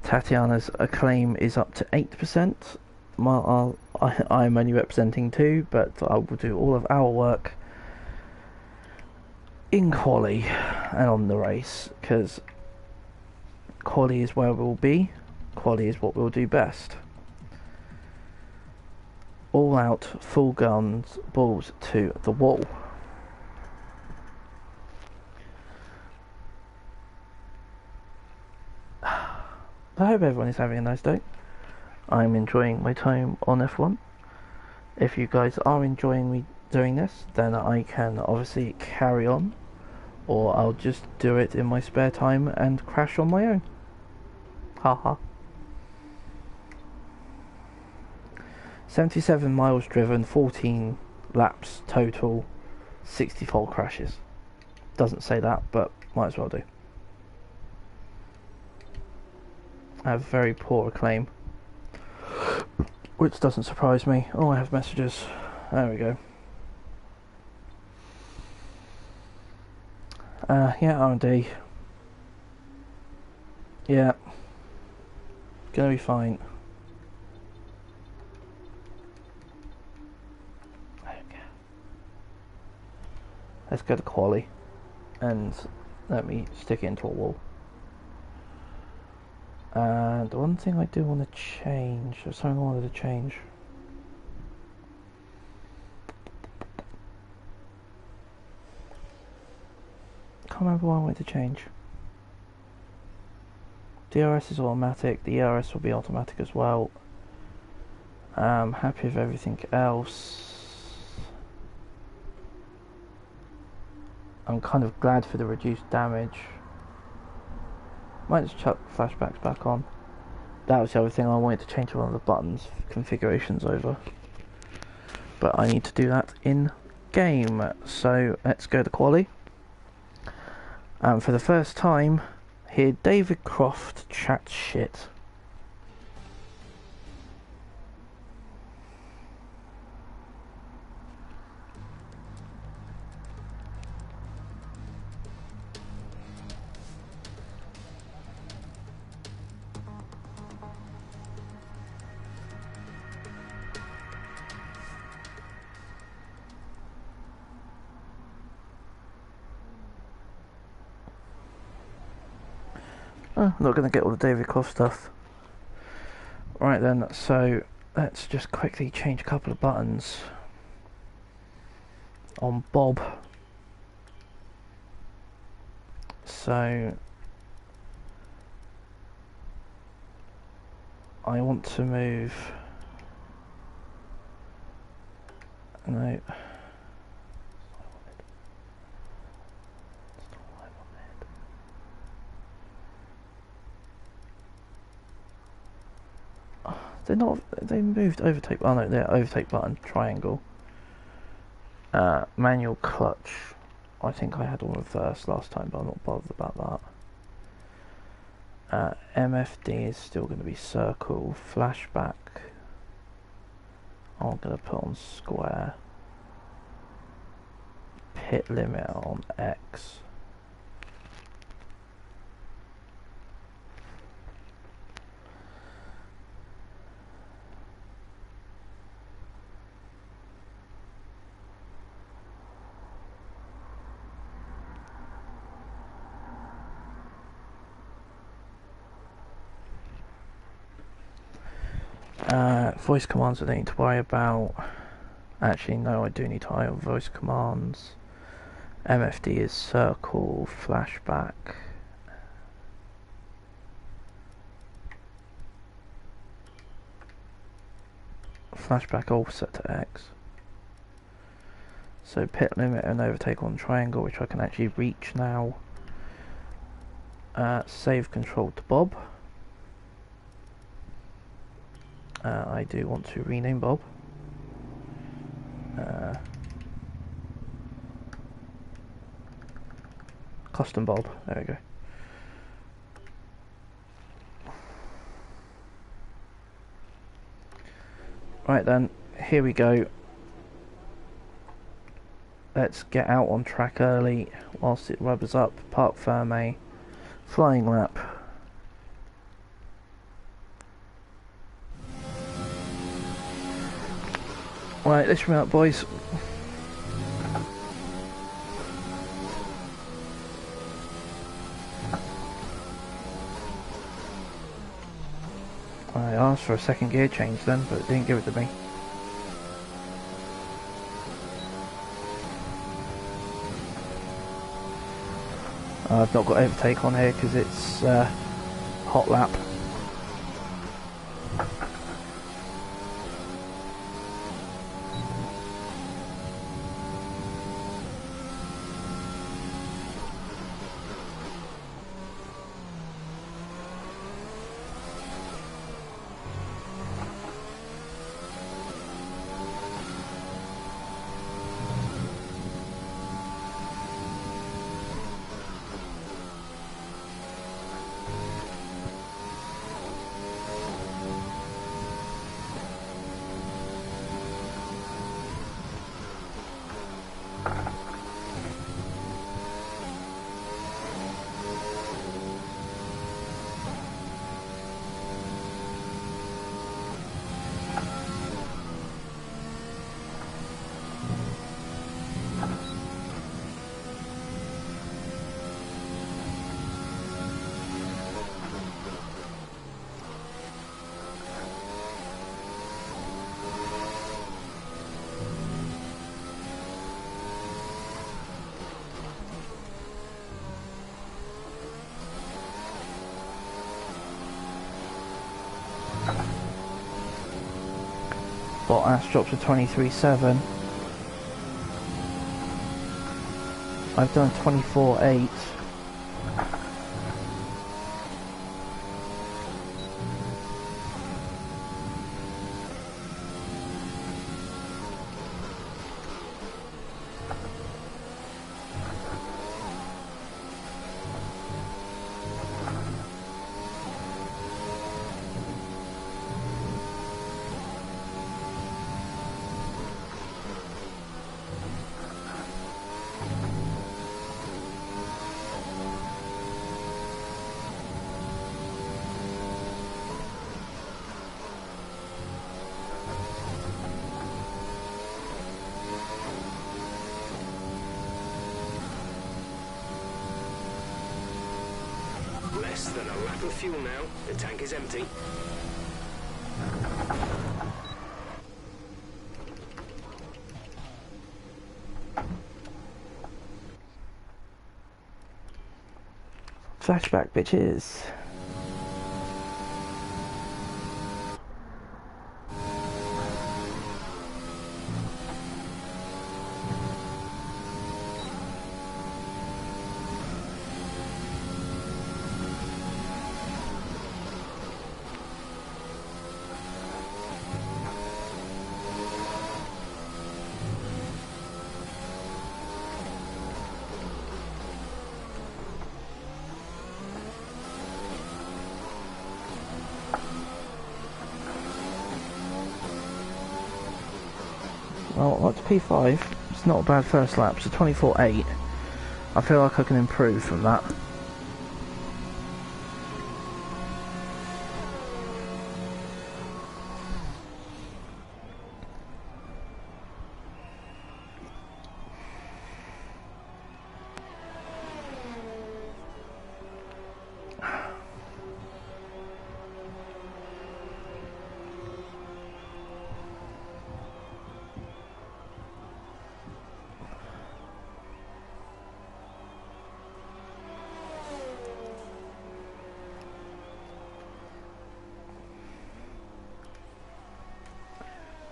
S1: Tatiana's acclaim is up to 8%. I'm only representing 2, but I will do all of our work in quali and on the race, because quali is where we'll be, quali is what we'll do best. All out, full guns, balls to the wall. I hope everyone is having a nice day. I'm enjoying my time on F1. If you guys are enjoying me doing this, then I can obviously carry on, or I'll just do it in my spare time and crash on my own. Haha. 77 miles driven, 14 laps total, 64 crashes. Doesn't say that, but might as well do. I have very poor acclaim, which doesn't surprise me. Oh, I have messages. There we go. Yeah, R&D. Yeah. Gonna be fine. Okay. Let's go to quali. And let me stick it into a wall. And one thing I do want to change, or something I wanted to change. Can't remember what I wanted to change. DRS is automatic, the ERS will be automatic as well. Happy with everything else. I'm kind of glad for the reduced damage. Might just chuck flashbacks back on. That was the other thing I wanted to change one of the buttons configurations over. But I need to do that in game. So let's go to quali. For the first time, hear David Croft chat shit. Oh, I'm not going to get all the David Croft stuff. Right then, so let's just quickly change a couple of buttons on Bob. So I want to move. No. They're not. They moved overtake. Oh no, they're overtake button triangle. Manual clutch. I think I had all reverse last time, but I'm not bothered about that. MFD is still going to be circle. Flashback. I'm going to put on square. Pit limit on X. Voice commands I don't need to worry about. Actually, no, I do need to worry about voice commands. MFD is circle, flashback. Flashback all set to X. So pit limit and overtake on triangle, which I can actually reach now. Save control to Bob. I do want to rename Bob. Custom Bob, there we go. Right then, here we go. Let's get out on track early whilst it rubbers up. Park Ferme, flying lap. Right, listen me up, boys. I asked for a second gear change then, but it didn't give it to me. I've not got overtake on here because it's hot lap. Bottas dropped to 23.7. I've done 24.8.
S7: Less than a lap of fuel now. The tank is empty.
S1: Flashback, bitches. Well, up to P5, it's not a bad first lap, so 24.8. I feel like I can improve from that.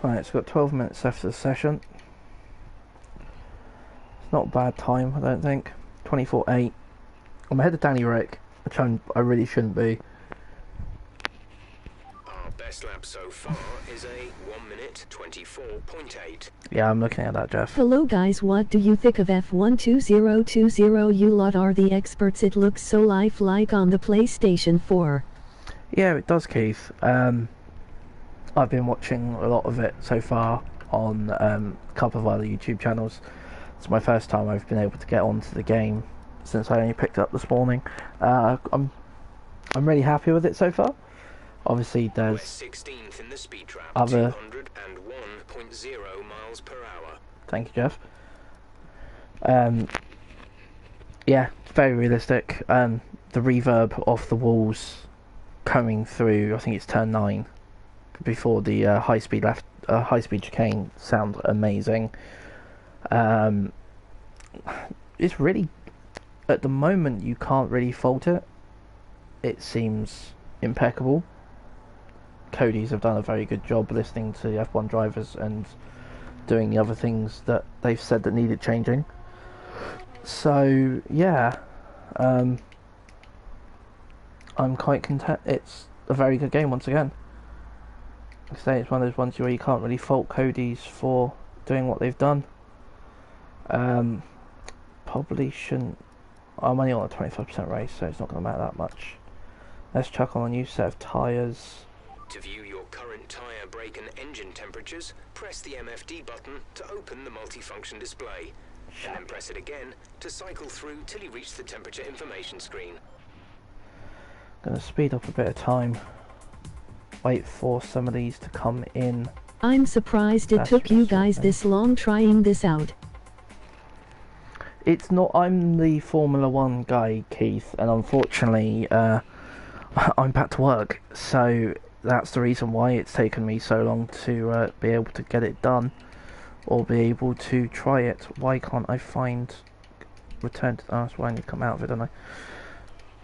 S1: Right, it's got 12 minutes left of the session. not a bad time, I don't think. 24.8. I'm ahead of Danny Rick, which I really shouldn't be.
S7: Our best lap so far is a 1 minute 24.8.
S1: Yeah, I'm looking at that, Jeff.
S2: Hello guys, what do you think of F1 2020? You lot are the experts. It looks so lifelike on the PlayStation 4.
S1: Yeah, it does, Keith. I've been watching a lot of it so far on a couple of other YouTube channels. It's my first time I've been able to get onto the game since I only picked it up this morning. I'm really happy with it so far. Obviously, there's
S7: 16th in the speed trap,
S1: other
S7: 201.0 miles per hour.
S1: Thank you, Jeff. Yeah, it's very realistic. The reverb of the walls coming through, I think it's turn 9, before the high speed chicane sounds amazing. It's really, at the moment, you can't really fault it. It seems impeccable. Cody's have done a very good job listening to the F1 drivers and doing the other things that they've said that needed changing. So yeah, I'm quite content. It's a very good game once again. Like I say, it's one of those ones where you can't really fault Cody's for doing what they've done. Probably shouldn't. I'm only on a 25% race, so it's not going to matter that much. Let's chuck on a new set of tyres.
S7: To view your current tyre, brake and engine temperatures, press the MFD button to open the multifunction display. And then press it again to cycle through till you reach the temperature information screen.
S1: Gonna speed up a bit of time. Wait for some of these to come in.
S2: I'm surprised it took you guys this long trying this out.
S1: It's not. I'm the Formula 1 guy, Keith, and unfortunately, I'm back to work, so that's the reason why it's taken me so long to be able to get it done, or be able to try it. Why can't I find return to... Oh, that's why I need to come out of it, don't I?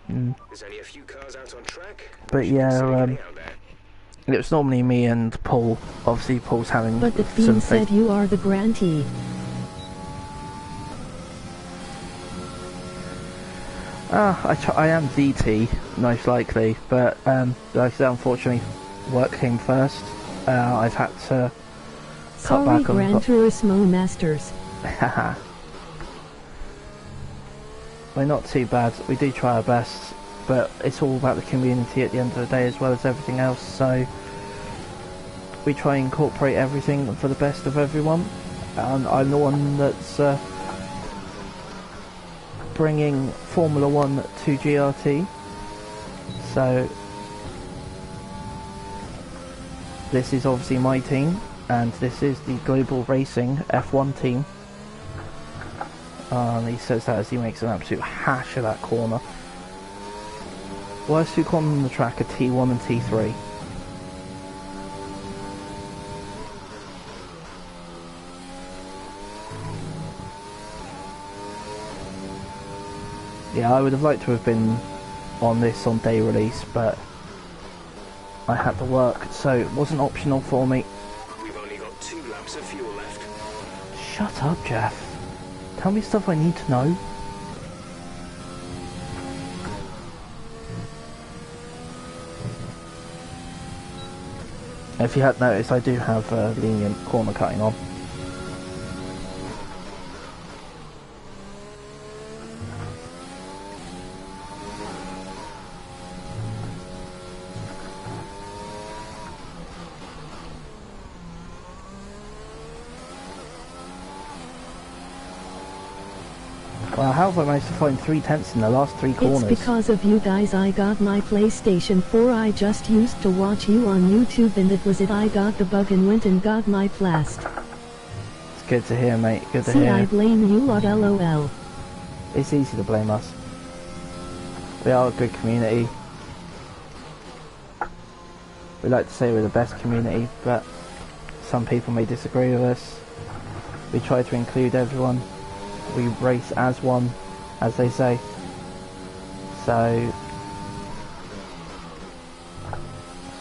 S7: There's only a few cars out on track.
S1: But yeah, it was normally me and Paul. Obviously, Paul's having
S2: But the theme said you are the grantee.
S1: I am DT, most likely, but like I said, unfortunately, work came first. I've had to cut back on...
S2: Gran Turismo Masters.
S1: We're not too bad. We do try our best, but it's all about the community at the end of the day, as well as everything else. So we try and incorporate everything for the best of everyone. And I'm the one that's bringing Formula 1 to GRT. So this is obviously my team, and this is the Global Racing F1 team. And he says that as he makes an absolute hash of that corner. Worst two corners on the track are T1 and T3. Yeah, I would have liked to have been on this on day release, but I had to work, so it wasn't optional for me.
S7: We've only got 2 laps of fuel left.
S1: Shut up, Jeff. Tell me stuff I need to know. If you hadn't noticed, I do have lenient corner cutting on. Well, how have I managed to find 3/10 in the last 3 corners?
S2: It's because of you guys I got my PlayStation 4. I just used to watch you on YouTube and that was it. I got the bug and went and got my Plast.
S1: It's good to hear, mate. Good to
S2: See,
S1: hear.
S2: I blame you lot, lol.
S1: It's easy to blame us. We are a good community. We like to say we're the best community, but some people may disagree with us. We try to include everyone. We race as one, as they say. So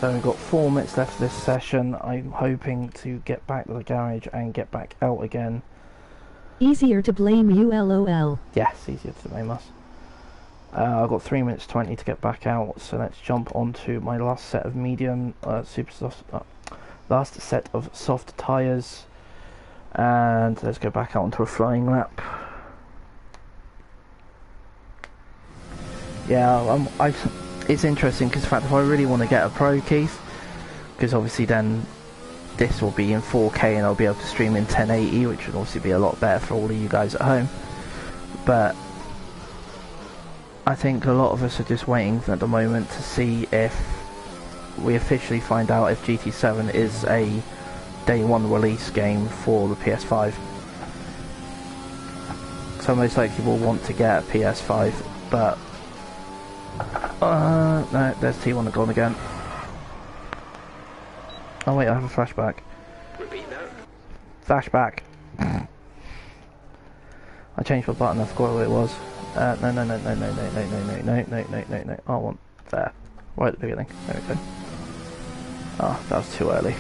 S1: we've got 4 minutes left of this session. I'm hoping to get back to the garage and get back out again
S2: Easier to blame you, lol.
S1: Yes, easier to blame us. I've got 3 minutes 20 to get back out, so let's jump onto my last set of medium, super soft, last set of soft tyres, and let's go back out onto a flying lap. Yeah, it's interesting because, in fact, if I really want to get a Pro, Keith, because obviously then this will be in 4K and I'll be able to stream in 1080, which would obviously be a lot better for all of you guys at home. But I think a lot of us are just waiting at the moment to see if we officially find out if GT7 is a day one release game for the PS5. So most likely we'll want to get a PS5, but no, there's T1 gone again. Oh wait, I have a flashback.
S7: Repeat that.
S1: Flashback. I changed my button, I forgot what it was. No. I want there. Right at the beginning. There we go. Oh, that was too early.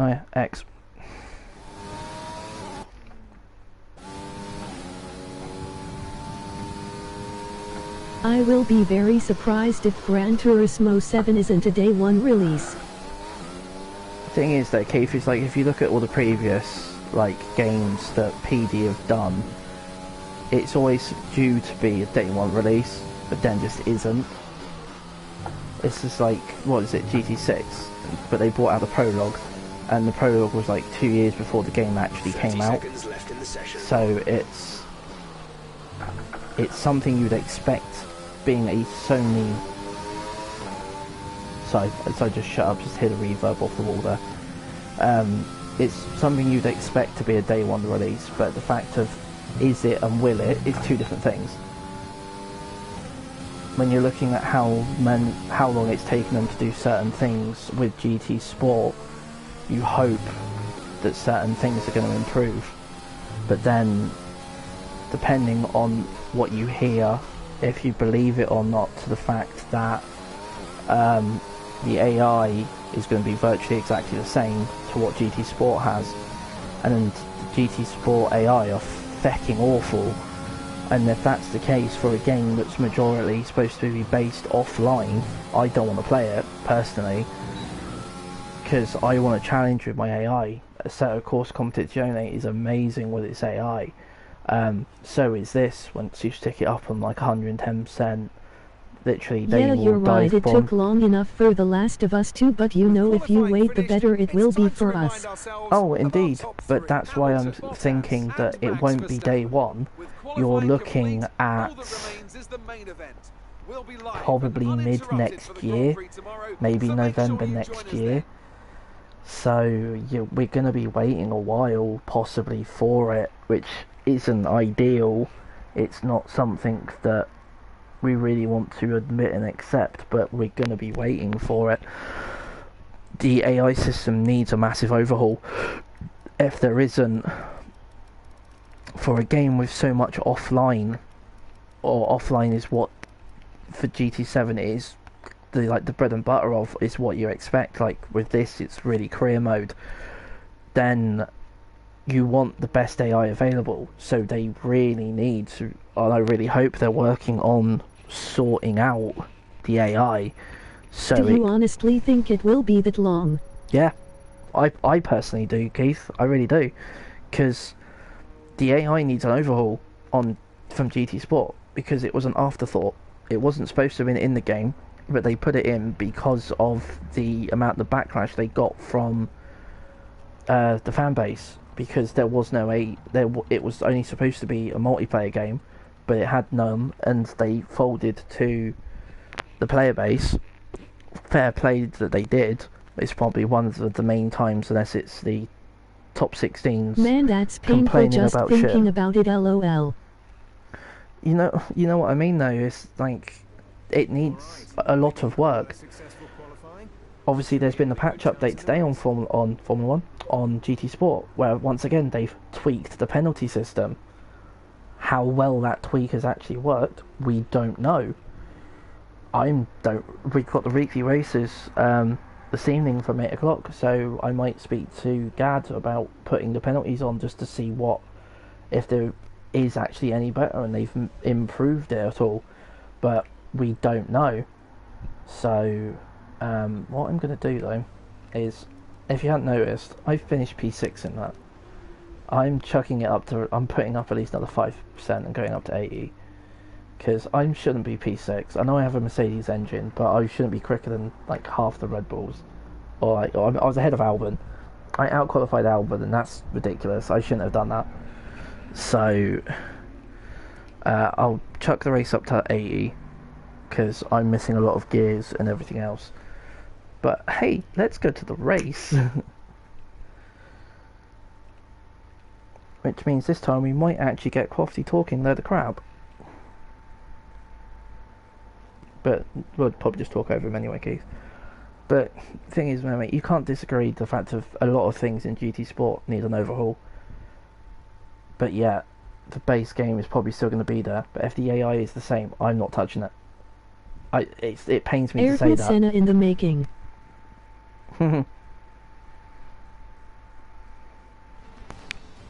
S1: Oh yeah, X.
S2: I will be very surprised if Gran Turismo 7 isn't a day one release.
S1: The thing is though, Keith, is like if you look at all the previous like games that PD have done, it's always due to be a day one release, but then just isn't. It's just like, what is it, GT6? But they brought out the prologue, and the prologue was like 2 years before the game actually came out.
S7: Left in the session.
S1: So it's something you'd expect being a Sony. Sorry, I just shut up, just hear the reverb off the wall there. It's something you'd expect to be a day one release, but the fact of is it and will it is two different things. When you're looking at how long it's taken them to do certain things with GT Sport, you hope that certain things are going to improve. But then, depending on what you hear, if you believe it or not, to the fact that the AI is going to be virtually exactly the same to what GT Sport has, and GT Sport AI are fecking awful. And if that's the case for a game that's majority supposed to be based offline, I don't want to play it, personally, because I want to challenge with my AI. Assetto Course Competitizone is amazing with its AI. So is this, once you stick it up on like 110%, literally they
S2: Yeah,
S1: will
S2: you're right,
S1: dive
S2: it
S1: bomb.
S2: took long enough for The Last of Us 2, but you know, if you wait, the better it will be for us.
S1: Oh, indeed, but that's why I'm thinking that it won't be day one. You're looking at probably mid next year, maybe November next year. So we're going to be waiting a while possibly for it, which isn't ideal. It's not something that we really want to admit and accept, but we're going to be waiting for it. The AI system needs a massive overhaul. If there isn't, for a game with so much offline, or offline is what for GT7 is the bread and butter of, is what you expect. Like with this, it's really career mode. Then you want the best AI available, so they really need to, and I really hope they're working on sorting out the AI. So
S2: Do you honestly think it will be that long?
S1: Yeah, I personally do, Keith. I really do, because the AI needs an overhaul from GT Sport, because it was an afterthought. It wasn't supposed to have been in the game, but they put it in because of the amount of backlash they got from the fan base, because there was no it was only supposed to be a multiplayer game, but it had none, and they folded to the player base. Fair play that they did. It's probably one of the main times, unless it's the top 16s.
S2: Man, that's painful
S1: complaining
S2: just
S1: about
S2: thinking
S1: shit.
S2: about it, lol.
S1: You know what I mean though, it's like it needs a lot of work. obviously there's been the patch update today on Formula 1 on GT Sport, where once again they've tweaked the penalty system. How well that tweak has actually worked, we don't know. We've got the weekly races this evening from 8 o'clock, so I might speak to Gad about putting the penalties on just to see if there is actually any better and they've improved it at all, but we don't know. So what I'm going to do though is, if you hadn't noticed, I've finished P6 in that. I'm chucking it up to, I'm putting up at least another 5% and going up to 80, because I shouldn't be P6. I know I have a Mercedes engine, but I shouldn't be quicker than like half the Red Bulls, or I was ahead of Albon. I outqualified Albon, and that's ridiculous. I shouldn't have done that. So I'll chuck the race up to 80 because I'm missing a lot of gears and everything else. But hey, let's go to the race. Which means this time we might actually get Crofty talking load of crap. But we'll probably just talk over him anyway, Keith. But the thing is, mate, you can't disagree the fact of a lot of things in GT Sport need an overhaul. But yeah, the base game is probably still going to be there. But if the AI is the same, I'm not touching it. It pains me to say that.
S2: Senna in the making.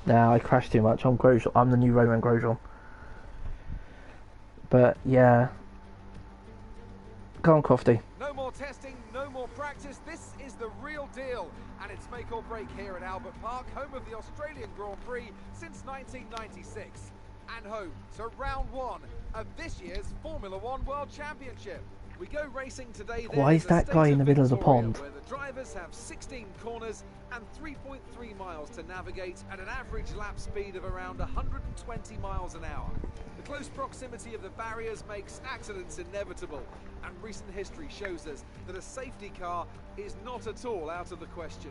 S1: Nah, I crashed too much. I'm Grosjean. I'm the new Roman Grosjean. But yeah, go on, Crofty.
S8: No more testing, no more practice. This is the real deal. And it's make or break here at Albert Park, home of the Australian Grand Prix since 1996. And home to round one of this year's Formula One World Championship. We go racing today.
S1: Why is that guy in the middle of the pond?
S8: Where the drivers have 16 corners and 3.3 miles to navigate at an average lap speed of around 120 miles an hour. The close proximity of the barriers makes accidents inevitable, and recent history shows us that a safety car is not at all out of the question.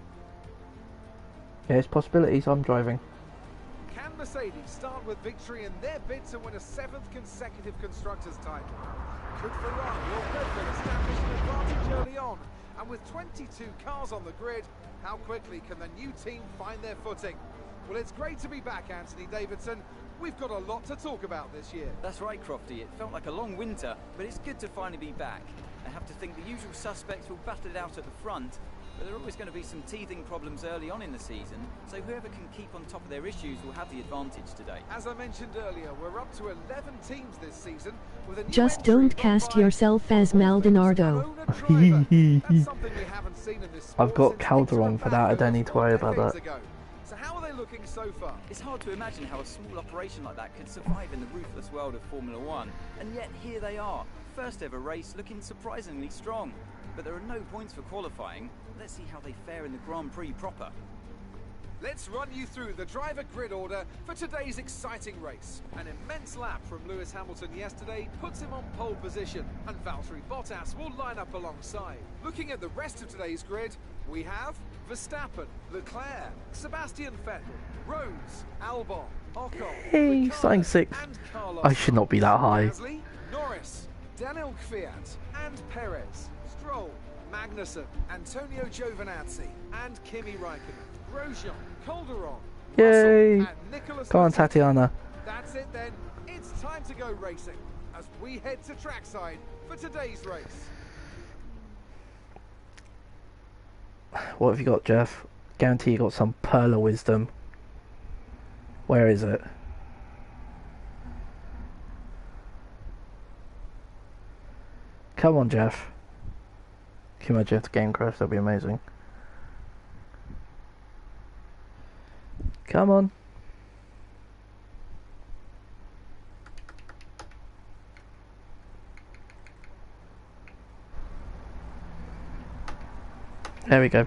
S1: There's possibilities. I'm driving.
S8: Can Mercedes start with victory in their bid to win a 7th consecutive Constructors' title? Could Ferrari or Red Bull establish an advantage early on? And with 22 cars on the grid, how quickly can the new team find their footing? Well, it's great to be back, Anthony Davidson. We've got a lot to talk about this year.
S10: That's right, Crofty. It felt like a long winter, but it's good to finally be back. I have to think the usual suspects will battle it out at the front, but there are always going to be some teething problems early on in the season, so whoever can keep on top of their issues will have the advantage today.
S8: As I mentioned earlier, we're up to 11 teams this season. With a new
S2: Just
S8: entry
S2: don't
S8: run
S2: cast
S8: by
S2: yourself as Maldonado.
S8: That's something we haven't seen in this sport
S1: I've got
S8: since
S1: Calderon
S8: Italy
S1: for that. I don't
S8: back
S1: need to worry about
S8: decades
S1: that.
S8: ago. So how are they looking so far?
S10: It's hard to imagine how a small operation like that could survive in the ruthless world of Formula One, and yet here they are, first ever race looking surprisingly strong. But there are no points for qualifying. Let's see how they fare in the Grand Prix proper.
S8: Let's run you through the driver grid order for today's exciting race. An immense lap from Lewis Hamilton yesterday puts him on pole position, and Valtteri Bottas will line up alongside. Looking at the rest of today's grid, we have Verstappen, Leclerc, Sebastian Vettel, Rose, Albon, Ocon,
S1: Hey,
S8: Ricciardo,
S1: starting 6th.
S8: and Carlos
S1: I should not be that high.
S8: Gasly, Norris, Daniel Kvyat, and Perez, Stroll, Magnussen, Antonio Giovinazzi, and Kimi Raikkonen, Grosjean, Calderon,
S1: Yay!
S8: Russell, and Nicholas
S1: Come on,
S8: Latifi.
S1: Tatiana.
S8: That's it then. It's time to go racing as we head to trackside for today's race.
S1: What have you got, Jeff? Guarantee you got some pearl of wisdom. Where is it? Come on, Jeff. Can you imagine if the game crashed? That'd be amazing. Come on. There we go.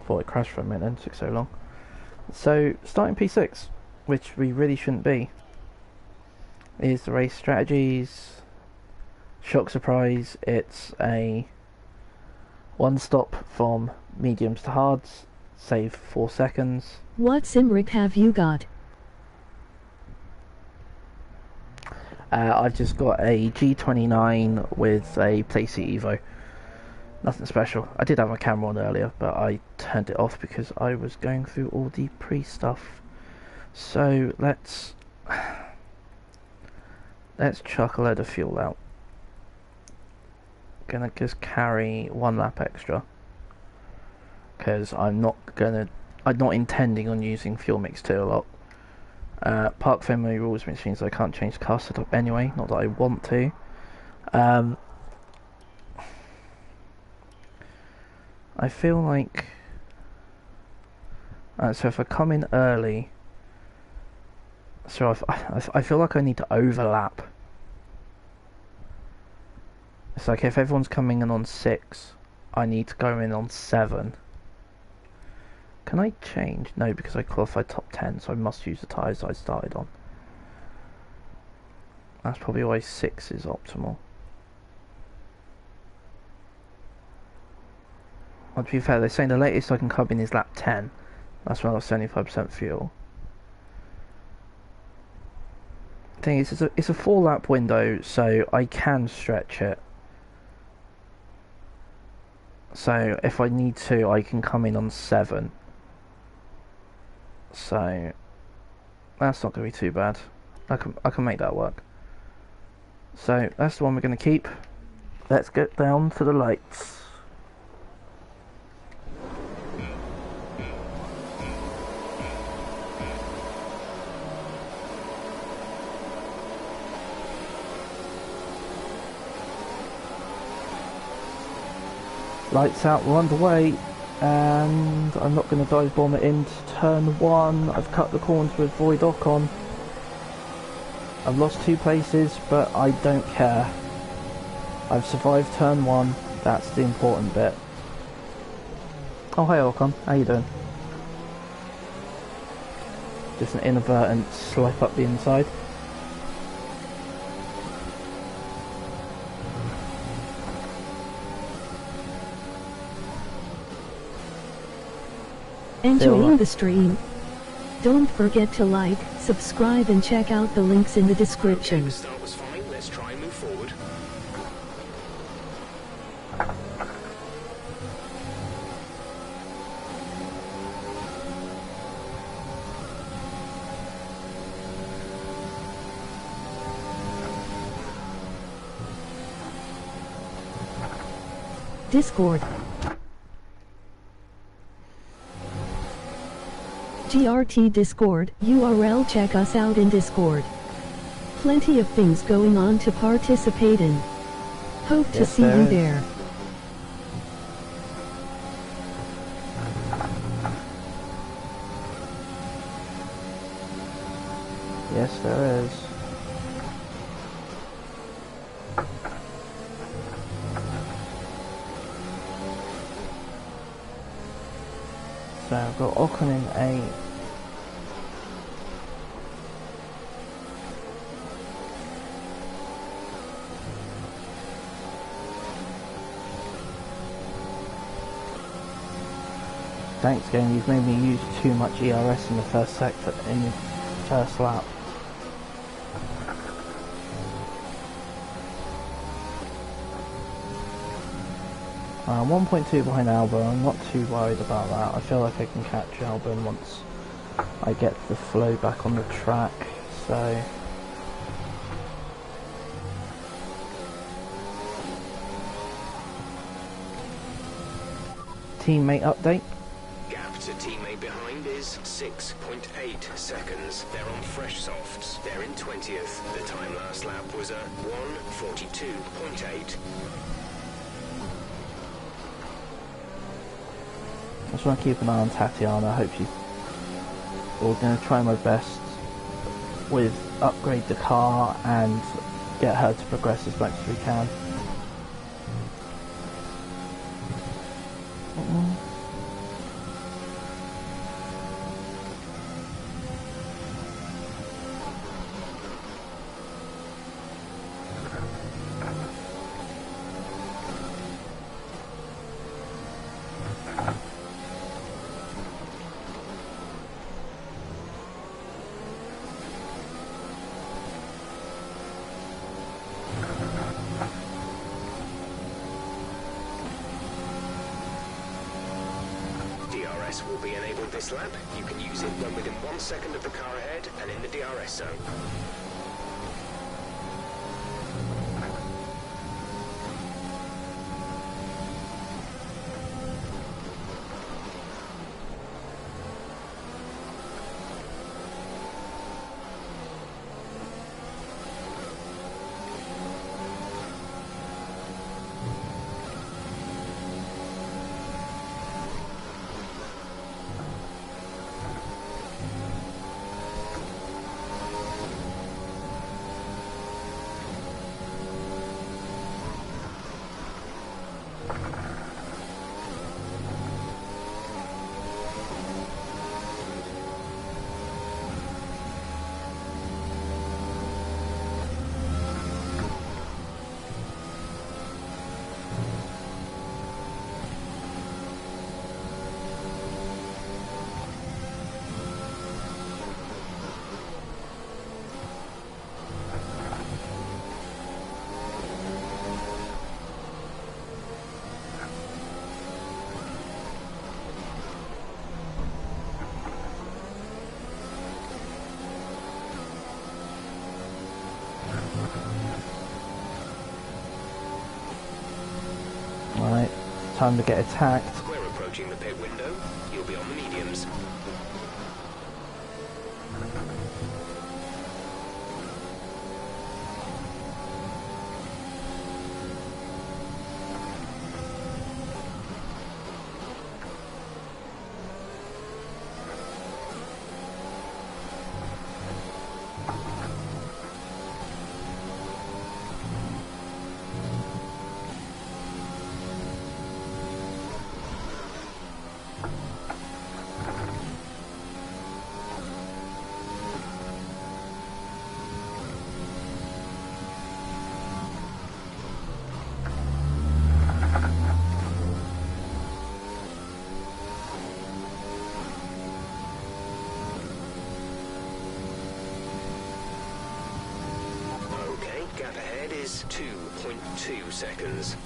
S1: Thought it crashed for a minute and took so long. So, starting P6, which we really shouldn't be, is the race strategies. Shock surprise, it's a one stop from mediums to hards, save 4 seconds.
S2: What Simric have you got?
S1: I've just got a G29 with a Playseat Evo. Nothing special. I did have my camera on earlier, but I turned it off because I was going through all the pre-stuff. So let's chuck a load of fuel out. Gonna just carry 1 lap extra because I'm not intending on using fuel mix 2 a lot. Park memory rules, which means I can't change the car setup anyway, not that I want to. I feel like so if I come in early, so I feel like I need to overlap. It's like if everyone's coming in on 6, I need to go in on 7. Can I change? No, because I qualified top 10, so I must use the tyres I started on. That's probably why 6 is optimal. Well, to be fair, they're saying the latest I can come in is lap 10. That's when I was 75% fuel. Thing is, it's a 4 lap window, so I can stretch it. So if I need to, I can come in on 7. So that's not going to be too bad. I can make that work. So that's the one we're going to keep. Let's get down to the lights. Lights out, we're underway, and I'm not going to dive bomb it into turn 1. I've cut the corner to avoid Ocon. I've lost 2 places, but I don't care. I've survived turn 1, that's the important bit. Oh, hey Ocon, how you doing? Just an inadvertent slip up the inside.
S2: Enjoying the stream? Don't forget to like, subscribe and check out the links in the description.
S7: The start was fine. Let's try and move forward.
S2: Discord. GRT Discord, URL, check us out in Discord. Plenty of things going on to participate in. Hope to see you there.
S1: Yes, there is. So I've got Ocon in 8. Thanks game, you've made me use too much ERS in the first sector, in the first lap. I'm 1.2 behind Albon. I'm not too worried about that. I feel like I can catch Albon once I get the flow back on the track, so... Teammate update.
S7: Gap to teammate behind is 6.8 seconds. They're on fresh softs. They're in 20th. The time last lap was a 1:42.8.
S1: I just want to keep an eye on Tatiana. I hope she's all going to try my best with upgrade the car and get her to progress as much as we can.
S7: DRS will be enabled this lap. You can use it when within 1 second of the car ahead and in the DRS zone.
S1: Right, time to get attacked.
S7: We're approaching the pit window. You'll be on the mediums. Gap ahead is 2.2 seconds.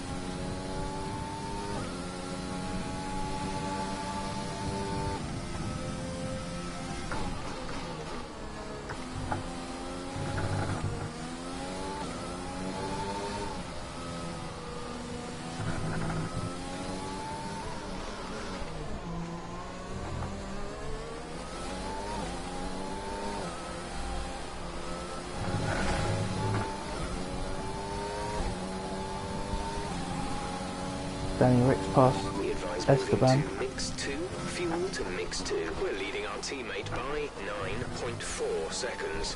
S1: Danny Ricks past
S7: We advise
S1: Esteban.
S7: moving to mix 2, fuel to mix 2. We're leading our teammate by 9.4 seconds.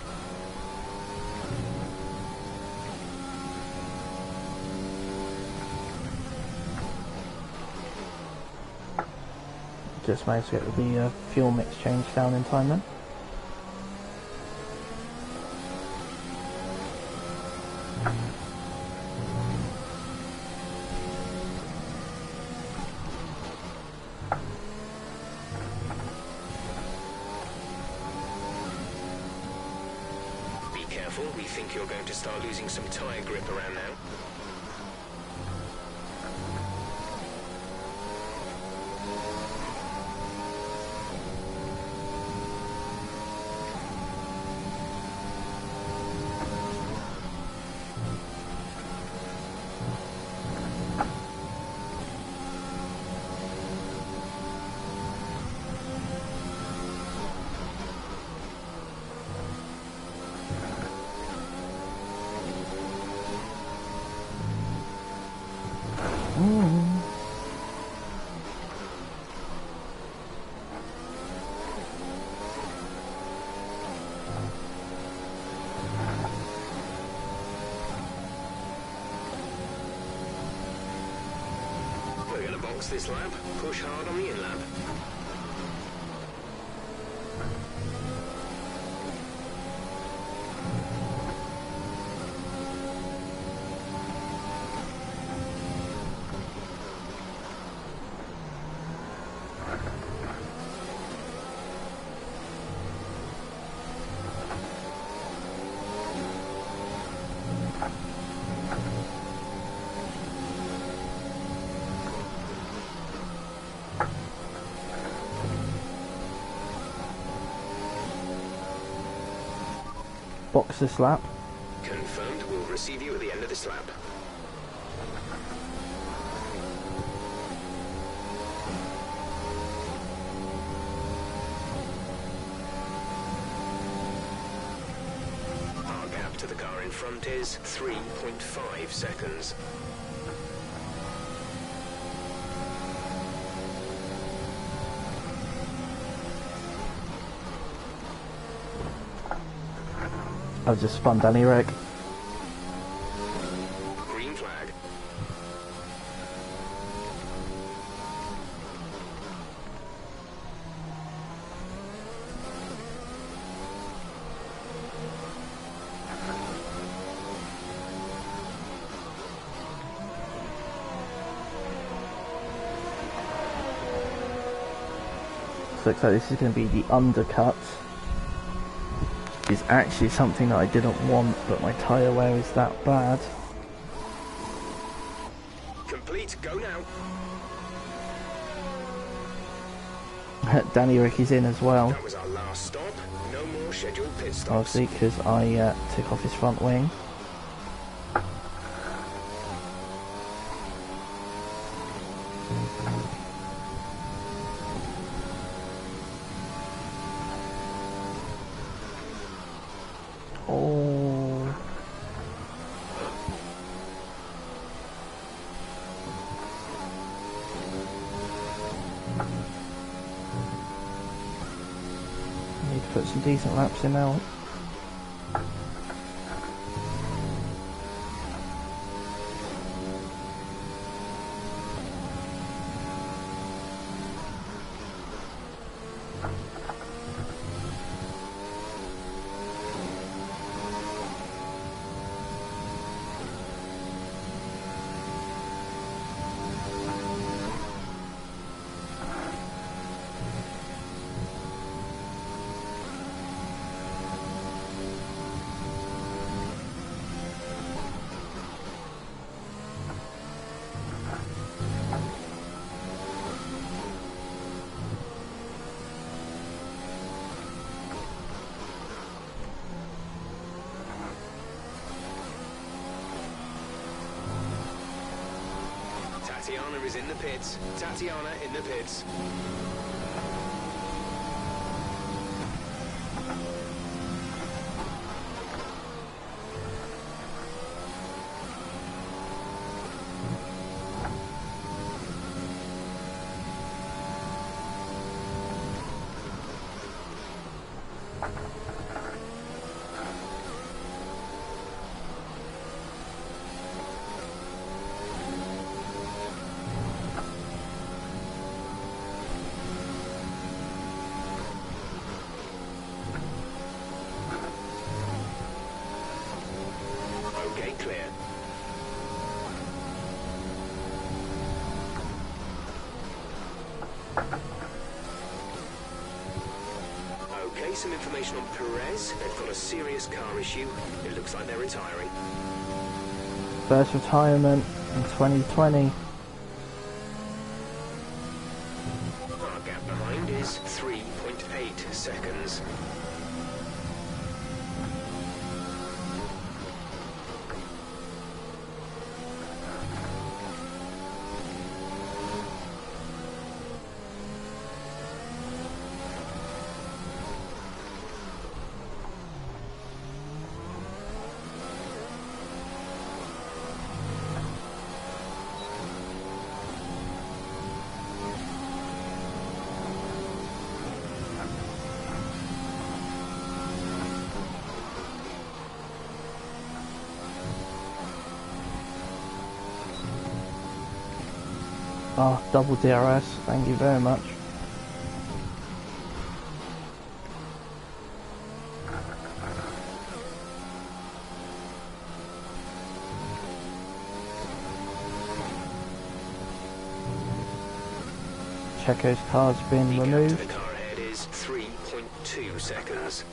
S1: Just managed to get the fuel mix change down in time then.
S7: Be careful, we think you're going to start losing some tyre grip around now. We're going to box this lap, push hard on the in-lap.
S1: box this lap.
S7: Confirmed. We'll receive you at the end of this lap. Our gap to the car in front is 3.5 seconds.
S1: I've just spun Danny Rick.
S7: Green flag.
S1: So looks like this is going to be the undercut. Is actually something that I didn't want, but my tyre wear is that bad.
S7: Complete. Go now.
S1: Danny Rick is in as well,
S7: That was our last stop. No more scheduled pit stops.
S1: obviously, because I took off his front wing. Oh. Need to put some decent laps in now.
S7: Tatiana is in the pits. Tatiana in the pits. Okay, clear. Okay, some information on Perez. They've got a serious car issue. It looks like they're retiring.
S1: First retirement in 2020.
S7: Our gap behind is 3.8 seconds.
S1: Oh, double DRS, thank you very much. Checo's car's been
S7: The
S1: removed.
S7: gap to the car ahead is 3.2 seconds.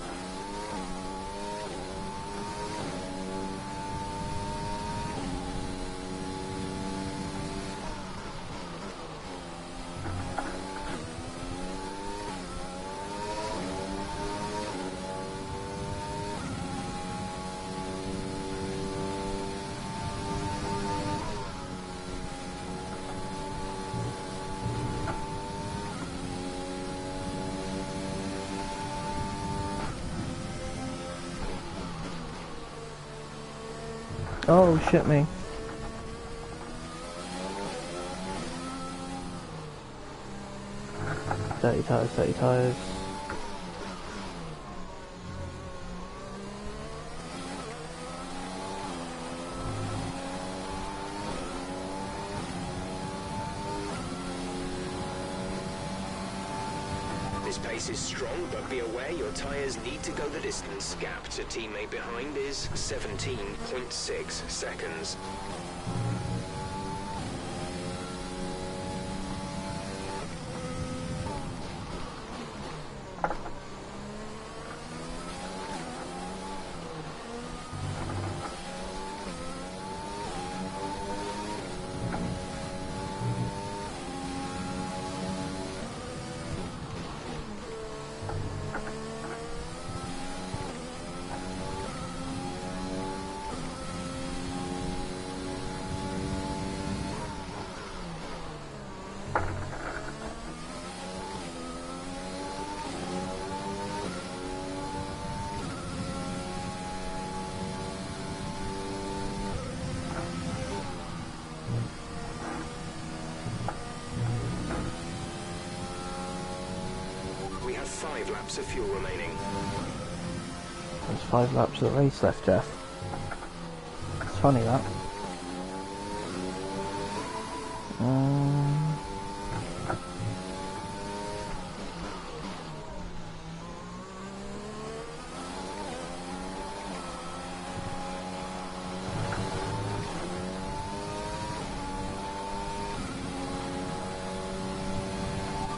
S1: Oh, shit me. Dirty tyres, dirty tyres.
S7: This pace is strong, but be aware your tyres need to go the distance. Gap to teammate behind is 17.6 seconds. We have 5 laps of fuel remaining.
S1: There's 5 laps of the race left, Jeff. It's funny that.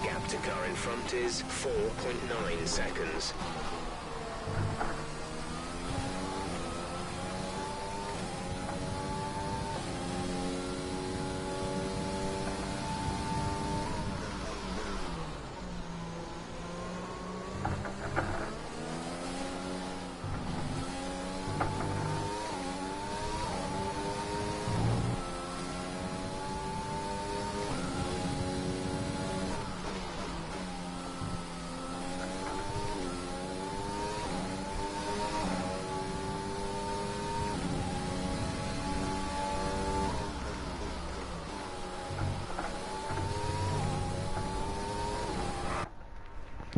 S7: Gap to car in front is 4.9 seconds.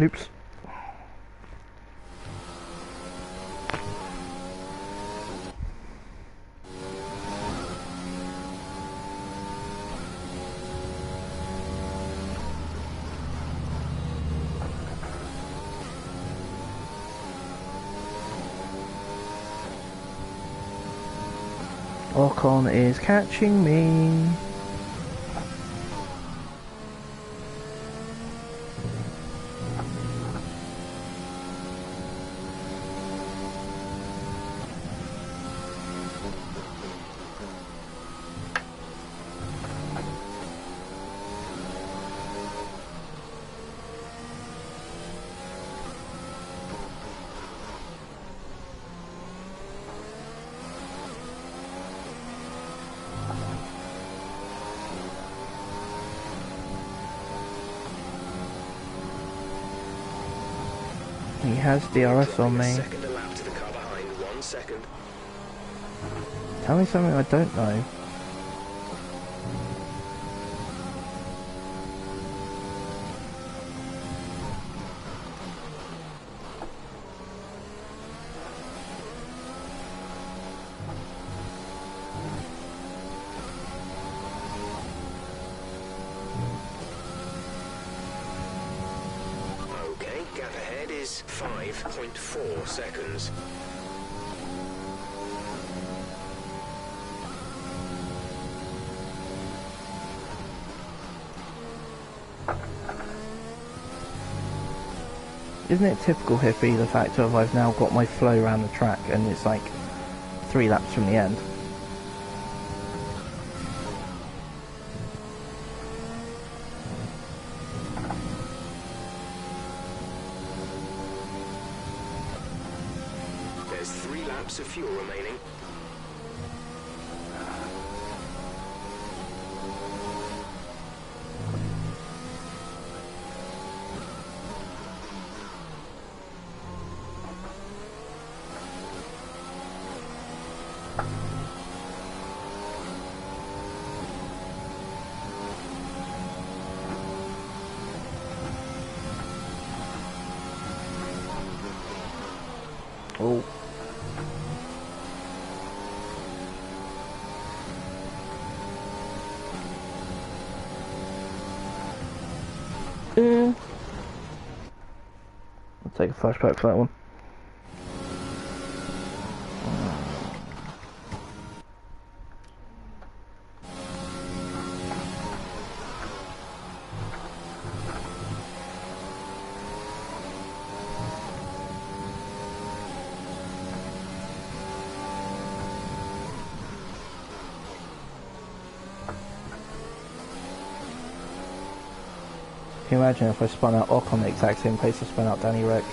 S1: Oops. Ocon is catching me. He has DRS on me.
S7: Second a lap to the car behind, 1 second.
S1: Tell me something I don't know.
S7: Okay, gap ahead is 5.4 seconds.
S1: Isn't it typical hippie, the fact of I've now got my flow around the track and it's like 3 laps from the end?
S7: There's 3 laps of fuel remaining.
S1: Oh. I'll take a flashback for that one. Can you imagine if I spun out Ock on the exact same place I spun out Danny Rick?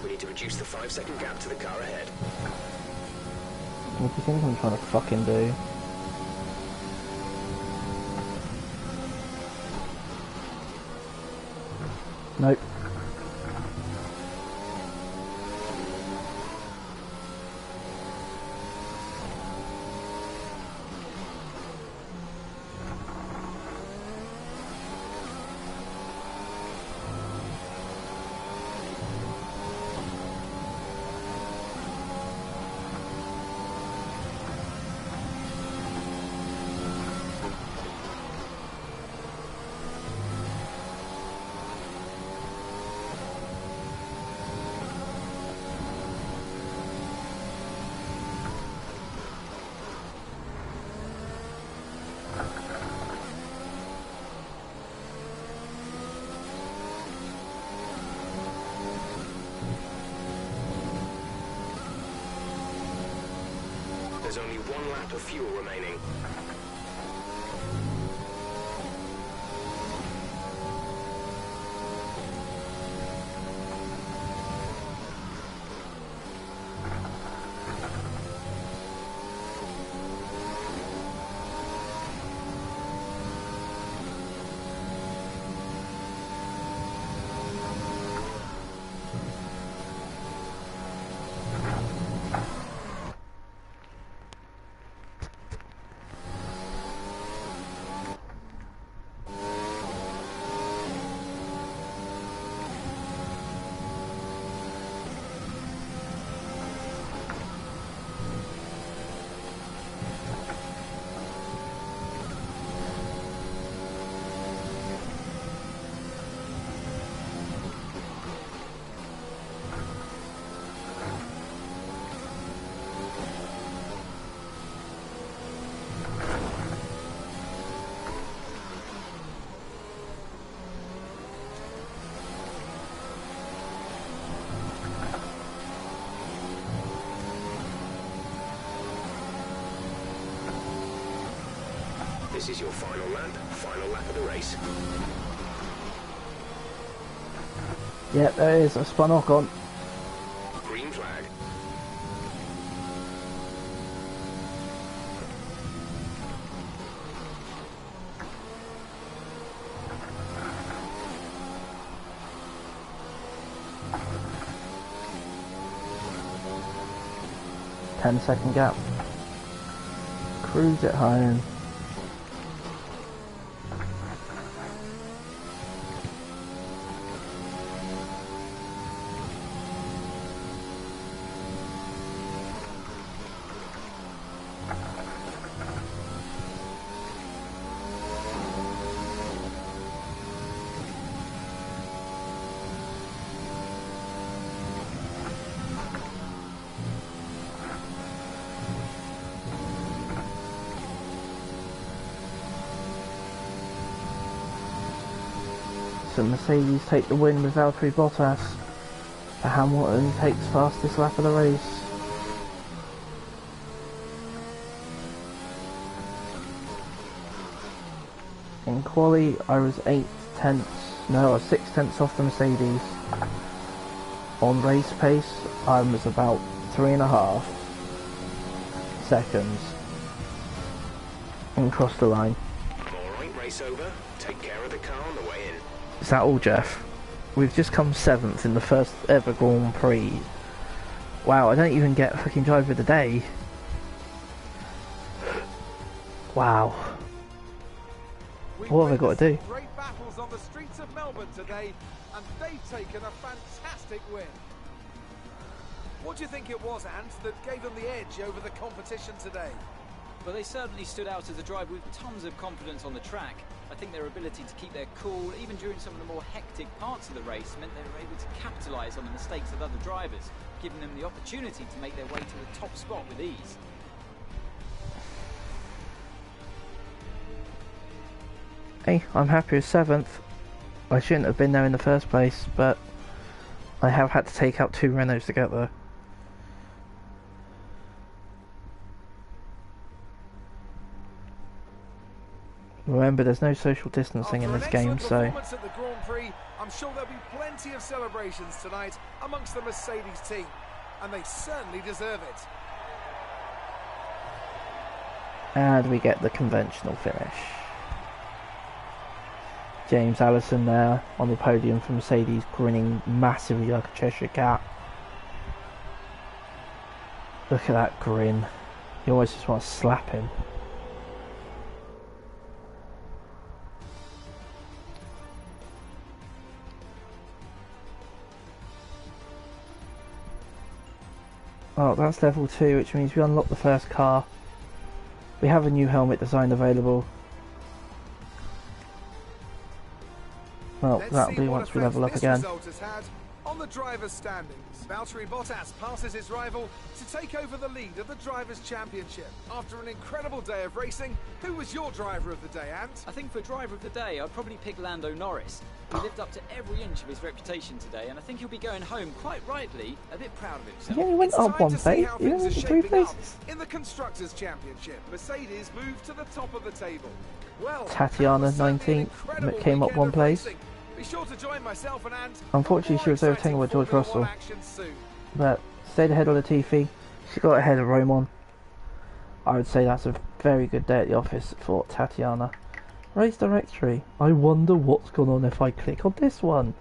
S7: We need to reduce the 5-second gap to the car ahead.
S1: What do you think I'm trying to fucking do? Nope.
S7: There's only one lap of fuel remaining. This is your final lap of the race.
S1: Yeah, there it is. I spun Ock on.
S7: Green flag.
S1: Ten-second gap. Cruise it home. So Mercedes take the win with Valtteri Bottas. Hamilton takes fastest lap of the race. In quali, I was 6 tenths off the Mercedes. On race pace, I was about 3.5 seconds and cross the line.
S7: Alright, race over. Take care of the car on the way in.
S1: Is that all, Jeff? We've just come 7th in the first ever Grand Prix. Wow, I don't even get fucking driver of the day. Wow. What have I got to do?
S8: Great battles on the streets of Melbourne today, and they've taken a fantastic win. What do you think it was, Ant, that gave them the edge over the competition today?
S10: Well, they certainly stood out as a driver with tons of confidence on the track. I think their ability to keep their cool, even during some of the more hectic parts of the race, meant they were able to capitalise on the mistakes of other drivers, giving them the opportunity to make their way to the top spot with ease.
S1: Hey, I'm happy with 7th. I shouldn't have been there in the first place, but I have had to take out 2 Renaults to get there. Remember, there's no social distancing in this game, so...
S8: At the Grand Prix, I'm sure there'll be plenty of celebrations tonight amongst the Mercedes team, and they certainly deserve it.
S1: And we get the conventional finish. James Allison there on the podium for Mercedes, grinning massively like a Cheshire cat. Look at that grin. You always just want to slap him. Oh, that's level 2, which means we unlock the first car. We have a new helmet design available. Well, that'll be once we level up again.
S8: On the driver's standings, Valtteri Bottas passes his rival to take over the lead of the Drivers' Championship. After an incredible day of racing, who was your driver of the day, Ant?
S10: I think for driver of the day, I'd probably pick Lando Norris. He lived up to every inch of his reputation today, and I think he'll be going home, quite rightly, a bit proud of himself.
S1: He only went up 1 place. He only went 3 places.
S8: In the Constructors' Championship, Mercedes moved to the top of the table. Well,
S1: Tatiana 19th came up 1 place.
S8: Be sure to join myself and Ant.
S1: Unfortunately, she was overtaken by George Russell, but stayed ahead of Latifi. She got ahead of Roman. I would say that's a very good day at the office for Tatiana. Race directory. I wonder what's going on if I click on this one.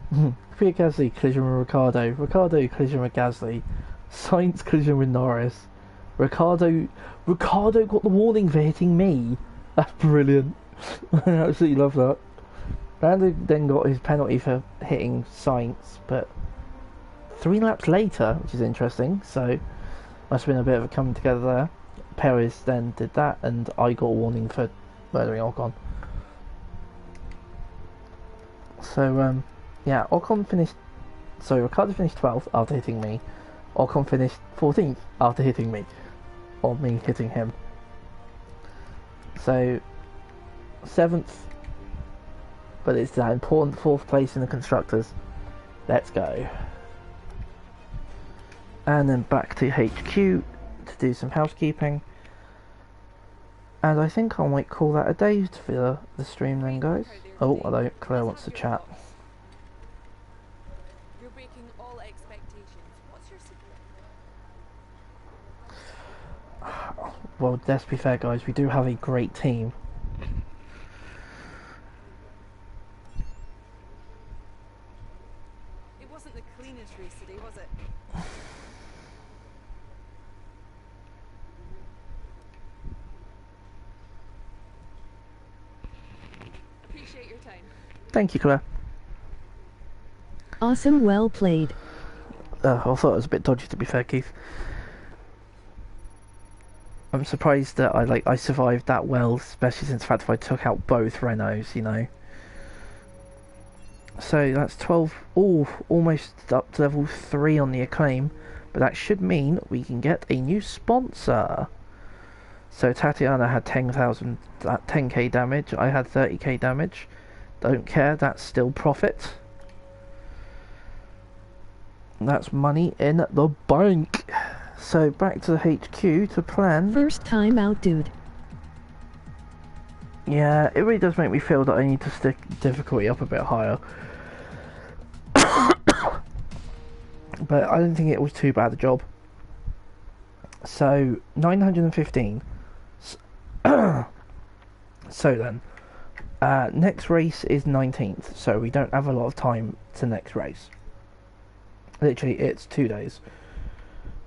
S1: Pierre Gasly collision with Ricciardo. Ricciardo collision with Gasly. Sainz collision with Norris. Ricciardo got the warning for hitting me. That's brilliant. I absolutely love that. Lando then got his penalty for hitting Sainz, but 3 laps later, which is interesting, so must have been a bit of a coming together there. Perez then did that, and I got a warning for murdering Ocon. So, yeah, Ocon finished... So, Ricciardo finished 12th after hitting me. Ocon finished 14th after hitting me. Or me hitting him. So, 7th, but it's that important 4th place in the Constructors. Let's go. And then back to HQ to do some housekeeping. And I think I might call that a day for the stream then, guys. Oh, hello, Claire wants to chat.
S9: You're breaking all expectations. What's your secret?
S1: Well, let's be fair, guys, we do have a great team.
S9: It wasn't the cleanest race today, was it? Appreciate your time.
S1: Thank you, Claire.
S2: Awesome, well played.
S1: I thought it was a bit dodgy, to be fair, Keith. I'm surprised that I survived that well, especially since the fact if I took out both Renaults, you know. So that's 12, almost up to level 3 on the acclaim, but that should mean we can get a new sponsor. So Tatiana had 10k damage, I had 30k damage. Don't care, that's still profit. That's money in the bank. So back to the HQ to plan.
S2: First time out, dude.
S1: Yeah, it really does make me feel that I need to stick difficulty up a bit higher. but I don't think it was too bad a job. So 915. So then, next race is 19th, so we don't have a lot of time to next race. Literally, it's 2 days.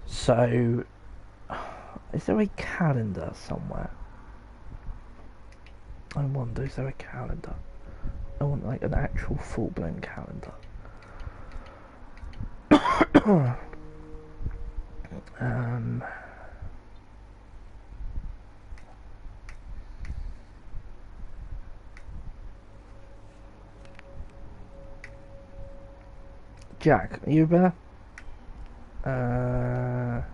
S1: So, is there a calendar somewhere? I wonder, is there a calendar? I want like an actual full-blown calendar. Jack, are you there? No.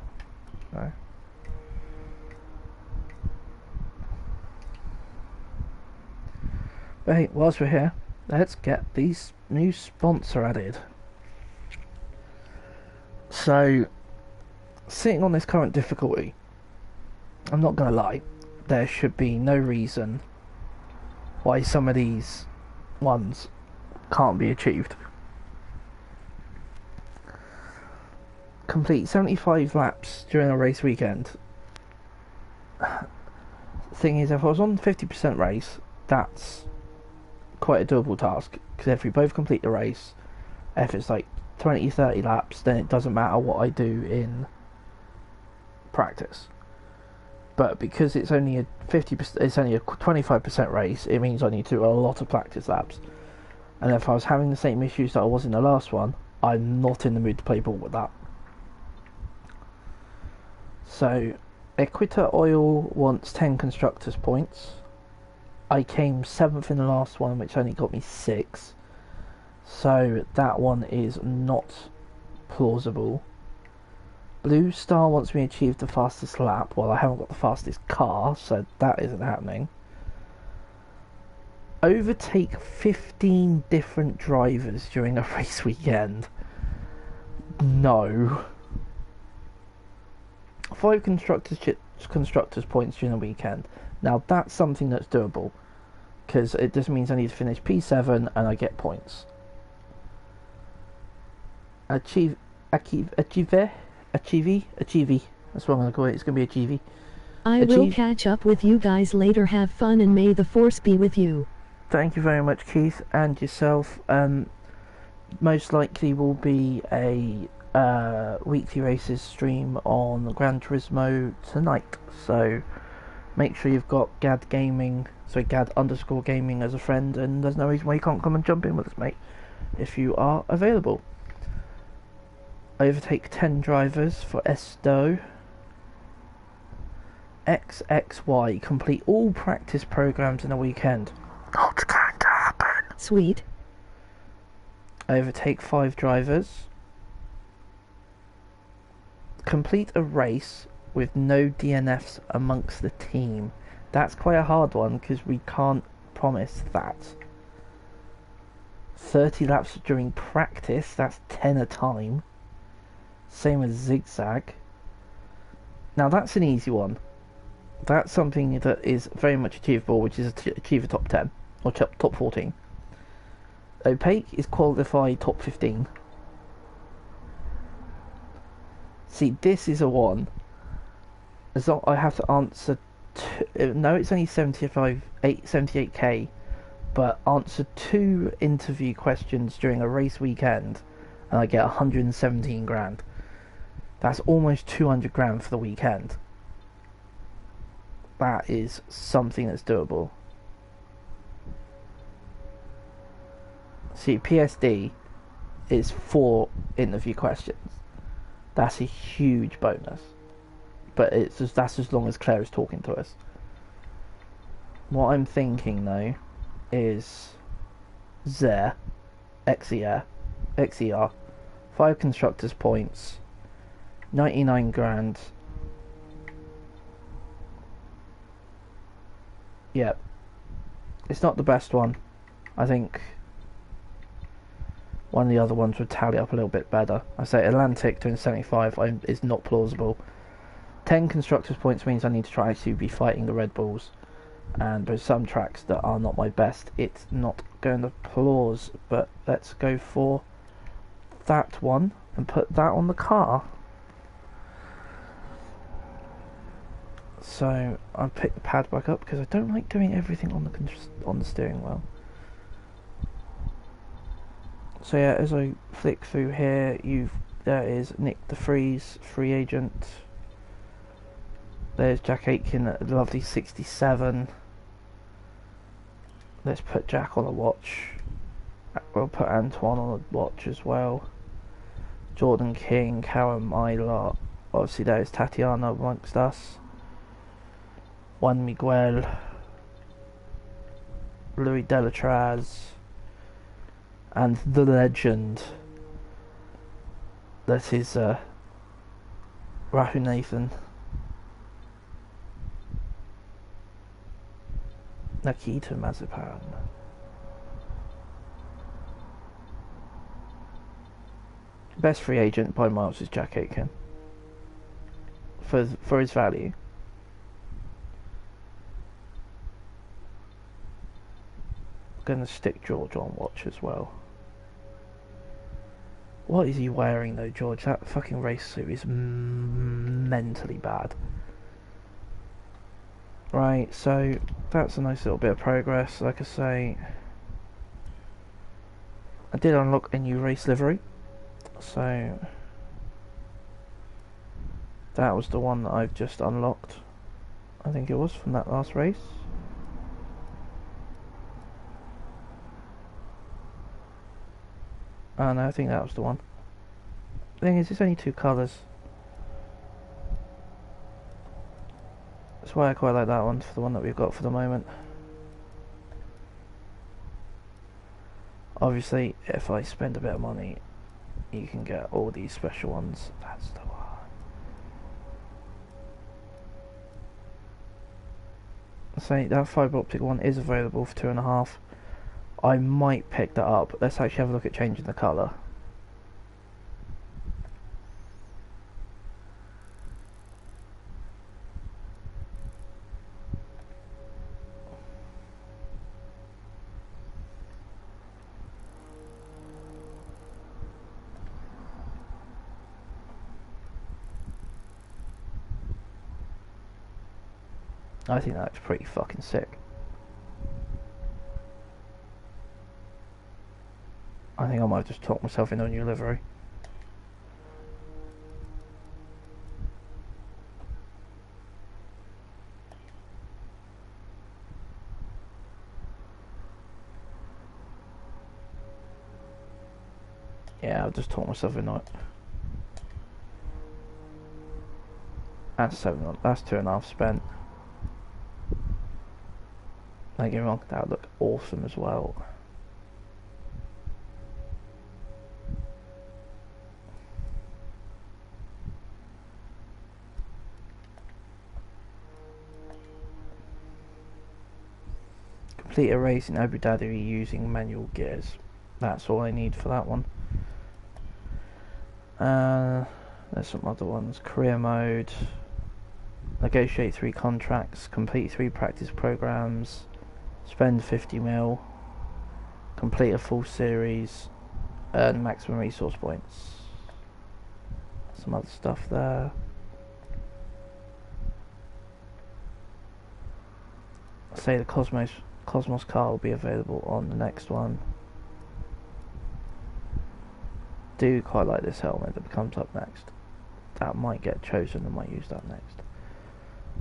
S1: But hey, whilst we're here, let's get these new sponsor added. So, sitting on this current difficulty, I'm not gonna lie, there should be no reason why some of these ones can't be achieved. Complete 75 laps during a race weekend. Thing is, if I was on 50% race, that's quite a doable task, because if we both complete the race, if it's like 20-30 laps, then it doesn't matter what I do in practice. But because it's only a 50%, it's only a 25% race, it means I need to do a lot of practice laps. And if I was having the same issues that I was in the last one, I'm not in the mood to play ball with that. So, Equita Oil wants 10 constructors points. I came 7th in the last one, which only got me 6. So, that one is not plausible. Blue Star wants me to achieve the fastest lap. Well, I haven't got the fastest car, so that isn't happening. Overtake 15 different drivers during a race weekend. No. 5 constructors points during the weekend. Now that's something that's doable, because it just means I need to finish P7 and I get points. Achieve. That's what I'm gonna call it. It's gonna be Achieve.
S2: I will catch up with you guys later. Have fun and may the force be with you.
S1: Thank you very much, Keith, and yourself. Most likely will be a weekly races stream on Gran Turismo tonight, so make sure you've got Gad _ gaming as a friend, and there's no reason why you can't come and jump in with us, mate, if you are available. Overtake 10 drivers for Assetto. XXY, complete all practice programs in a weekend. Not going to happen.
S2: Sweet.
S1: Overtake 5 drivers. Complete a race with no DNFs amongst the team. That's quite a hard one, because we can't promise that. 30 laps during practice, that's 10 a time. Same as zigzag. Now that's an easy one. That's something that is very much achievable, which is achieve a top 10 or top 14. Opaque is qualify top 15. See, this is a one. As long I have to answer no, it's only 78k, but answer 2 interview questions during a race weekend and I get 117 grand. That's almost 200 grand for the weekend. That is something that's doable. See, PSD is 4 interview questions. That's a huge bonus. But that's as long as Claire is talking to us. What I'm thinking though is XER, 5 constructors points, 99 grand. Yep. It's not the best one. I think one of the other ones would tally up a little bit better. I say Atlantic doing 75 is not plausible. 10 constructors points means I need to try to be fighting the Red Bulls, and there's some tracks that are not my best. It's not going to plause, but let's go for that one. and put that on the car. So I picked the pad back up because I don't like doing everything on the steering wheel. So yeah, as I flick through here, there is Nick de Vries, free agent. There's Jack Aitken at a lovely 67. Let's put Jack on a watch. We'll put Antoine on a watch as well. Jordan King, Karen Mylar. Obviously there's Tatiana amongst us. Juan Miguel. Louis Delatraz. And the legend. That is Rahu Nathan. Nikita Mazepan. Best free agent by miles is Jack Aitken. For his value. Gonna stick George on watch as well. What is he wearing though, George? That fucking race suit is mentally bad. Right, so that's a nice little bit of progress. Like I say, I did unlock a new race livery, so that was the one that I've just unlocked. I think it was from that last race. Oh no, I think that was the one. The thing is, it's only 2 colours. That's why I quite like that one for the one that we've got for the moment. Obviously, if I spend a bit of money, you can get all these special ones. That's the one. Say that fibre optic one is available for 2.5. I might pick that up. Let's actually have a look at changing the colour. I think that looks pretty fucking sick. I think I might have just talked myself into a new livery. Yeah, I've just talked myself into it. That's 7. That's 2.5 spent. Don't get me wrong, that would look awesome as well. Complete a race in Abu Dhabi using manual gears. That's all I need for that one. There's some other ones. Career mode. Negotiate 3 contracts. Complete 3 practice programs. Spend 50 mil. Complete a full series. Earn maximum resource points. Some other stuff there. Say the Cosmos car will be available on the next one. Do quite like this helmet that comes up next. That might get chosen, I might use that next.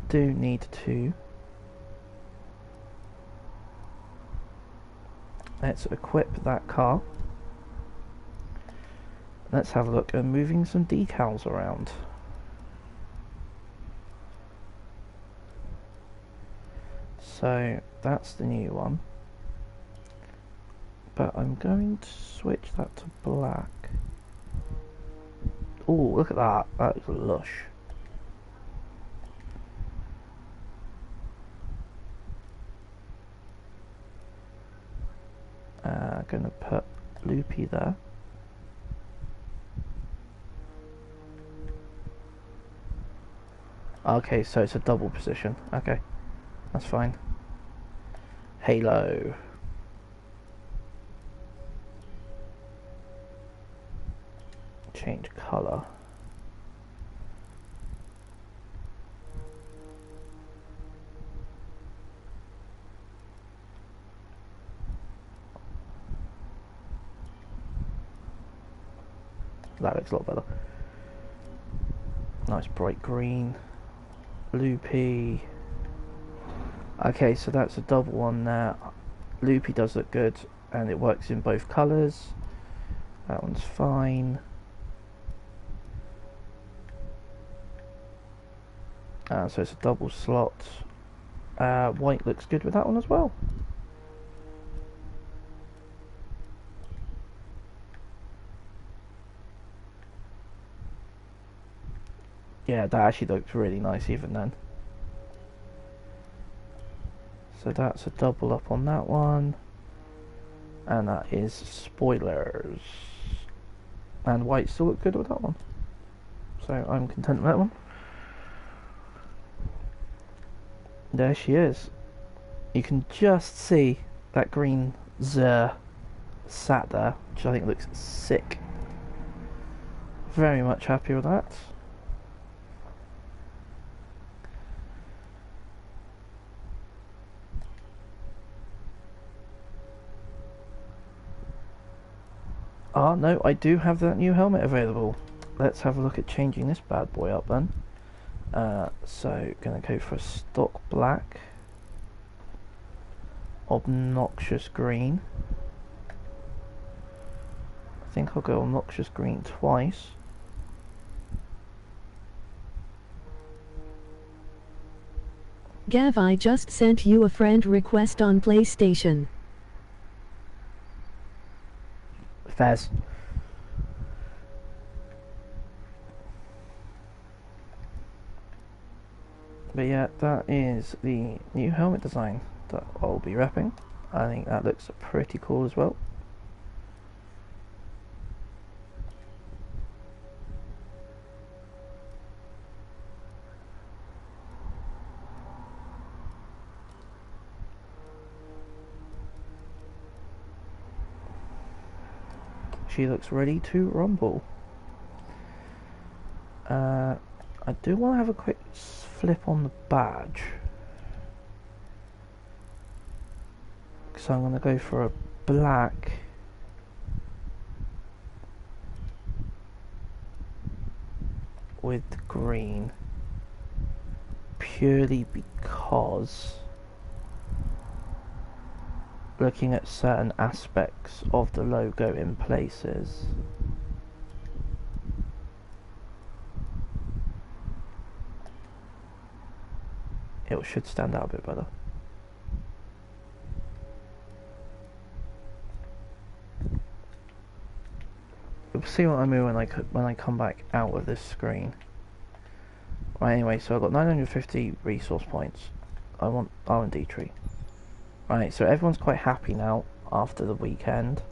S1: Do need to. Let's equip that car. Let's have a look at moving some decals around. So that's the new one. But I'm going to switch that to black. Oh, look at that. That is lush. Gonna put Loopy there. Okay, so it's a double position. Okay, that's fine. Halo. change colour. That looks a lot better. Nice bright green. Loopy. Okay, so that's a double one there. Loopy does look good, and it works in both colours. That one's fine. So it's a double slot. White looks good with that one as well. Yeah, that actually looks really nice even then. So that's a double up on that one. And that is spoilers. And white still look good with that one. So I'm content with that one. There she is. You can just see that green Zer sat there, which I think looks sick. Very much happy with that. Ah, no, I do have that new helmet available. Let's have a look at changing this bad boy up then. So, gonna go for a stock black. Obnoxious green. I think I'll go obnoxious green twice.
S2: Gav, I just sent you a friend request on PlayStation.
S1: Fez. But yeah, that is the new helmet design that I'll be repping. I think that looks pretty cool as well. She looks ready to rumble. I do want to have a quick flip on the badge. So I'm going to go for a black. With green. Purely because looking at certain aspects of the logo in places, it should stand out a bit better. You'll see what I mean when I come back out of this screen. Right, anyway, so I've got 950 resource points. I want R&D tree. Right, so everyone's quite happy now after the weekend.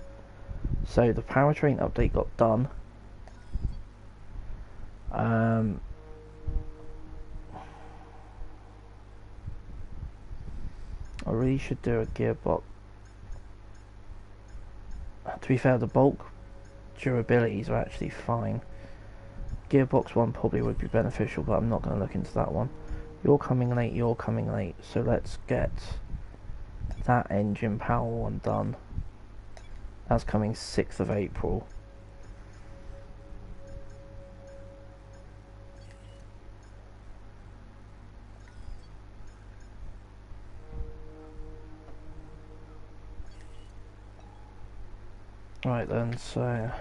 S1: So the powertrain update got done. I really should do a gearbox. To be fair, the bulk durabilities are actually fine. Gearbox one probably would be beneficial, but I'm not going to look into that one. You're coming late, you're coming late. So let's get that engine power one done. That's coming 6th of April. Right then, so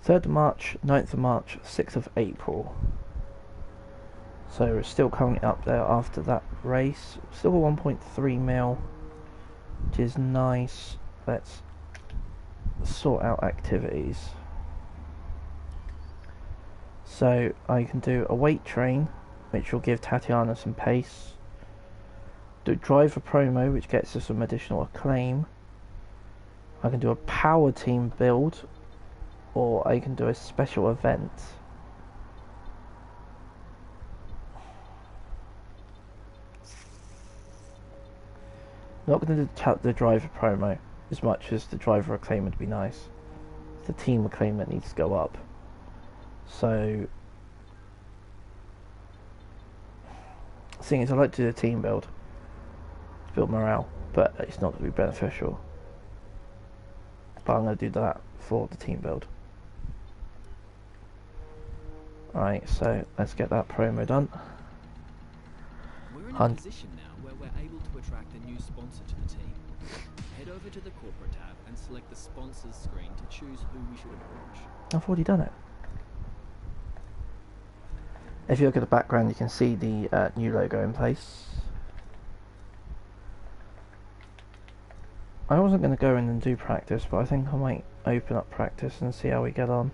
S1: 3rd of March, 9th of March, 6th of April. So we're still currently up there after that race. Still 1.3 mil, which is nice. Let's sort out activities. So I can do a weight train, which will give Tatiana some pace. Do driver promo, which gets us some additional acclaim. I can do a power team build, or I can do a special event. I'm not going to do the driver promo as much as the driver acclaim would be nice. I the team acclaim that needs to go up. So, the thing is, I like to do a team build to build morale, but it's not going to be beneficial. But I'm going to do that for the team build. Alright, so let's get that promo done.
S3: We're in a position now where we're able to attract a new sponsor to the team. Head over to the corporate tab and select the sponsors screen to choose who we should approach.
S1: I've already done it. If you look at the background, you can see the new logo in place. I wasn't going to go in and do practice, but I think I might open up practice and see how we get on.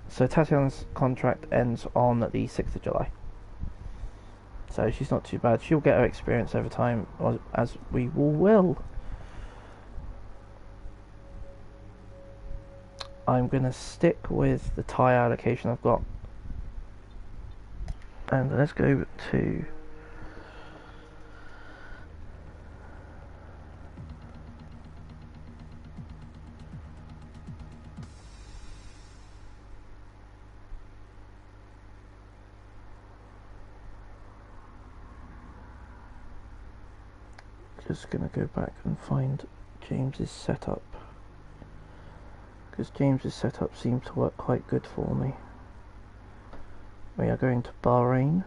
S1: So Tatiana's contract ends on the 6th of July. So she's not too bad. She'll get her experience over time, as we will. I'm going to stick with the tyre allocation I've got. And let's go to... Just going to go back and find James's setup, because James's setup seems to work quite good for me. We are going to Bahrain.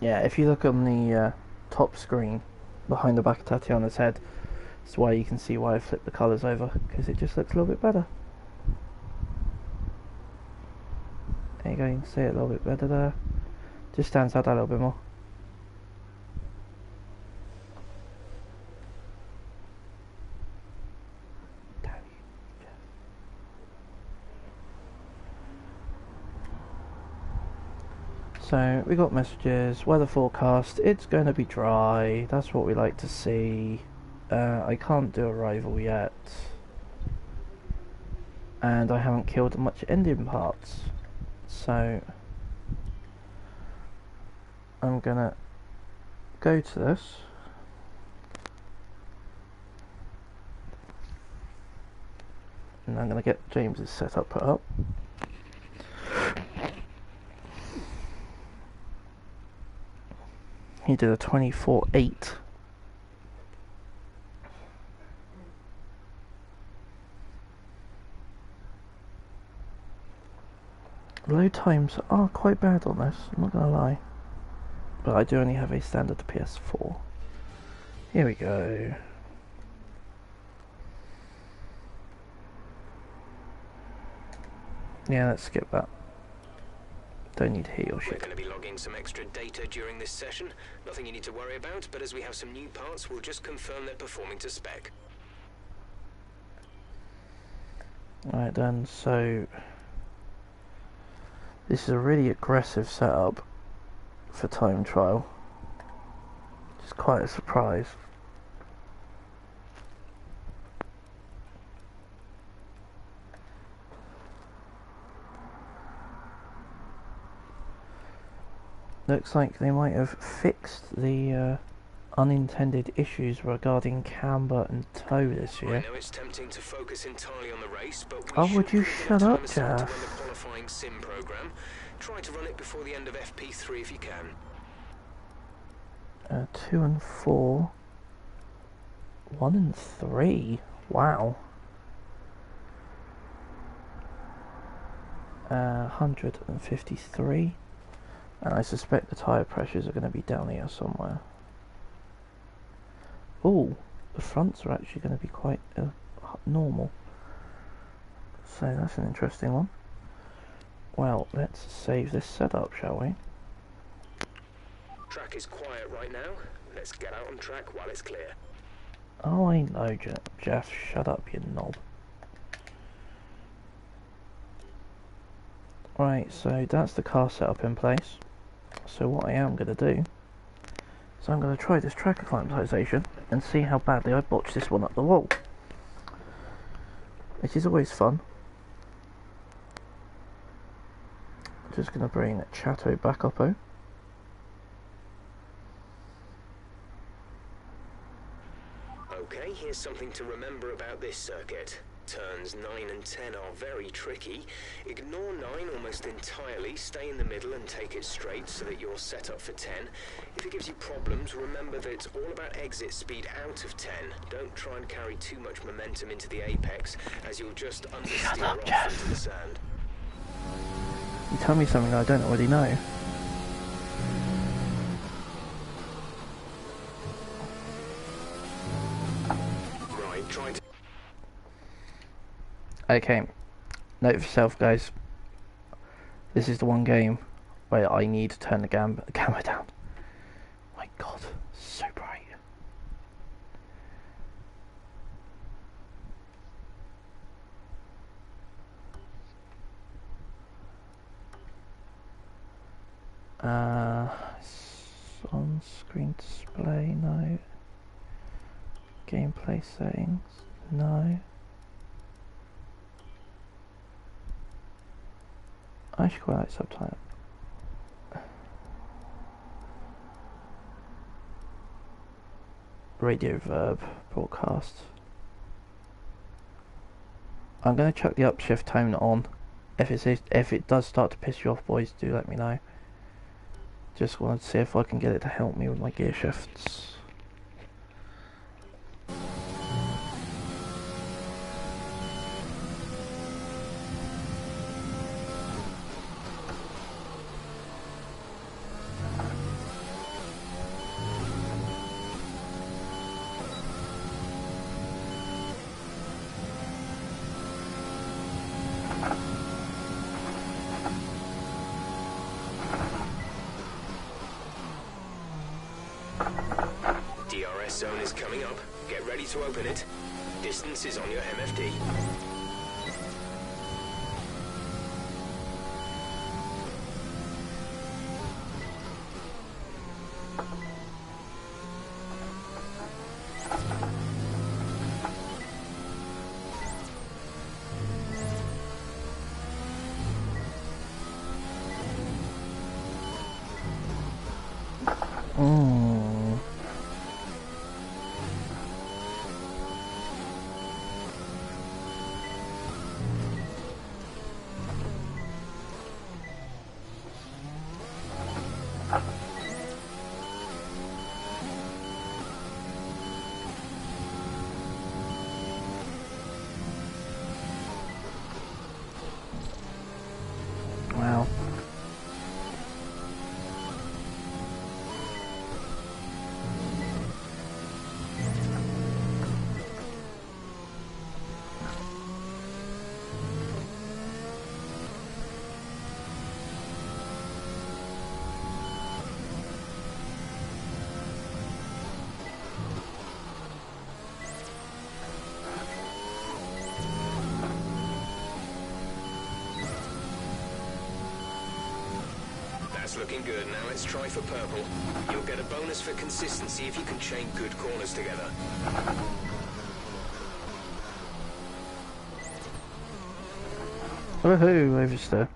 S1: Yeah, if you look on the top screen behind the back of Tatiana's head, that's why you can see why I flipped the colours over, because it just looks a little bit better. There you go, you can see it a little bit better there. Just stands out a little bit more. So we got messages, weather forecast, it's going to be dry, that's what we like to see. I can't do a rival yet, and I haven't killed much engine parts, so I'm gonna go to this. And I'm gonna get James's setup put up. He did a 24.8. Load times are quite bad on this, I'm not gonna lie. But I do only have a standard PS4. Here we go. Yeah, let's skip that. Don't need heat or shit.
S7: We're going to be logging some extra data during this session. Nothing you need to worry about, but as we have some new parts, we'll just confirm they're performing to spec.
S1: Alright then, so this is a really aggressive setup for time trial. It's quite a surprise. Looks like they might have fixed the unintended issues regarding camber and toe this year.
S7: I know it's tempting to focus entirely on the race, but
S1: oh, would you shut up, Jeff?
S7: To run the qualifying sim program. Try to run it before the end of FP3 if you can.
S1: 2 and 4, 1 and 3. Wow. 153. And I suspect the tyre pressures are going to be down here somewhere. Oh, the fronts are actually going to be quite normal. So that's an interesting one. Well, let's save this setup, shall we?
S7: Track is quiet right now. Let's get out on track while it's clear.
S1: Oh, I know, Jeff. Shut up, you knob. Right, so that's the car setup in place. So what I am going to do is I'm going to try this track acclimatization and see how badly I botch this one up the wall. which is always fun. Just going to bring Chateau back up.
S7: Okay, here's something to remember about this circuit. Turns 9 and 10 are very tricky. Ignore 9 almost entirely, stay in the middle and take it straight so that you're set up for 10. If it gives you problems, remember that it's all about exit speed out of 10. Don't try and carry too much momentum into the apex, as you'll just understeer off into the sand.
S1: You tell me something I don't already know.
S7: Right, try to...
S1: Okay, note for yourself, guys. This is the one game where I need to turn the camera down. My God, so bright. On-screen display, no. Gameplay settings, no. I should quite like subtitle. Radio verb broadcast. I'm going to chuck the upshift tone on. If it does start to piss you off, boys, do let me know. Just wanted to see if I can get it to help me with my gear shifts.
S7: DRS zone is coming up. Get ready to open it. Distance is on your MFD.
S1: Wow.
S7: That's looking good. Now let's try for purple. You'll get a bonus for consistency if you can chain good corners together.
S1: Woohoo, oversteer.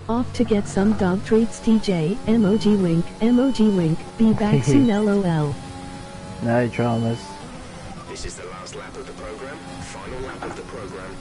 S2: Off to get some dog treats, TJ. Emoji wink, emoji wink. Be back soon, LOL.
S1: No dramas.
S7: This is the last lap of the program. Final lap of the program.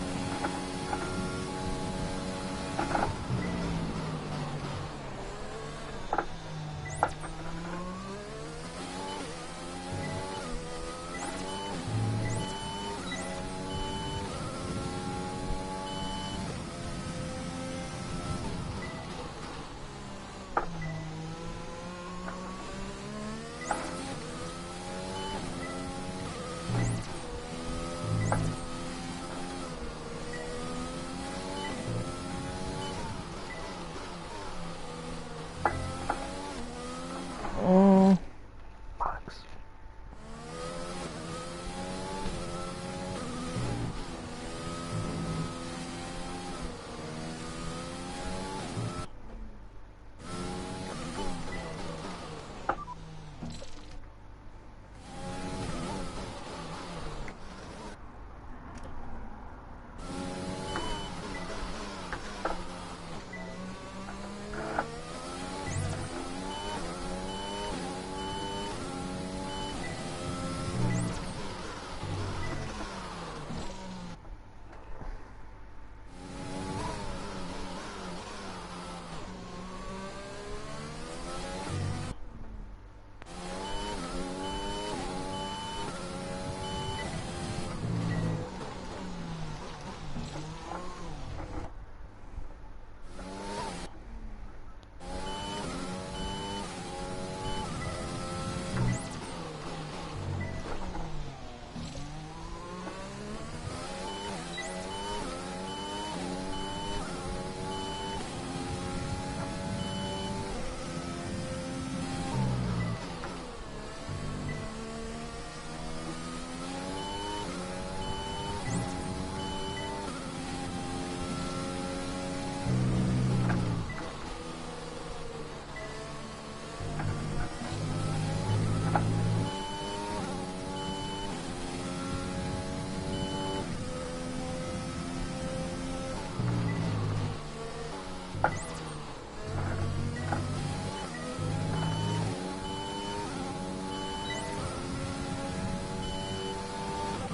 S1: Bollocks.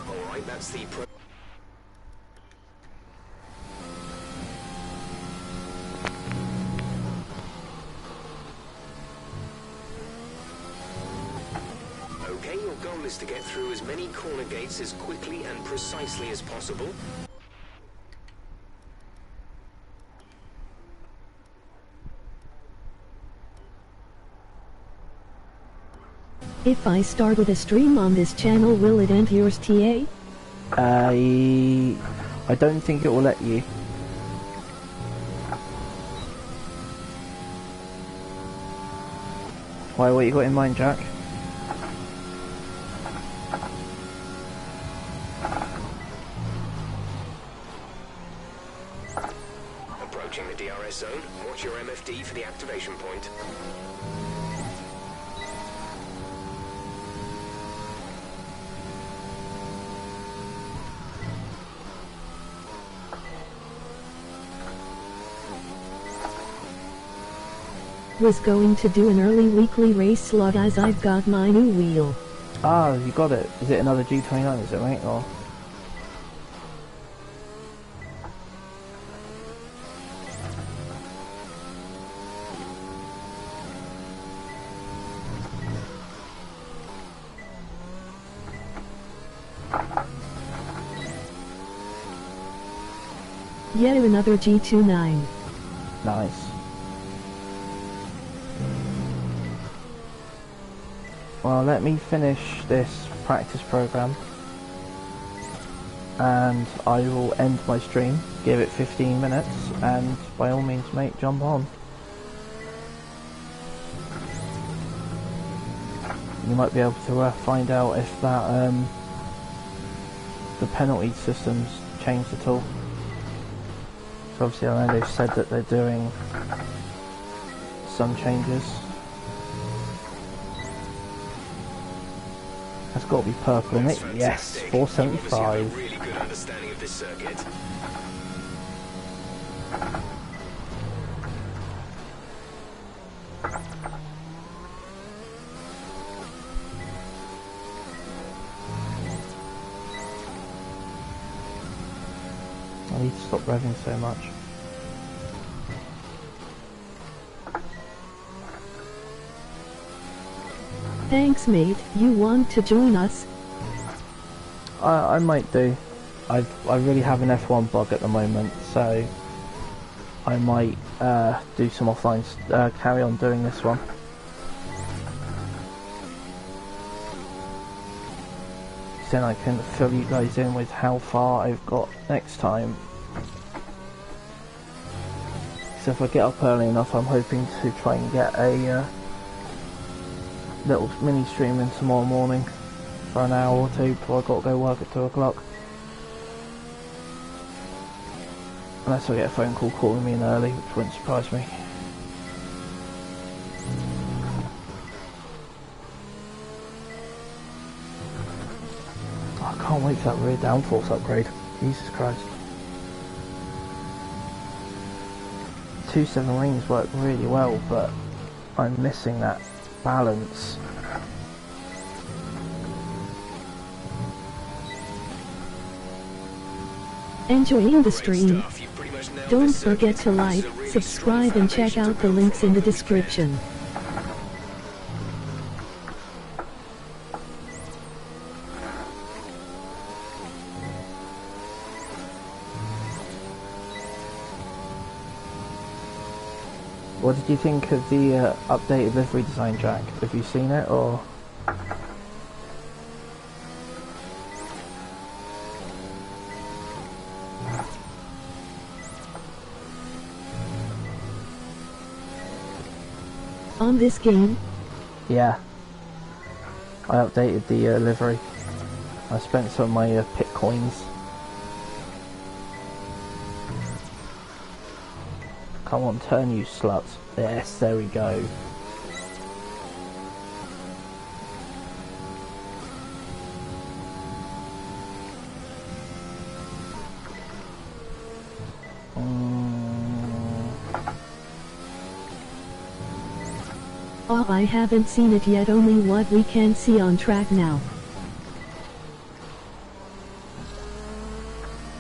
S7: Alright, that's the pro. Okay, your goal is to get through as many corner gates as quickly and precisely as possible.
S2: If I started a stream on this channel, will it end yours, TA?
S1: I don't think it will let you. Why, what you got in mind, Jack?
S7: Approaching the DRS zone, watch your MFD for the activation point.
S2: Was going to do an early weekly race slot as I've got my new wheel.
S1: Ah, you got it. Is it another G29, is it, mate? Or...
S2: Yeah, another G29.
S1: Nice. Well, let me finish this practice program and I will end my stream, give it 15 minutes, and by all means, mate, jump on. You might be able to find out if that the penalty system's changed at all. So obviously I know they've said that they're doing some changes. That's got to be purple in it. Yes, 475.
S7: You really good understanding of this circuit.
S1: I need to stop revving so much.
S2: Thanks, mate. You want to join us?
S1: I might do. I really have an F1 bug at the moment, so I might do some offline, carry on doing this one. Then I can fill you guys in with how far I've got next time. So if I get up early enough, I'm hoping to try and get a little mini stream in tomorrow morning for an hour or two before I've got to go work at 2 o'clock. Unless I get a phone call calling me in early, which wouldn't surprise me. I can't wait for that rear downforce upgrade. Jesus Christ. 2.7 rings work really well, but I'm missing that balance.
S2: Enjoying the stream? Don't forget to like, subscribe and check out the links in the description.
S1: What did you think of the updated livery design, Jack? Have you seen it, or...?
S2: On this game?
S1: Yeah. I updated the livery. I spent some of my pit coins. Come on, turn you sluts. Yes, there we go.
S2: Oh, I haven't seen it yet, only what we can see on track now.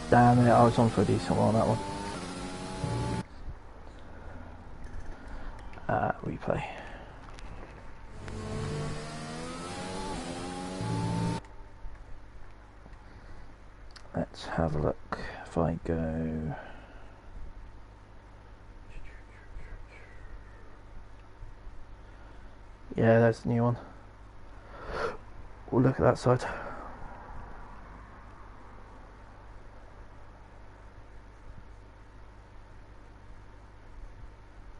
S1: Damn it, I was on for a decent one on that one. Replay. Let's have a look. If I go... Yeah, that's the new one. We'll look at that side.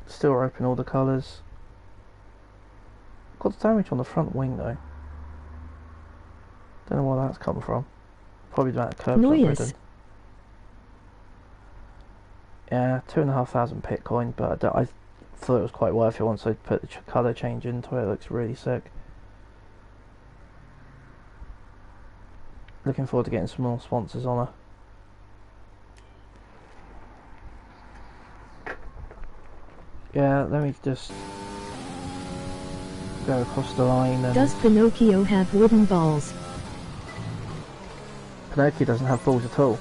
S1: Still open all the colours. Got damage on the front wing though. Don't know where that's come from. Probably that curbs I've ridden. Yeah, 2,500 Bitcoin, but I thought it was quite worth it once I put the colour change into it. It looks really sick. Looking forward to getting some more sponsors on her. Yeah, let me just go across the line. And
S2: does Pinocchio have wooden balls?
S1: Pinocchio doesn't have balls at all.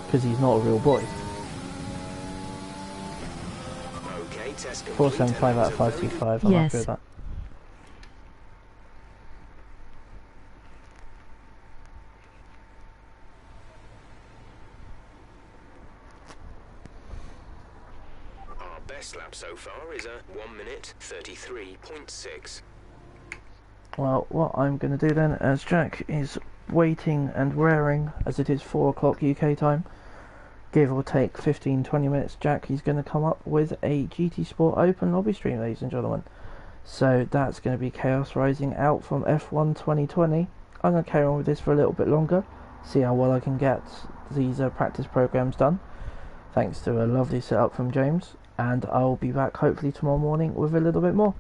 S1: Because he's not a real boy.
S7: Okay, test
S1: 475 out of 525. I'm happy with that.
S7: Our best lap so far is a 1 minute 33.6.
S1: Well, what I'm going to do then, as Jack is waiting and raring, as it is 4 o'clock UK time, give or take 15-20 minutes, Jack is going to come up with a GT Sport Open lobby stream, ladies and gentlemen. So that's going to be KhaosRising out from F1 2020. I'm going to carry on with this for a little bit longer, see how well I can get these practice programs done, thanks to a lovely setup from James, and I'll be back hopefully tomorrow morning with a little bit more.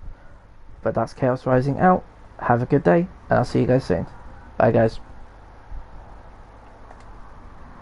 S1: But that's KhaosRising out. Have a good day, and I'll see you guys soon. Bye guys.